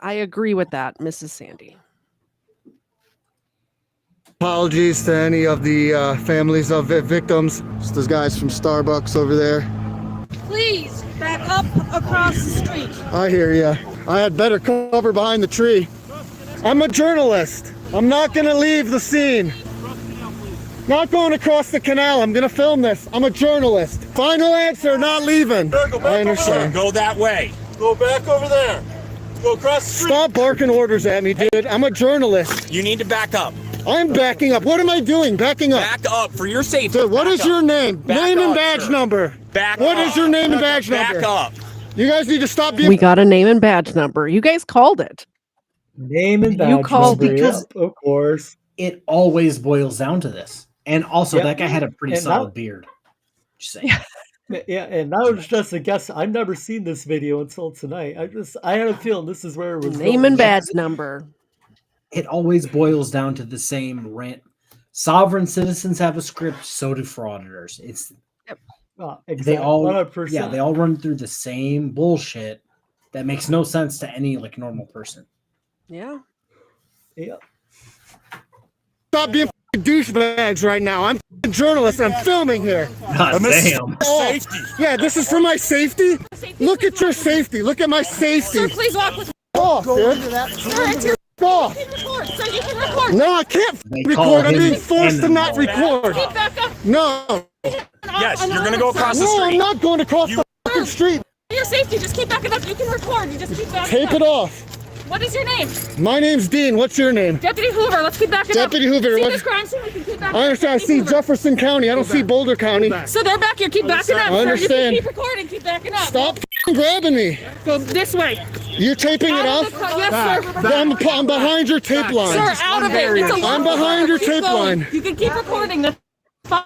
I agree with that, Mrs. Sandy. Apologies to any of the families of victims. Just those guys from Starbucks over there. Please back up across the street. I hear ya. I had better cover behind the tree. I'm a journalist. I'm not gonna leave the scene. Not going across the canal. I'm gonna film this. I'm a journalist. Final answer, not leaving. I understand. Go that way. Go back over there. Go across the street. Stop barking orders at me, dude. I'm a journalist. You need to back up. I'm backing up. What am I doing? Backing up. Back up for your safety. Dude, what is your name? Name and badge number. Back What is your name and badge number? Back up. You guys need to stop being... We got a name and badge number. You guys called it. Name and badge You called number, because yeah, of course. It always boils down to this. And also, that guy had a pretty solid beard. Just saying. Yeah, and that was just a guess. I've never seen this video until tonight. I had a feeling this is where it was. Name and badge number. It always boils down to the same rant. Sovereign citizens have a script, so do frauditors. It's exactly. They all 100%. they all run through the same bullshit that makes no sense to any like normal person. Yeah. Stop being douchebags right now. I'm a journalist. I'm filming here. God damn. Safety. Yeah, this is for my safety. Look at your safety. Look at my safety. Sir, please walk with me. Oh, dude. Sir, it's your... Oh. You can record. Sir, you can record. No, I can't record. I'm being forced to not record. Keep back up. No. Yes, you're going to go across the No, street. I'm not going across the fucking street. For your safety, just keep backing up. You can record. You just keep backing up. Take it off. What is your name? My name's Dean. What's your name? Deputy Hoover. Let's keep backing up. Deputy Hoover. See this crime scene? We can keep backing I understand. I see Jefferson County. I don't see Boulder County. So they're back here. Keep backing up. I understand. You can keep recording. Keep backing up. Stop grabbing me. Go this way. You're taping it off? Yes, sir. I'm behind your tape line. Sir, out of it. It's a I'm behind your Keep tape going. line. You can keep recording. That's fine.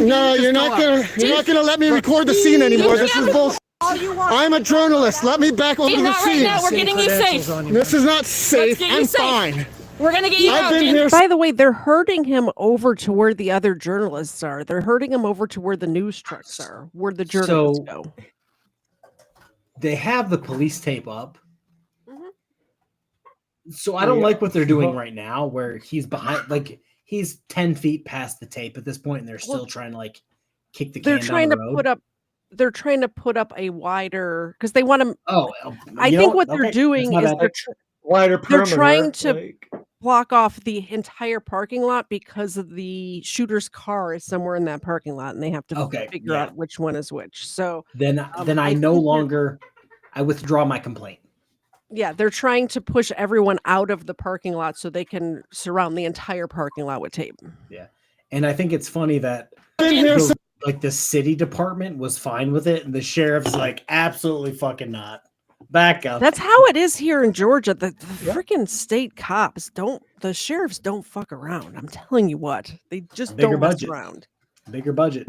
No, you're not gonna let me record the scene anymore. This is bullshit. I'm a journalist. Let me back over the Not right scene. now. We're getting you safe. This is not safe. Let's get you I'm safe. fine. We're gonna get you I've out. been here. By the way, they're herding him over to where the other journalists are. They're herding him over to where the news trucks are, where the journalists go. They have the police tape up. So I don't like what they're doing right now, where he's behind, like he's 10 feet past the tape at this point, and they're still trying to like kick the can down the road. they're trying to put up a wider because they want to. Oh, I think what they're doing is wider they're perimeter. trying to block off the entire parking lot because of the shooter's car is somewhere in that parking lot, and they have to figure out which one is which. So then I no longer I withdraw my complaint. Yeah, they're trying to push everyone out of the parking lot so they can surround the entire parking lot with tape. Yeah, and I think it's funny that like the city department was fine with it, and the sheriff's like, absolutely fucking not. Back up. That's how it is here in Georgia. The freaking state cops the sheriffs don't fuck around. I'm telling you what, they just don't mess around. Bigger budget,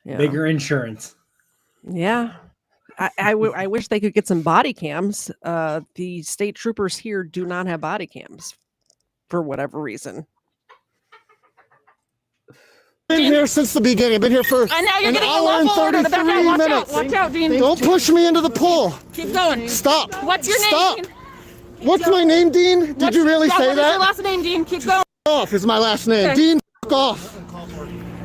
bigger insurance. Yeah. I wish they could get some body cams. The state troopers here do not have body cams for whatever reason. Been here since the beginning. Been here for an hour and 33 minutes. Watch out, Dean. Don't push me into the pool. Keep going. Stop. What's your Stop. name? What's my name, Dean? Did you really say What is that? your last name, Dean? Keep going. Off is my last name. Okay. Dean, off.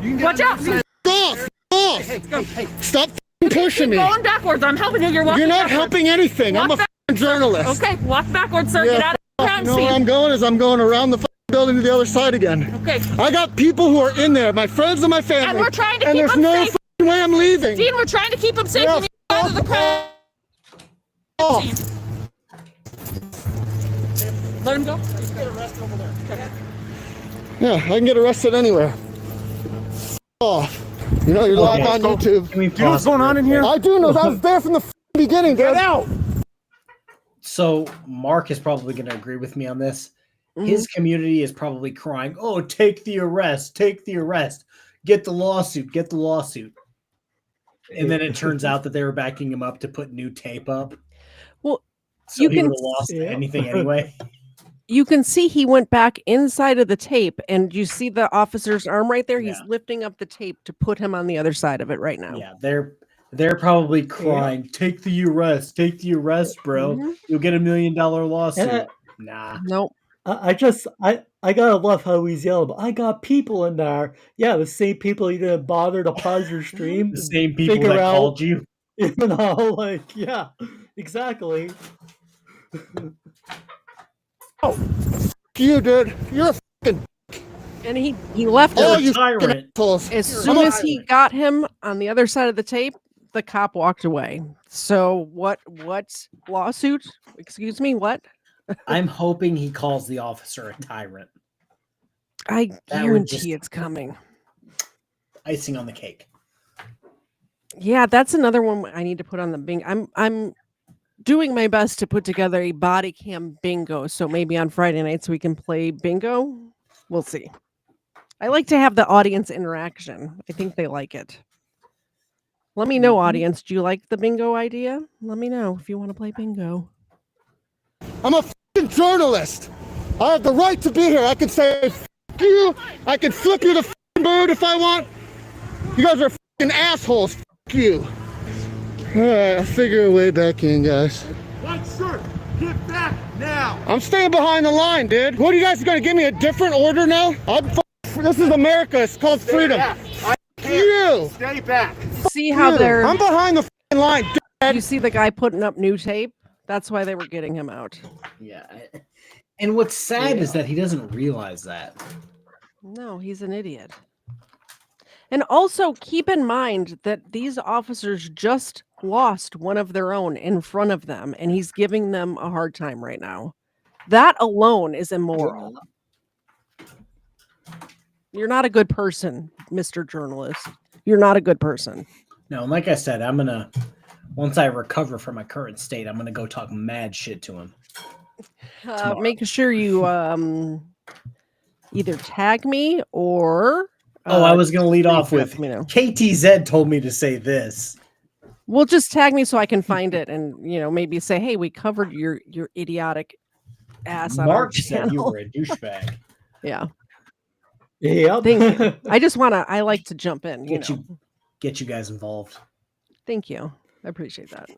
Watch out. Off. Off. Hey, go. Hey. Stop pushing me. Keep going backwards. I'm helping you. You're walking You're not backwards. helping anything. I'm a journalist. Okay, walk backwards, sir. Get out of the crime You know scene. where I'm going is I'm going around the building to the other side again. Okay. I got people who are in there, my friends and my family. And we're trying to and keep there's them no safe. way I'm leaving. Dean, we're trying to keep them safe. You need to get out of the crime scene. Let him go. He's get arrested over there. Okay. Yeah, I can get arrested anywhere. Oh, you know, you're live on YouTube. Can we Do you know what's going on in here? I do know. I was there from the beginning. Get out. So Mark is probably going to agree with me on this. His community is probably crying, "Oh, take the arrest, take the arrest, get the lawsuit, get the lawsuit." And then it turns out that they were backing him up to put new tape up. Well, so he would have lost anything anyway. You can see he went back inside of the tape, and you see the officer's arm right there. He's lifting up the tape to put him on the other side of it right now. Yeah, they're probably crying, take the arrest, bro. You'll get $1 million lawsuit. Nah. Nope. I gotta love how he's yelling. I got people in there. Yeah, the same people you didn't bother to pause your stream. The same people that called you. You know, like, yeah, exactly. Oh, you, dude. You're a fucking. And he left Oh, him. you fucking assholes. As soon as he got him on the other side of the tape, the cop walked away. So what lawsuit? Excuse me, what? I'm hoping he calls the officer a tyrant. I guarantee it's coming. Icing on the cake. Yeah, that's another one I need to put on the bingo. I'm doing my best to put together a body cam bingo. So maybe on Friday nights we can play bingo. We'll see. I like to have the audience interaction. I think they like it. Let me know, audience. Do you like the bingo idea? Let me know if you want to play bingo. I'm a fucking journalist. I have the right to be here. I can say F you. I can flip you the fucking bird if I want. You guys are fucking assholes. F you. All right, I'll figure a way back in, guys. White shirt, get back now. I'm staying behind the line, dude. What are you guys gonna give me a different order now? This is America. It's called freedom. F you. Stay back. See how they're. I'm behind the fucking line. Dude. You see the guy putting up new tape? That's why they were getting him out. Yeah. And what's sad is that he doesn't realize that. No, he's an idiot. And also keep in mind that these officers just lost one of their own in front of them, and he's giving them a hard time right now. That alone is immoral. You're not a good person, Mr. Journalist. You're not a good person. No, like I said, once I recover from my current state, I'm gonna go talk mad shit to him. Make sure you either tag me or. I was gonna lead off with KTZed told me to say this. Well, just tag me so I can find it, and maybe say, "Hey, we covered your idiotic ass on our Marc channel." said you were a douchebag. Yeah. Yeah. Thank you. I like to jump in. Get you guys involved. Thank you. I appreciate that.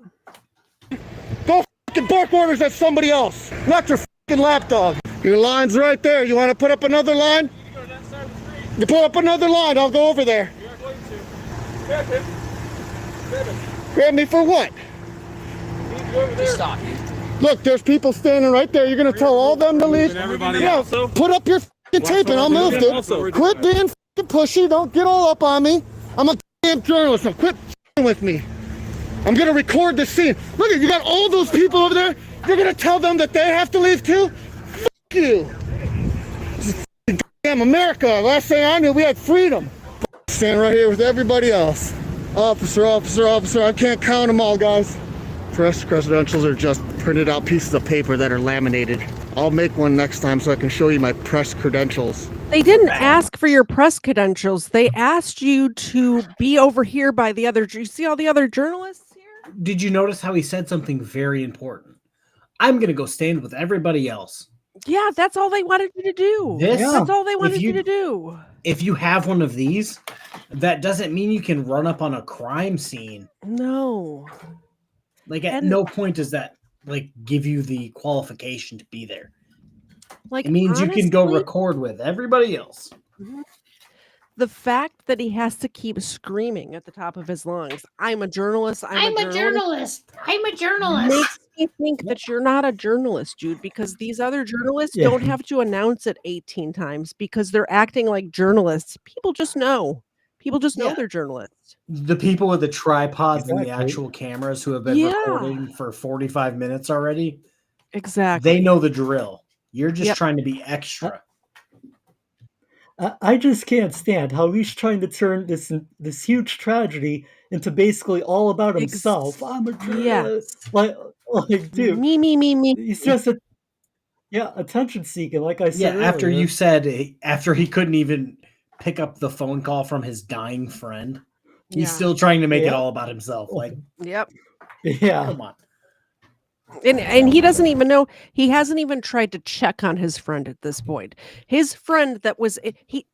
Go fucking bark orders at somebody else, not your fucking lapdog. Your line's right there. You want to put up another line? You put up another line. I'll go over there. Grab me for what? Just stop. Look, there's people standing right there. You're gonna tell all them to leave? Yeah, put up your f***ing tape and I'll move it. Quit being f***ing pushy. Don't get all up on me. I'm a damn journalist. Now quit f***ing with me. I'm gonna record this scene. Look, you got all those people over there. You're gonna tell them that they have to leave too? F*** you. This is f***ing damn America. Last thing I knew, we had freedom. Standing right here with everybody else. Officer, officer, officer. I can't count them all, guys. Press credentials are just printed out pieces of paper that are laminated. I'll make one next time so I can show you my press credentials. They didn't ask for your press credentials. They asked you to be over here by the other. You see all the other journalists here? Did you notice how he said something very important? I'm going to go stand with everybody else. Yeah, that's all they wanted you to do. That's all they wanted you to do. If you have one of these, that doesn't mean you can run up on a crime scene. No. Like at no point does that like give you the qualification to be there. Like it means honestly, you can go record with everybody else. The fact that he has to keep screaming at the top of his lungs, "I'm a journalist. I'm a journalist. I'm a journalist." Makes me think that you're not a journalist, Jude, because these other journalists don't have to announce it 18 times because they're acting like journalists. People just know. People just know they're journalists. The people with the tripods and the actual cameras who have been recording for 45 minutes already. Exactly. They know the drill. You're just trying to be extra. I just can't stand how he's trying to turn this huge tragedy into basically all about himself. I'm a journalist. Like, dude. Me. He's just attention seeking, like I said earlier. After you said, after he couldn't even pick up the phone call from his dying friend, he's still trying to make it all about himself. Like, yeah. Come on. And he doesn't even know. He hasn't even tried to check on his friend at this point. His friend that was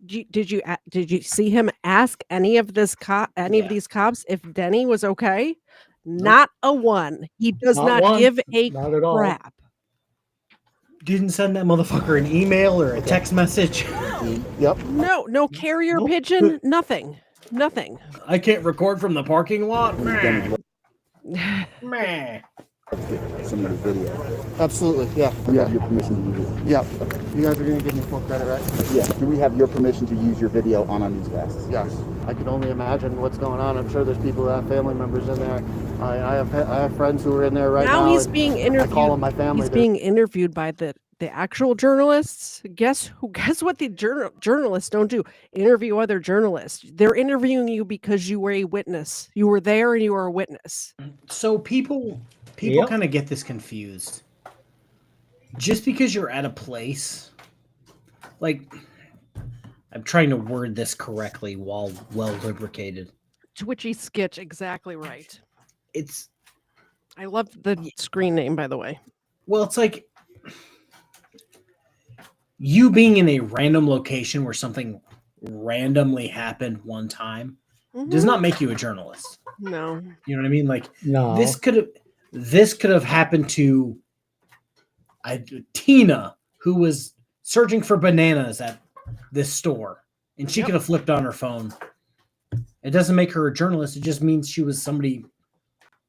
did you see him ask any of these cops if Denny was okay? Nope. Not a one. He does not give a crap. Didn't send that motherfucker an email or a text message. Yep. No carrier pigeon. Nothing. I can't record from the parking lot. Meh. Some of the video. Absolutely, yeah. Do we have your permission to use it? Yeah. You guys are going to give me full credit, right? Yeah. Do we have your permission to use your video on our newscasts? Yes. I can only imagine what's going on. I'm sure there's people that have family members in there. I have friends who are in there right now. Now he's being interviewed. I call them my family. He's being interviewed by the actual journalists. Guess what the journalists don't do? Interview other journalists. They're interviewing you because you were a witness. You were there and you were a witness. So people kind of get this confused. Just because you're at a place, like, I'm trying to word this correctly while well lubricated. Twitchy sketch, exactly right. I love the screen name, by the way. Well, it's like you being in a random location where something randomly happened one time does not make you a journalist. No. You know what I mean? Like, no. This could have happened to Tina, who was searching for bananas at this store, and she could have flipped on her phone. It doesn't make her a journalist. It just means she was somebody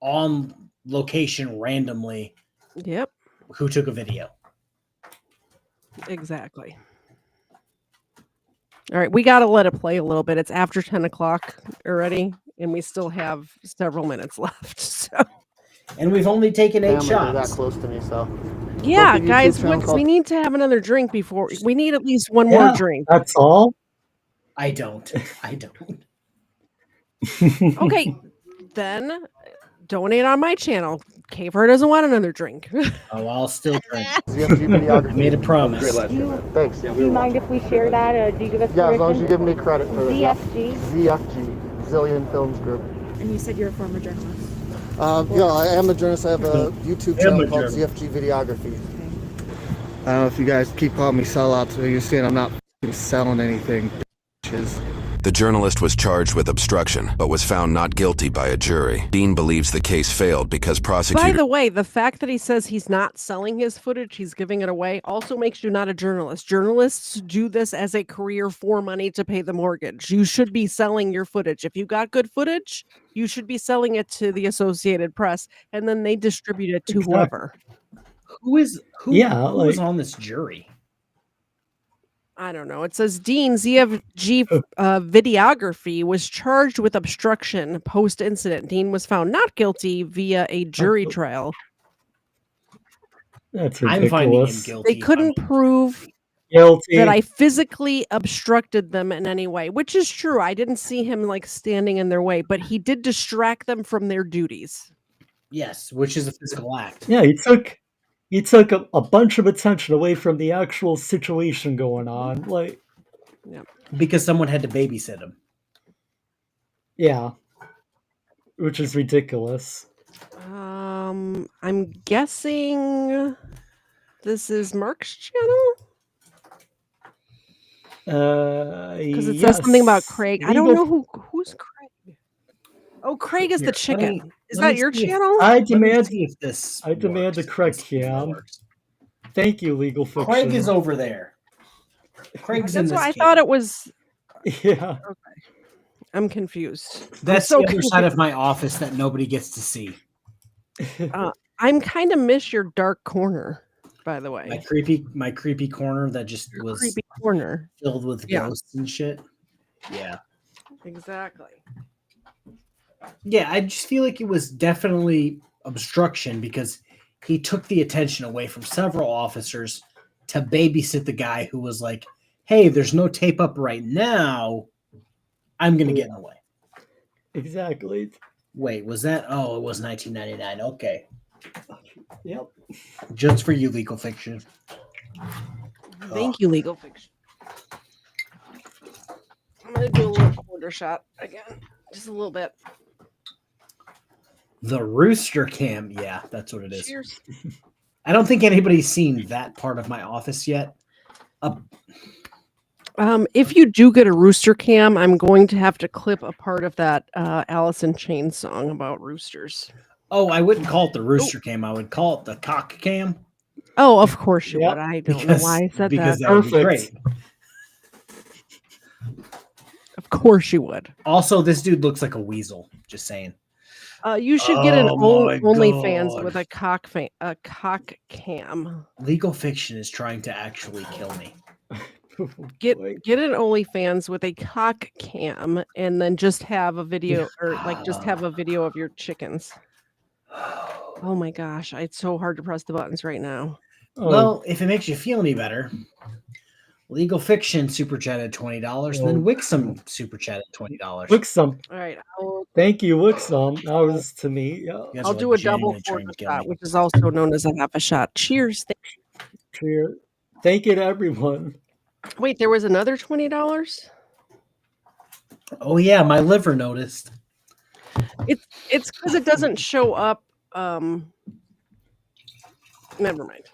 on location randomly. Yep. Who took a video. Exactly. All right, we got to let it play a little bit. It's after 10 o'clock already, and we still have several minutes left. So. And we've only taken 8 shots. That close to me, so. Yeah, guys, we need to have another drink before. We need at least one more drink. That's all? I don't. Okay, then donate on my channel. KFARR doesn't want another drink. Oh, I'll still drink. I made a promise. Thanks. Do you mind if we share that? Do you give us Yeah, as long as you give me credit for this. ZFG? ZFG, Zillion Films Group. And you said you're a former journalist. Yeah, I am a journalist. I have a YouTube channel called ZFG Videography. I don't know if you guys keep calling me sellouts, but you're saying I'm not selling anything, bitches. The The journalist was charged with obstruction, but was found not guilty by a jury. Dean believes the case failed because prosecutors... By the way, the fact that he says he's not selling his footage, he's giving it away, also makes you not a journalist. Journalists do this as a career for money to pay the mortgage. You should be selling your footage. If you got good footage, you should be selling it to the Associated Press, and then they distribute it to whoever. Who was on this jury? I don't know. It says Dean ZFG videography was charged with obstruction post-incident. Dean was found not guilty via a jury trial. That's I'm finding him ridiculous. guilty. They couldn't prove Guilty. that I physically obstructed them in any way, which is true. I didn't see him like standing in their way, but he did distract them from their duties. Yes, which is a physical act. Yeah, he took a bunch of attention away from the actual situation going on. Like, Because someone had to babysit him. yeah, which is ridiculous. I'm guessing this is Marc's channel because it says something about Craig. I don't know who's Craig. Oh, Craig is the chicken. Is that your channel? I demand the correct cam. Thank you, Legal Fiction. Craig is over there. Craig's in That's this why I game. thought it was. Yeah. Okay. I'm confused. That's so the other side of my office that nobody gets to see. I'm kind of miss your dark corner, by the way. My creepy corner that just was creepy corner filled with ghosts and shit. Yeah. Exactly. Yeah, I just feel like it was definitely obstruction because he took the attention away from several officers to babysit the guy who was like, hey, there's no tape up right now. I'm going to get in the way. Exactly. Wait, was that? Oh, it was 1999. Okay. Yep. Just for you, Legal Fiction. Thank you, Legal Fiction. I'm going to do a little quarter shot again. Just a little bit. The rooster cam. Yeah, that's what it is. Cheers. I don't think anybody's seen that part of my office yet. If you do get a rooster cam, I'm going to have to clip a part of that Alice in Chains song about roosters. Oh, I wouldn't call it the rooster cam. I would call it the cock cam. Oh, of course you would. I don't know why I said because that. that would be great. Of course you would. Also, this dude looks like a weasel. Just saying. You should get an my OnlyFans God. with a cock cam. Legal Fiction is trying to actually kill me. Get an OnlyFans with a cock cam, and then just have a video, or like just have a video of your chickens. Oh my gosh, it's so hard to press the buttons right now. Well, if it makes you feel any better, Legal Fiction super chatted $20, and then Wixom super chatted $20. Wixom. All right, Thank you, Wixom. That was to me. Yeah. I'll do a double quarter shot, which is also known as a half a shot. Cheers. Cheers. Thank you to everyone. Wait, there was another $20? Oh yeah, my liver noticed. It's because it doesn't show up. Never mind.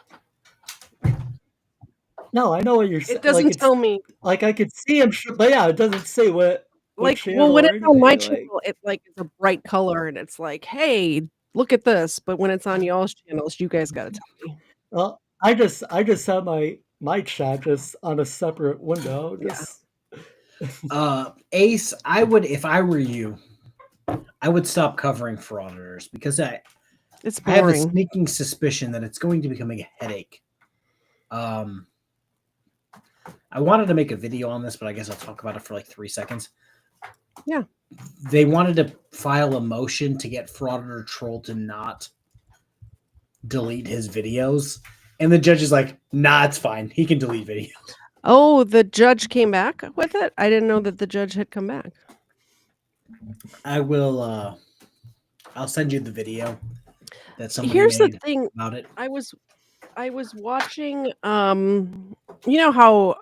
No, I know what you're saying. It doesn't tell me. Like I could see him, but yeah, it doesn't say what. Like, well, when it's on my channel, it like it's a bright color, and it's like, hey, look at this. But when it's on y'all's channels, you guys gotta tell me. Well, I just have my chat just on a separate window. Just... Ace, I would, if I were you, I would stop covering frauditors because I have a sneaking suspicion that it's going to become a headache. I wanted to make a video on this, but I guess I'll talk about it for like 3 seconds. Yeah. They wanted to file a motion to get Frauditor Troll to not delete his videos. And the judge is like, nah, it's fine. He can delete videos. Oh, the judge came back with it? I didn't know that the judge had come back. I will, I'll send you the video that somebody Here's made the thing about it. I was watching, you know how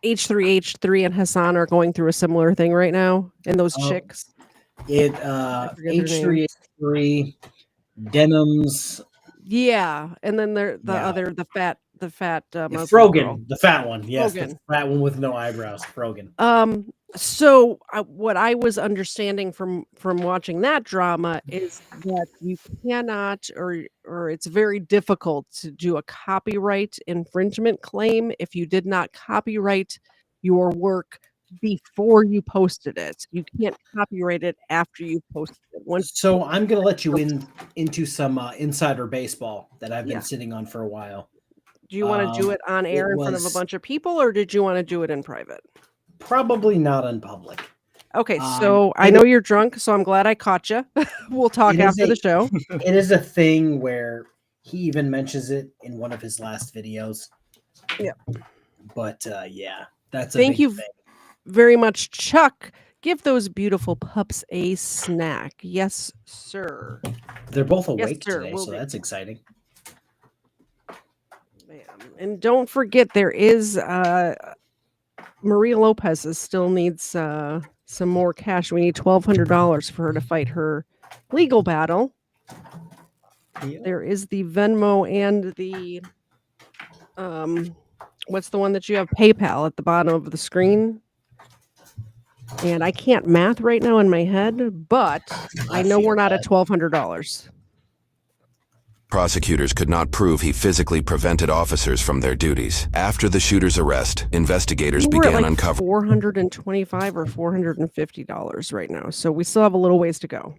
H3 and Hassan are going through a similar thing right now, and those chicks. H3, Denims. Yeah, and then the fat fat Muslim Frogan, girl. the fat one. Yes, Frogan. the fat one with no eyebrows. Frogan. So what I was understanding from watching that drama is that you cannot, or it's very difficult to do a copyright infringement claim if you did not copyright your work before you posted it. You can't copyright it after you posted it. So I'm going to let you into some insider baseball that I've been sitting on for a while. Do you want to do it on air in front of a bunch of people, or did you want to do it in private? Probably not in public. Okay, so I know you're drunk, so I'm glad I caught you. We'll talk after the show. It is a thing where he even mentions it in one of his last videos. Yeah. But yeah, that's a Thank big you thing. very much, Chuck. Give those beautiful pups a snack. Yes, sir. They're both Yes, awake sir, today, will so do. that's exciting. And don't forget, there is Maria Lopez still needs some more cash. We need $1,200 for her to fight her legal battle. Yeah. There is the Venmo and the what's the one that you have? PayPal at the bottom of the screen. And I can't math right now in my head, but I know we're not at $1,200. Prosecutors could not prove he physically prevented officers from their duties. After the shooter's arrest, investigators We're began at like uncovering $425 or $450 right now, so we still have a little ways to go.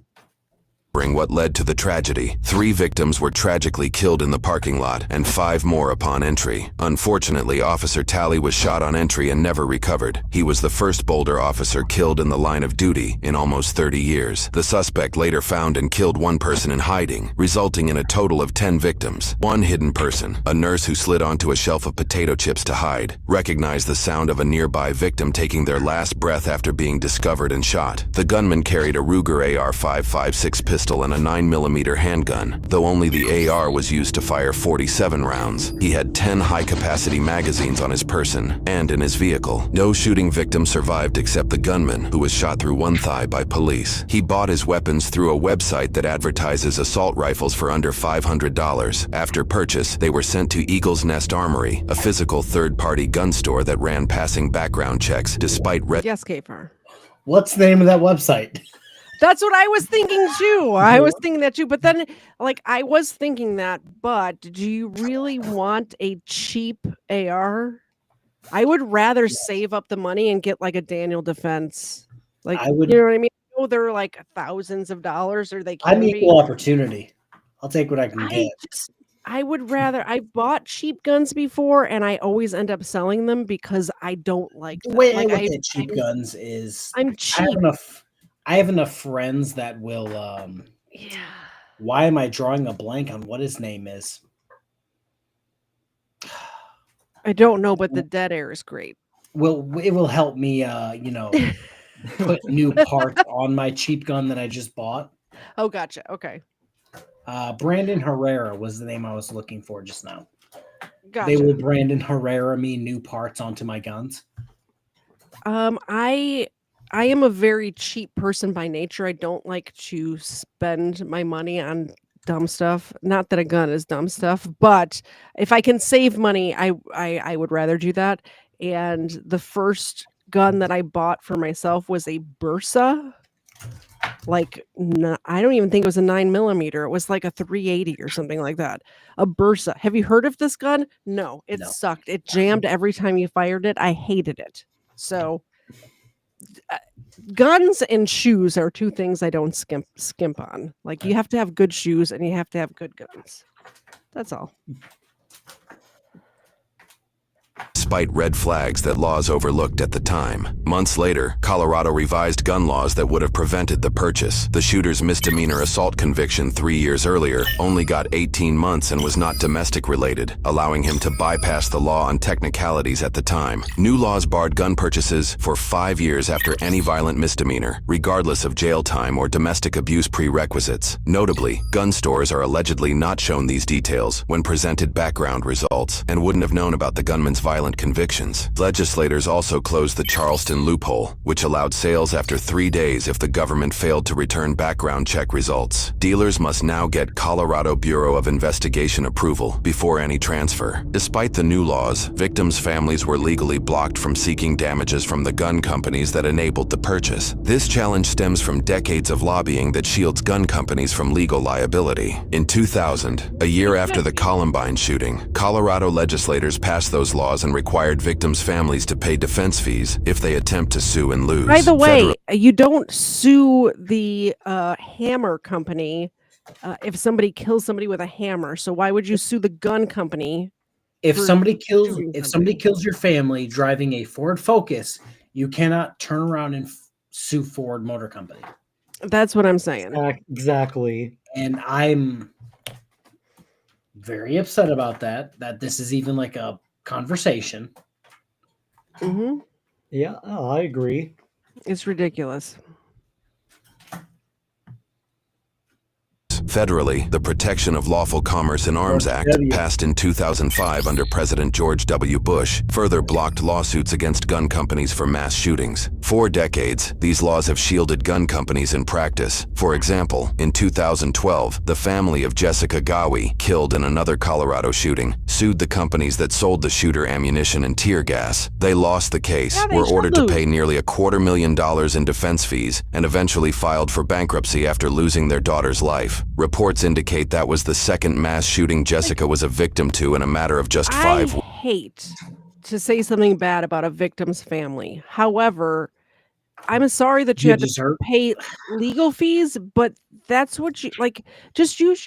what led to the tragedy. 3 victims were tragically killed in the parking lot, and 5 more upon entry. Unfortunately, Officer Talley was shot on entry and never recovered. He was the first Boulder officer killed in the line of duty in almost 30 years. The suspect later found and killed 1 person in hiding, resulting in a total of 10 victims. 1 hidden person, a nurse who slid onto a shelf of potato chips to hide, recognized the sound of a nearby victim taking their last breath after being discovered and shot. The gunman carried a Ruger AR-556 pistol and a 9mm handgun, though only the AR was used to fire 47 rounds. He had 10 high-capacity magazines on his person and in his vehicle. No shooting victim survived except the gunman, who was shot through one thigh by police. He bought his weapons through a website that advertises assault rifles for under $500. After purchase, they were sent to Eagle's Nest Armory, a physical third-party gun store that ran passing background checks despite Yes, KFARR. What's the name of that website? That's what I was thinking too. I was thinking that too. But then, like, I was thinking that, but do you really want a cheap AR? I would rather save up the money and get like a Daniel Defense. Like, I would, you know what I mean? I know they're like thousands of dollars, or they can I'm equal opportunity. I'll take what I can get. I would rather. I bought cheap guns before, and I always end up selling them because I don't like them. The way Like, I look at cheap guns is I'm cheap. I have enough friends that will yeah. Why am I drawing a blank on what his name is? I don't know, but the dead air is great. Well, it will help me put new parts on my cheap gun that I just bought. Oh, gotcha. Okay. Brandon Herrera was the name I was looking for just now. Gotcha. They will Brandon Herrera me new parts onto my guns. I am a very cheap person by nature. I don't like to spend my money on dumb stuff. Not that a gun is dumb stuff, but if I can save money, I would rather do that. And the first gun that I bought for myself was a Bursa. Like, I don't even think it was a 9mm. It was like a 380 or something like that. A Bursa. Have you heard of this gun? No, it sucked. It jammed every time you fired it. I hated it. So guns and shoes are 2 things I don't skimp on. Like, you have to have good shoes and you have to have good guns. That's all. Despite red flags that laws overlooked at the time. Months later, Colorado revised gun laws that would have prevented the purchase. The shooter's misdemeanor assault conviction 3 years earlier only got 18 months and was not domestic related, allowing him to bypass the law on technicalities at the time. New laws barred gun purchases for 5 years after any violent misdemeanor, regardless of jail time or domestic abuse prerequisites. Notably, gun stores are allegedly not shown these details when presented background results and wouldn't have known about the gunman's violent count convictions. Legislators also closed the Charleston loophole, which allowed sales after 3 days if the government failed to return background check results. Dealers must now get Colorado Bureau of Investigation approval before any transfer. Despite the new laws, victims' families were legally blocked from seeking damages from the gun companies that enabled the purchase. This challenge stems from decades of lobbying that shields gun companies from legal liability. In 2000, a year after the Columbine shooting, Colorado legislators passed those laws and required victims' families to pay defense fees if they attempt to sue and lose. By the way, you don't sue the hammer company if somebody kills somebody with a hammer. So why would you sue the gun company? If somebody kills your family driving a Ford Focus, you cannot turn around and sue Ford Motor Company. That's what I'm saying. Exactly. And I'm very upset about that this is even like a conversation. Mm-hmm. Yeah, I agree. It's ridiculous. Federally, the Protection of Lawful Commerce in Arms Act, passed in 2005 under President George W. Bush, further blocked lawsuits against gun companies for mass shootings. For decades, these laws have shielded gun companies in practice. For example, in 2012, the family of Jessica Gawi, killed in another Colorado shooting, sued the companies that sold the shooter ammunition and tear gas. They lost the case, were ordered to pay nearly $250,000 in defense fees, and eventually filed for bankruptcy after losing their daughter's life. Reports indicate that was the second mass shooting Jessica was a victim to in a matter of just 5 weeks. I hate to say something bad about a victim's family. However, I'm sorry that you had to pay legal fees, but that's what you like. Just use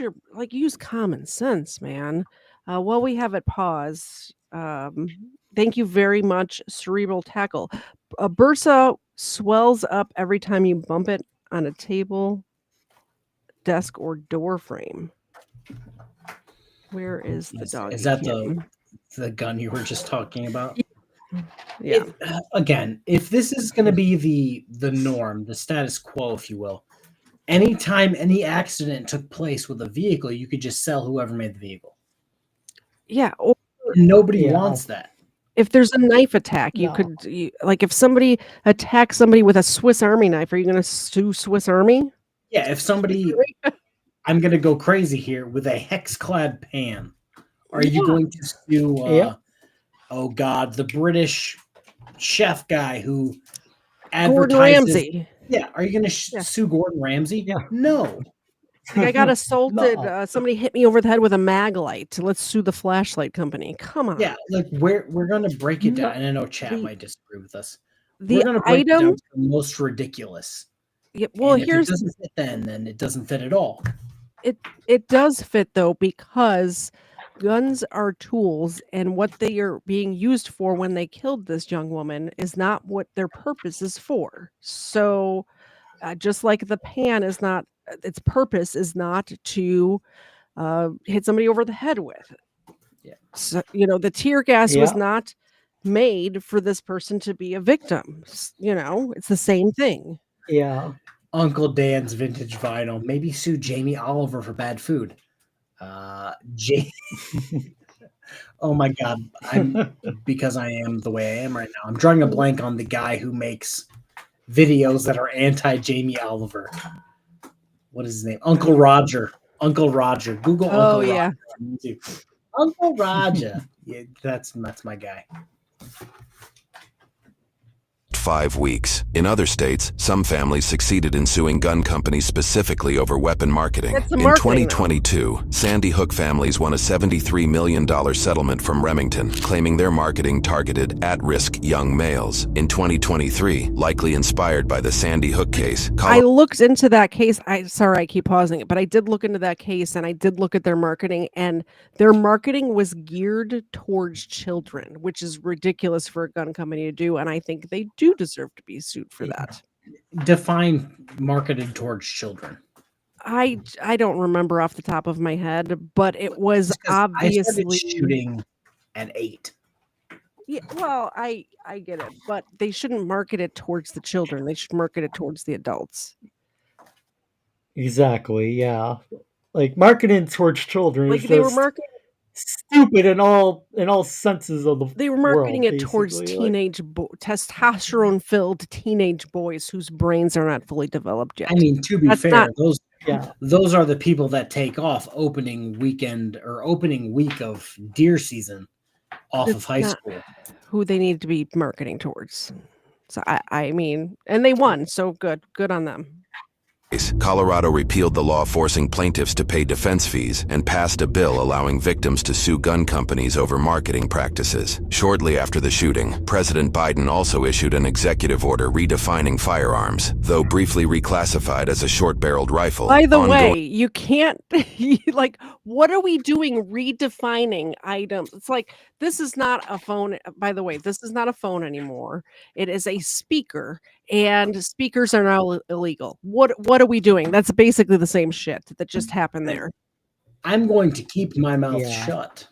use common sense, man. While we have it pause, thank you very much, Cerebral Tackle. Bursa swells up every time you bump it on a table, desk, or door frame. Where is the dog? Is that the gun you were just talking about? Yeah. Again, if this is going to be the norm, the status quo, if you will, anytime any accident took place with a vehicle, you could just sell whoever made the vehicle. Yeah. Nobody wants that. If there's a knife attack, if somebody attacks somebody with a Swiss Army knife, are you going to sue Swiss Army? Yeah, if somebody, I'm going to go crazy here, with a hex-clad pan, are you going to sue, oh God, the British chef guy who advertises? Gordon Ramsay. Yeah, are you going to sue Gordon Ramsay? Yeah. No. I got assaulted. Somebody hit me over the head with a mag light. Let's sue the flashlight company. Come on. Yeah, like we're going to break it down, and I know chat might disagree with us. The we're going to break it down item to the most ridiculous. Yeah, well, and if it doesn't fit then it doesn't fit at all. It does fit though, because guns are tools, and what they are being used for when they killed this young woman is not what their purpose is for. So just like the pan is not, its purpose is not to hit somebody over the head with. Yeah. So, the tear gas was not made for this person to be a victim. It's the same thing. Yeah. Uncle Dan's vintage vinyl. Maybe sue Jamie Oliver for bad food. Oh my God. Because I am the way I am right now, I'm drawing a blank on the guy who makes videos that are anti-Jamie Oliver. What is his name? Uncle Roger. Uncle Roger. Google Uncle Roger. Uncle Roger. Yeah, that's my guy. 5 weeks. In other states, some families succeeded in suing gun companies specifically over weapon marketing. In 2022, Sandy Hook families won a $73 million settlement from Remington, claiming their marketing targeted at-risk young males. In 2023, likely inspired by the Sandy Hook case, I looked into that case. Sorry, I keep pausing it, but I did look into that case, and I did look at their marketing, and their marketing was geared towards children, which is ridiculous for a gun company to do, and I think they do deserve to be sued for that. Define marketed towards children. I don't remember off the top of my head, but it was obviously I started shooting at 8. Yeah, well, I get it, but they shouldn't market it towards the children. They should market it towards the adults. Exactly. Yeah. Like marketing towards children Like is they were just marketing stupid in all senses of the They were marketing world, it towards basically. Like, testosterone-filled teenage boys whose brains are not fully developed yet. I mean, to be That's fair, not those are the people that take off opening weekend or opening week of deer season off of that's high not school. who they need to be marketing towards. So I mean, and they won, so good on them. Colorado repealed the law forcing plaintiffs to pay defense fees and passed a bill allowing victims to sue gun companies over marketing practices. Shortly after the shooting, President Biden also issued an executive order redefining firearms, though briefly reclassified as a short-barreled rifle. By the way, you can't like, what are we doing redefining items? It's like, this is not a phone. By the way, this is not a phone anymore. It is a speaker, and speakers are now illegal. What are we doing? That's basically the same shit that just happened there. I'm going to keep my mouth shut.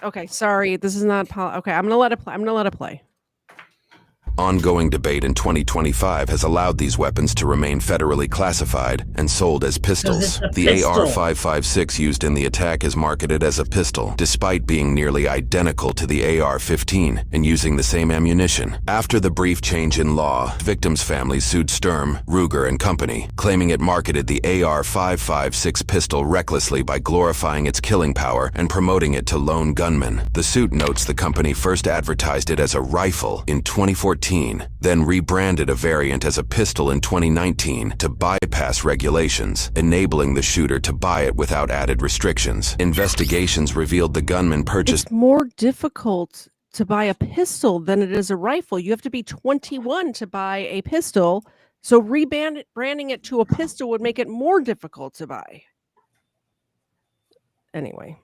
Okay, sorry. This is not okay. I'm gonna let it play. Ongoing debate in 2025 has allowed these weapons to remain federally classified and sold as pistols. The AR-556 used in the attack is marketed as a pistol, despite being nearly identical to the AR-15 and using the same ammunition. After the brief change in law, victims' families sued Sturm, Ruger and Company, claiming it marketed the AR-556 pistol recklessly by glorifying its killing power and promoting it to lone gunmen. The suit notes the company first advertised it as a rifle in 2014, then rebranded a variant as a pistol in 2019 to bypass regulations, enabling the shooter to buy it without added restrictions. Investigations revealed the gunman purchased... It's more difficult to buy a pistol than it is a rifle. You have to be 21 to buy a pistol, so rebranding it to a pistol would make it more difficult to buy. Anyway.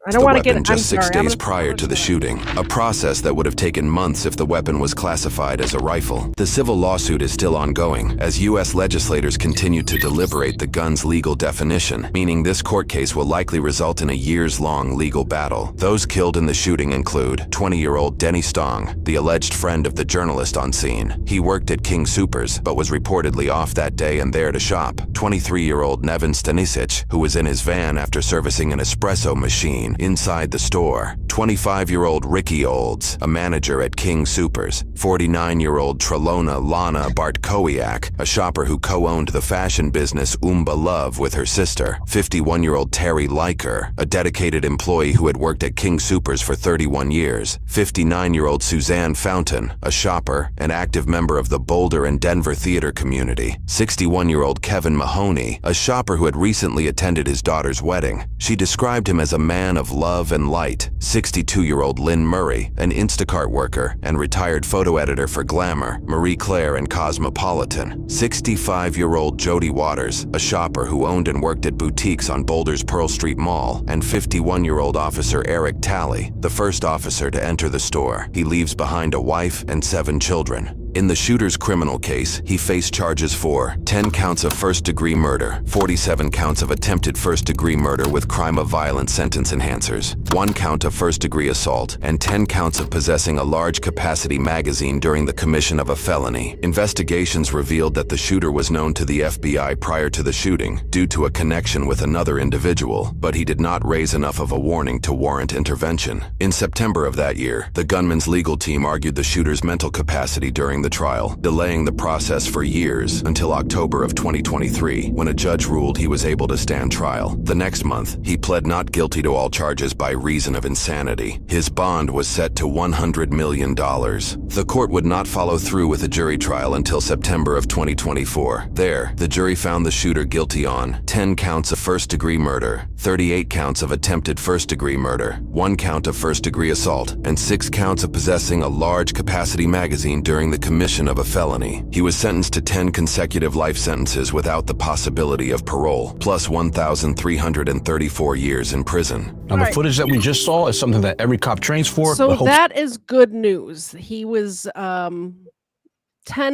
I don't want to get just 6 days prior to the shooting, a process that would have taken months if the weapon was classified as a rifle. The civil lawsuit is still ongoing as U.S. legislators continue to deliberate the gun's legal definition, meaning this court case will likely result in a years-long legal battle. Those killed in the shooting include 20-year-old Denny Stong, the alleged friend of the journalist on scene. He worked at King Soopers, but was reportedly off that day and there to shop. 23-year-old Nevin Stanisic, who was in his van after servicing an espresso machine inside the store. 25-year-old Ricky Olds, a manager at King Soopers. 49-year-old Trelona Lana Bartkowiak, a shopper who co-owned the fashion business Umba Love with her sister. 51-year-old Terry Liker, a dedicated employee who had worked at King Soopers for 31 years. 59-year-old Suzanne Fountain, a shopper, an active member of the Boulder and Denver theater community. 61-year-old Kevin Mahoney, a shopper who had recently attended his daughter's wedding. She described him as a man of love and light. 62-year-old Lynn Murray, an Instacart worker and retired photo editor for Glamour, Marie Claire and Cosmopolitan. 65-year-old Jody Waters, a shopper who owned and worked at boutiques on Boulder's Pearl Street Mall. And 51-year-old Officer Eric Talley, the first officer to enter the store. He leaves behind a wife and 7 children. In the shooter's criminal case, he faced charges for 10 counts of first-degree murder, 47 counts of attempted first-degree murder with crime of violence sentence enhancers, 1 count of first-degree assault, and 10 counts of possessing a large-capacity magazine during the commission of a felony. Investigations revealed that the shooter was known to the FBI prior to the shooting due to a connection with another individual, but he did not raise enough of a warning to warrant intervention. In September of that year, the gunman's legal team argued the shooter's mental capacity during the trial, delaying the process for years until October of 2023, when a judge ruled he was able to stand trial. The next month, he pled not guilty to all charges by reason of insanity. His bond was set to $100 million. The court would not follow through with a jury trial until September of 2024. There, the jury found the shooter guilty on 10 counts of first-degree murder, 38 counts of attempted first-degree murder, 1 count of first-degree assault, and 6 counts of possessing a large-capacity magazine during the commission of a felony. He was sentenced to 10 consecutive life sentences without the possibility of parole, plus 1,334 years in prison. Now, the footage that we just saw is something that every cop trains for. So that is good news. He was 10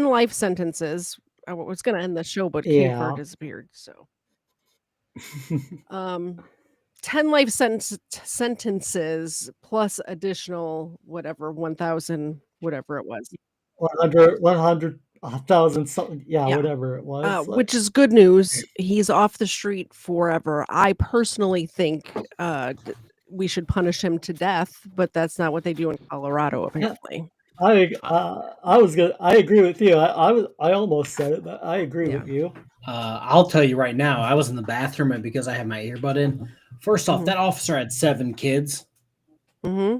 life sentences. I was going to end the show, but KFARR disappeared. So 10 life sentences plus additional whatever 1,000 whatever it was. 100 1,000 something. Yeah, whatever it was. Which is good news. He's off the street forever. I personally think we should punish him to death, but that's not what they do in Colorado, apparently. I agree with you. I almost said it, but I agree with you. I'll tell you right now, I was in the bathroom, and because I had my earbud in, first off, that officer had 7 kids. Mm-hmm.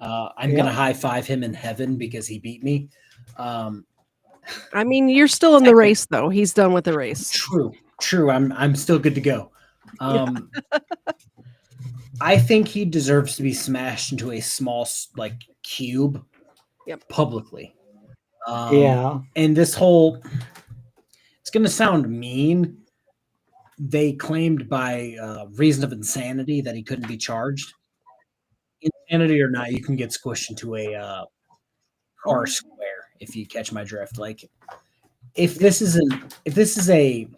I'm gonna high five him in heaven because he beat me. I mean, you're still in the race, though. He's done with the race. True. I'm still good to go. I think he deserves to be smashed into a small cube publicly. And this whole, it's going to sound mean. They claimed by reason of insanity that he couldn't be charged. Insanity or not, you can get squished into a R square if you catch my drift. Like, if this is a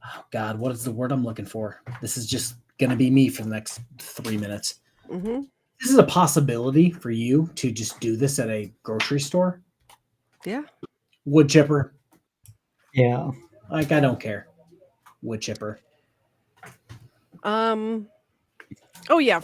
oh God, what is the word I'm looking for? This is just going to be me for the next 3 minutes. Mm-hmm. This is a possibility for you to just do this at a grocery store. Yeah. Wood chipper. Yeah. Like, I don't care. Wood chipper. Oh yeah,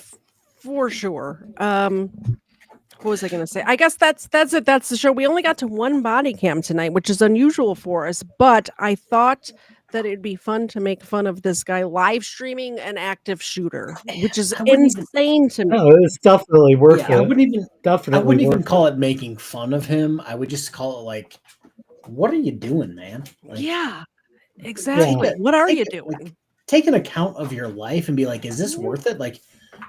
for sure. What was I going to say? I guess that's it. That's the show. We only got to 1 body cam tonight, which is unusual for us, but I thought that it'd be fun to make fun of this guy live streaming an active shooter, which is insane to me. No, it's definitely worth it. I wouldn't even worth call it making fun of him. I would just call it like, what are you doing, man? Like, yeah, exactly. What are you doing? Like, take an account of your life and be like, is this worth it? Like,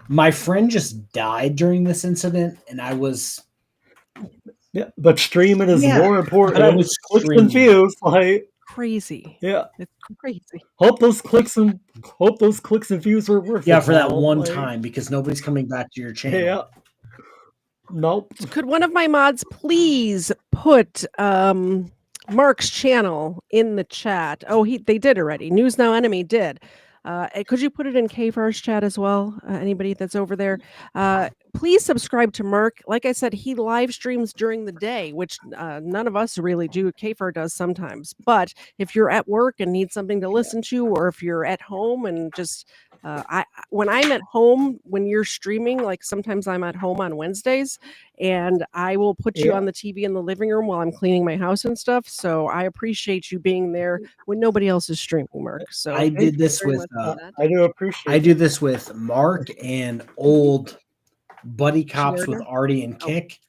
my friend just died during this incident, and I was. Yeah, but streaming is more important. But I was clicks and views, like crazy. Yeah, it's crazy. Hope those clicks and views were worth it. Yeah, for that one time, because nobody's coming back to your channel. Yeah. Nope. Could one of my mods please put Marc's channel in the chat? Oh, they did already. News Now Enemy did. Could you put it in KFARR's chat as well? Anybody that's over there, please subscribe to Marc. Like I said, he live streams during the day, which none of us really do. KFARR does sometimes. But if you're at work and need something to listen to, or if you're at home and just when I'm at home, when you're streaming, like sometimes I'm at home on Wednesdays, and I will put you on the TV in the living room while I'm cleaning my house and stuff. So I appreciate you being there when nobody else is streaming, Marc. So I did this with. I do appreciate. I do this with Marc and old buddy cops with Artie and Kick.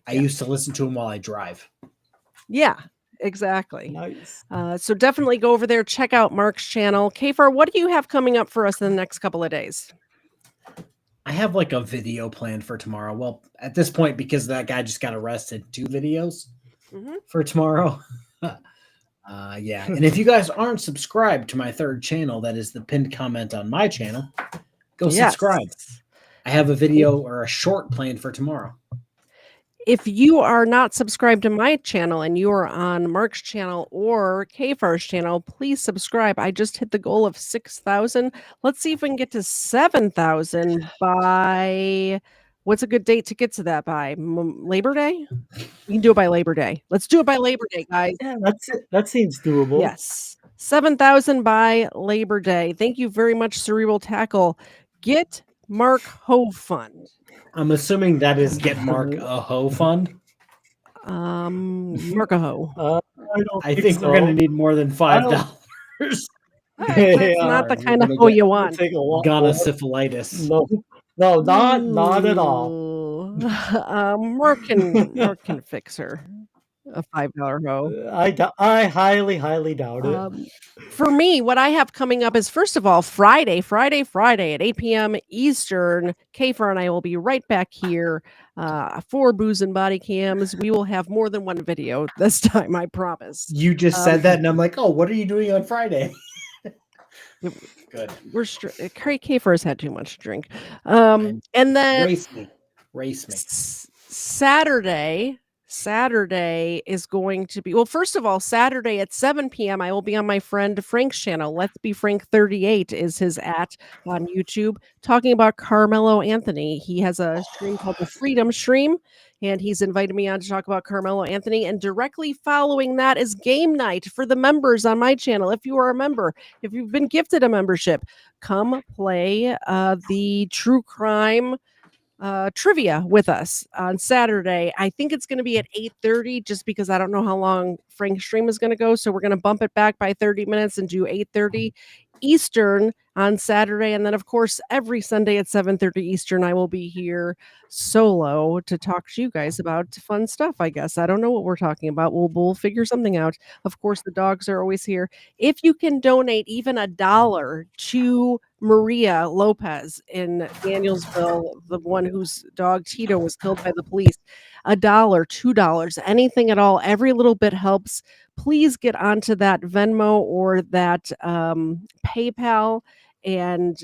I used to listen to them while I drive. Yeah. Exactly. Nice. So definitely go over there, check out Marc's channel. KFARR, what do you have coming up for us in the next couple of days? I have like a video planned for tomorrow. Well, at this point, because that guy just got arrested, 2 videos for tomorrow. Yeah. And if you guys aren't subscribed to my 3rd channel, that is the pinned comment on my channel, go subscribe. I have a video or a short planned for tomorrow. If you are not subscribed to my channel and you are on Marc's channel or KFARR's channel, please subscribe. I just hit the goal of 6,000. Let's see if we can get to 7,000 by, what's a good date to get to that by? Labor Day? We can do it by Labor Day. Let's do it by Labor Day, guys. Yeah, that's it. That seems doable. Yes. 7,000 by Labor Day. Thank you very much, Cerebral Tackle. Get Marc Ho Fund. I'm assuming that is Get Marc a Ho Fund. Marc a Ho. I think we're going to need more than $5. That's not the kind of hoe you want. Gonosyphilitis. No, not at all. Marc can fix her a $5 hoe. I highly doubt it. For me, what I have coming up is, first of all, Friday at 8 p.m. Eastern. KFARR and I will be right back here for Booze and Body Cams. We will have more than 1 video this time, I promise. You just said that, and I'm like, oh, what are you doing on Friday? Good. We're KFARR's had too much to drink. And then race me. Saturday, Saturday is going to be, well, first of all, Saturday at 7 p.m. I will be on my friend Frank's channel. Let's Be Frank 38 is his @ on YouTube, talking about Carmelo Anthony. He has a stream called the Freedom Stream, and he's invited me on to talk about Carmelo Anthony. And directly following that is game night for the members on my channel. If you are a member, if you've been gifted a membership, come play the true crime trivia with us on Saturday. I think it's going to be at 8:30 just because I don't know how long Frank's stream is going to go. So we're going to bump it back by 30 minutes and do 8:30 Eastern on Saturday. And then, of course, every Sunday at 7:30 Eastern, I will be here solo to talk to you guys about fun stuff, I guess. I don't know what we're talking about. We'll figure something out. Of course, the dogs are always here. If you can donate even $1 to Maria Lopez in Danielsville, the one whose dog Tito was killed by the police, $1, $2, anything at all, every little bit helps. Please get onto that Venmo or that PayPal and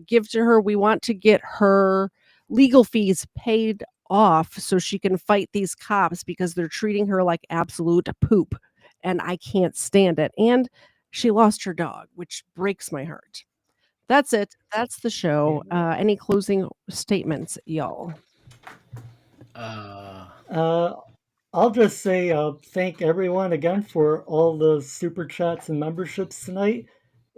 give to her. We want to get her legal fees paid off so she can fight these cops because they're treating her like absolute poop, and I can't stand it. And she lost her dog, which breaks my heart. That's it. That's the show. Any closing statements, y'all? I'll just say thank everyone again for all the super chats and memberships tonight.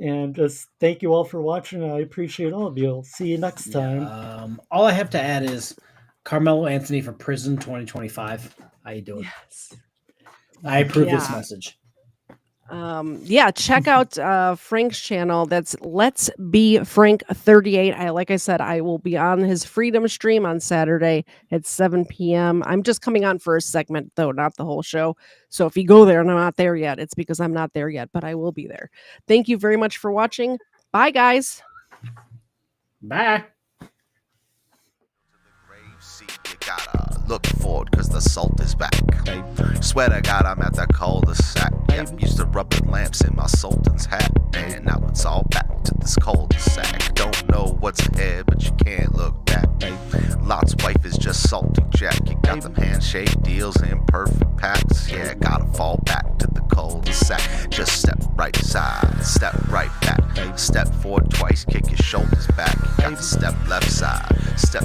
And just thank you all for watching. I appreciate all of you. See you next time. All I have to add is Carmelo Anthony for prison 2025. How you doing? Yes. I approve this message. Check out Frank's channel. That's Let's Be Frank 38. Like I said, I will be on his Freedom Stream on Saturday at 7 p.m. I'm just coming on for a segment, though, not the whole show. So if you go there and I'm not there yet, it's because I'm not there yet, but I will be there. Thank you very much for watching. Bye, guys. Bye. Look forward, cause the salt is back. Swear to God, I'm at the cul-de-sac. Used to rub the lamps in my sultan's hat, and now it's all back to this cul-de-sac. Don't know what's ahead, but you can't look back. Lot's wife is just salty Jack. You got them handshake deals in perfect packs. Yeah, gotta fall back to the cul-de-sac. Just step right side, step right back. Step forward twice, kick your shoulders back. You got to step left side, step